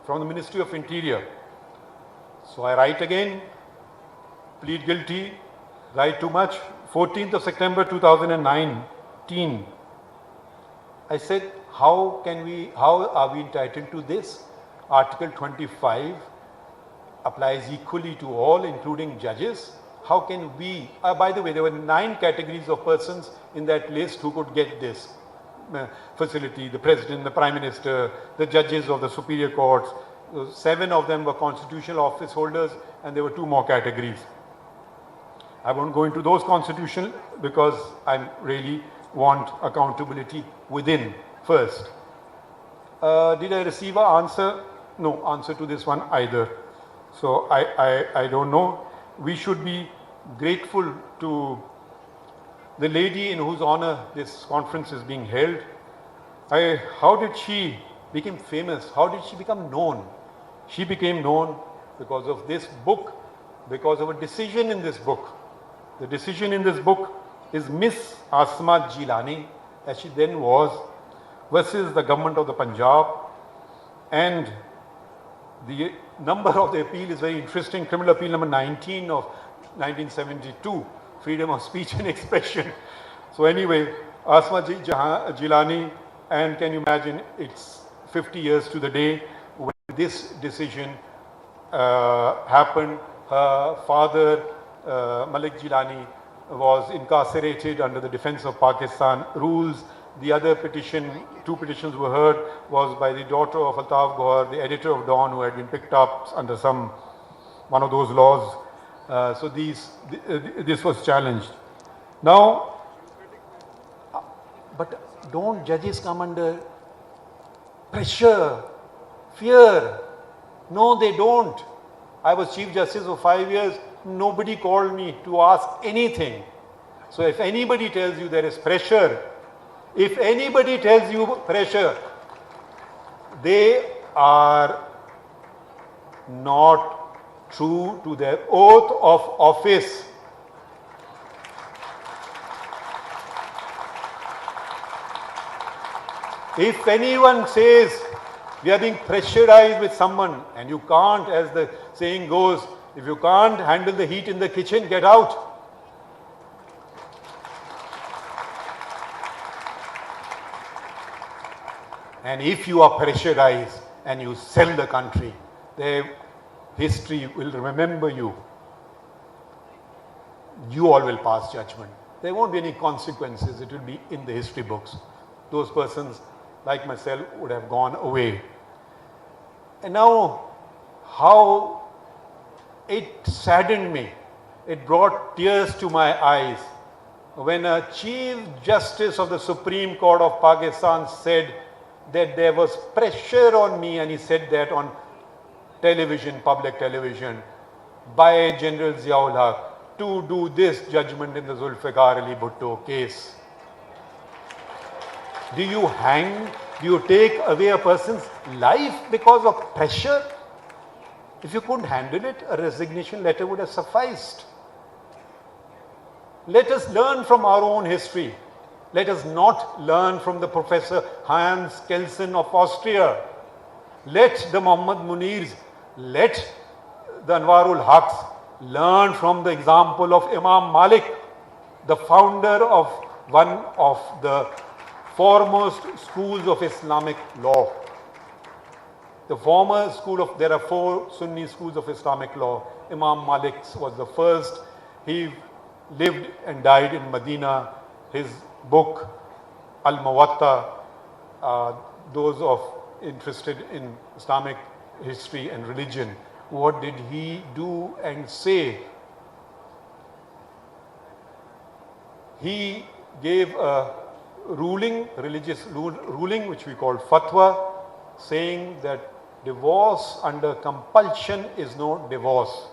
S17: From the Ministry of Interior. So I write again, plead guilty, write too much. 14th of September 2019. I said, how are we entitled to this? Article 25 applies equally to all, including judges. How can we, by the way, there were 9 categories of persons in that list who could get this facility: the president, the prime minister, the judges of the superior courts. 7 of them were constitutional office holders, and there were 2 more categories. I won't go into those constitutional because I really want accountability within first. Did I receive an answer? No answer to this one either. So I don't know. We should be grateful to the lady in whose honor this conference is being held. How did she become famous? How did she become known? She became known because of this book, because of a decision in this book. The decision in this book is Miss Asma Jilani, as she then was, versus the government of the Punjab. And the number of the appeal is very interesting. Criminal appeal number 19 of 1972, freedom of speech and expression. So anyway, Asma Jilani, and can you imagine, it's 50 years to the day when this decision happened. Her father, Malik Jilani, was incarcerated under the Defense of Pakistan rules. The other petition, 2 petitions were heard, was by the daughter of Altaf Gohar, the editor of Dawn, who had been picked up under one of those laws. So this was challenged. Now, but don't judges come under pressure, fear? No, they don't. I was Chief Justice for 5 years. Nobody called me to ask anything. So if anybody tells you there is pressure, if anybody tells you pressure, they are not true to their oath of office. If anyone says we are being pressurized with someone, and you can't, as the saying goes, if you can't handle the heat in the kitchen, get out. And if you are pressurized and you sell the country, history will remember you. You all will pass judgment. There won't be any consequences. It will be in the history books. Those persons, like myself, would have gone away. And now, how it saddened me. It brought tears to my eyes when a Chief Justice of the Supreme Court of Pakistan said that there was pressure on me, and he said that on television, public television, by General Ziaul Haq to do this judgment in the Zulfikar Ali Bhutto case. Do you hang? Do you take away a person's life because of pressure? If you couldn't handle it, a resignation letter would have sufficed. Let us learn from our own history. Let us not learn from the Professor Hans Kelsen of Austria. Let the Muhammad Munirs, let the Anwarul Haqs learn from the example of Imam Malik, the founder of one of the foremost schools of Islamic law. The former school of, there are 4 Sunni schools of Islamic law. Imam Malik was the first. He lived and died in Medina. His book, Al-Muwatta, those of interested in Islamic history and religion, what did he do and say? He gave a ruling, religious ruling, which we call fatwa, saying that divorce under compulsion is no divorce.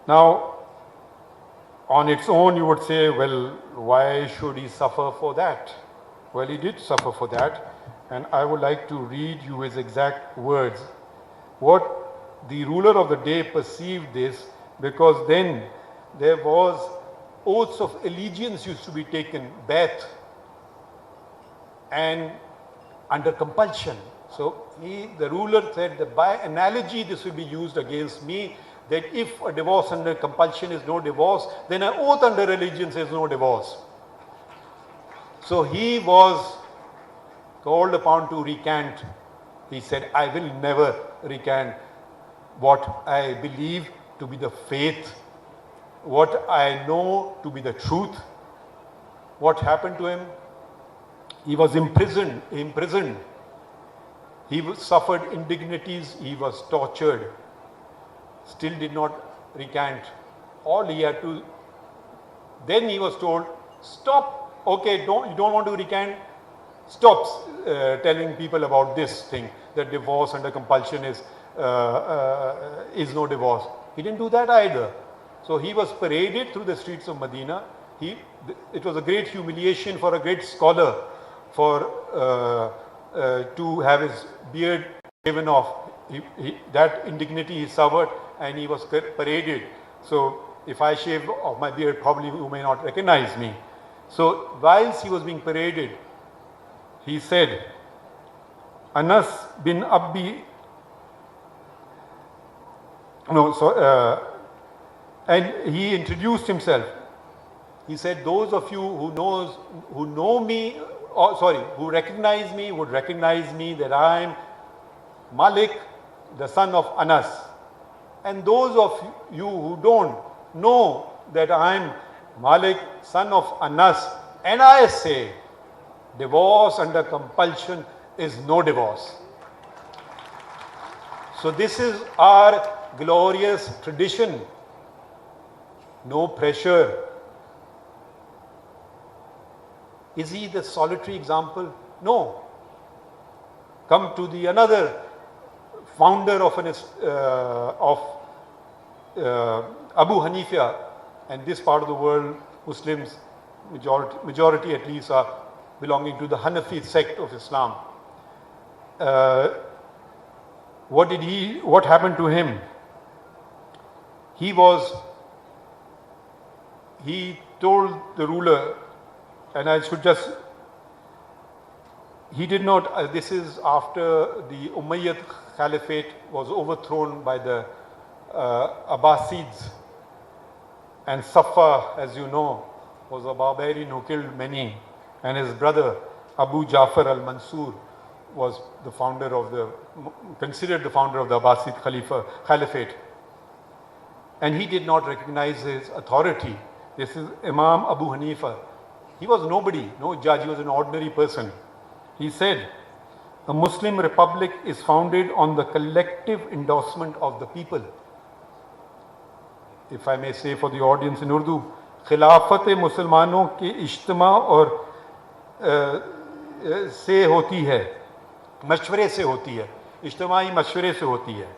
S17: Now, on its own, you would say, well, why should he suffer for that? Well, he did suffer for that, and I would like to read you his exact words. What the ruler of the day perceived this, because then there was oaths of allegiance used to be taken, Bai'at, and under compulsion. So the ruler said that by analogy this will be used against me, that if a divorce under compulsion is no divorce, then an oath under religion says no divorce. So he was called upon to recant. He said, I will never recant what I believe to be the faith, what I know to be the truth. What happened to him? He was imprisoned. He suffered indignities. He was tortured. Still did not recant. All he had to, then he was told, stop, okay, you don't want to recant, stop telling people about this thing, that divorce under compulsion is no divorce. He didn't do that either. So he was paraded through the streets of Medina. It was a great humiliation for a great scholar to have his beard shaven off. That indignity he suffered, and he was paraded. So if I shave off my beard, probably you may not recognize me. So whilst he was being paraded, he said, Anas bin Abbi, and he introduced himself. He said, those of you who recognize me would recognize me that I am Malik, the son of Anas. And those of you who don't know that I am Malik, son of Anas, and I say, divorce under compulsion is no divorce. So this is our glorious tradition. No pressure. Is he the solitary example? No. Come to the another founder of Abu Hanifa, and this part of the world, Muslims, majority at least, are belonging to the Hanafi sect of Islam. What happened to him? He told the ruler, and he did not, this is after the Umayyad Caliphate was overthrown by the Abbasids, and Safa, as you know, was a barbarian who killed many, and his brother Abu Ja'far al-Mansur was considered the founder of the Abbasid Caliphate. And he did not recognize his authority. This is Imam Abu Hanifa. He was nobody, no judge, he was an ordinary person. He said, a Muslim republic is founded on the collective endorsement of the people. If I may say for the audience in Urdu, खिलाफत मुसलमानों के इज्तिमा और से होती है, मशवरे से होती है, इज्तिमाई मशवरे से होती है.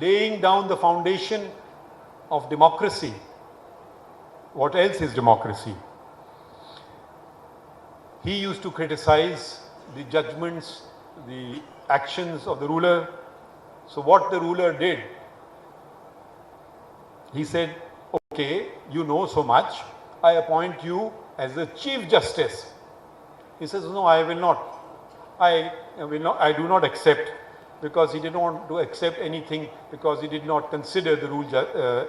S17: Laying down the foundation of democracy. What else is democracy? He used to criticize the judgments, the actions of the ruler. So what the ruler did, he said, okay, you know so much, I appoint you as the Chief Justice. He says, no, I will not. I do not accept, because he did not want to accept anything, because he did not consider the rule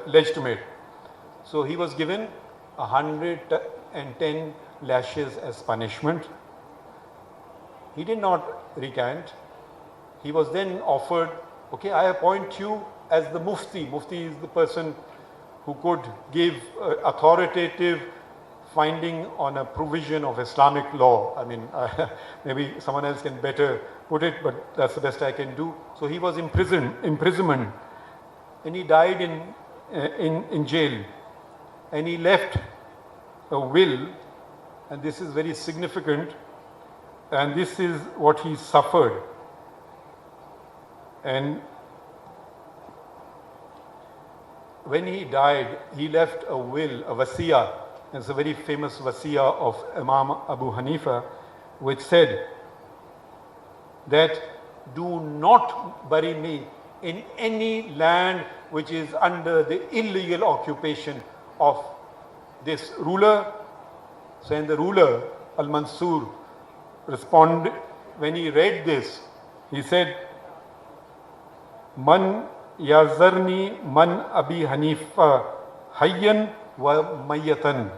S17: legitimate. So he was given 110 lashes as punishment. He did not recant. He was then offered, okay, I appoint you as the Mufti. Mufti is the person who could give authoritative finding on a provision of Islamic law. I mean, maybe someone else can better put it, but that's the best I can do. So he was imprisonment, and he died in jail. And he left a will, and this is very significant, and this is what he suffered. And when he died, he left a will, a wasiya. It's a very famous wasiya of Imam Abu Hanifa, which said that do not bury me in any land which is under the illegal occupation of this ruler. So, and the ruler, Al-Mansur, when he read this, he said, Man yazarni man Abi Hanifa hayyan wa mayyatan.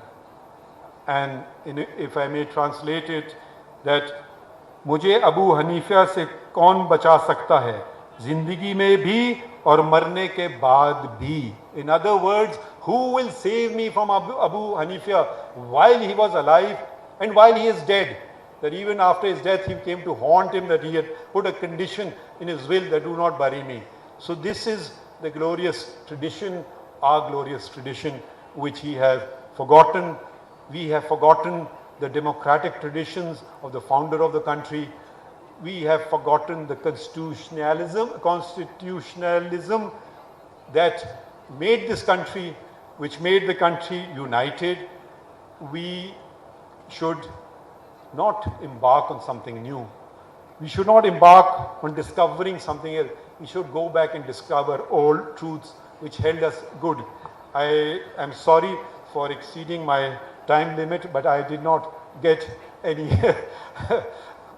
S17: And if I may translate it, that मुझे Abu Hanifa से कौन बचा सकता है जिंदगी में भी और मरने के बाद भी. In other words, who will save me from Abu Hanifa while he was alive and while he is dead? That even after his death he came to haunt him, that he had put a condition in his will that do not bury me. So this is the glorious tradition, our glorious tradition, which he has forgotten. We have forgotten the democratic traditions of the founder of the country. We have forgotten the constitutionalism that made this country, which made the country united. We should not embark on something new. We should not embark on discovering something else. We should go back and discover old truths which held us good. I am sorry for exceeding my time limit, but I did not get any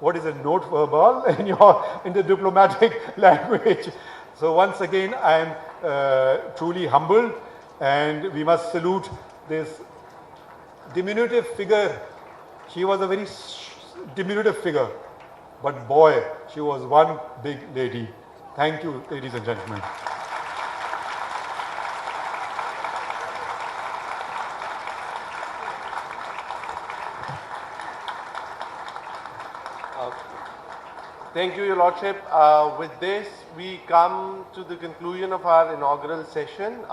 S17: what is a note verbal in the diplomatic language. So once again, I am truly humbled, and we must salute this diminutive figure. She was a very diminutive figure, but boy, she was one big lady. Thank you, ladies and gentlemen.
S1: Thank you, Your Lordship. With this, we come to the conclusion of our inaugural session.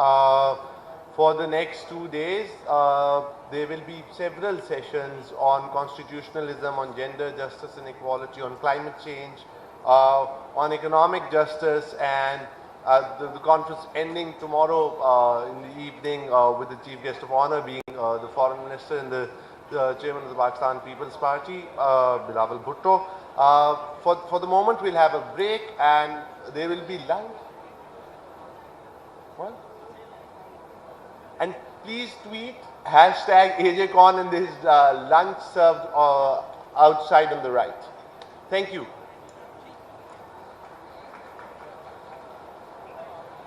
S1: For the next 2 days, there will be several sessions on constitutionalism, on gender justice and equality, on climate change, on economic justice, and the conference ending tomorrow in the evening with the chief guest of honor being the foreign minister and the chairman of the Pakistan People's Party, Bilawal Bhutto. For the moment, we'll have a break, and there will be lunch. What? And please tweet #AJCon and this lunch served outside on the right. Thank you.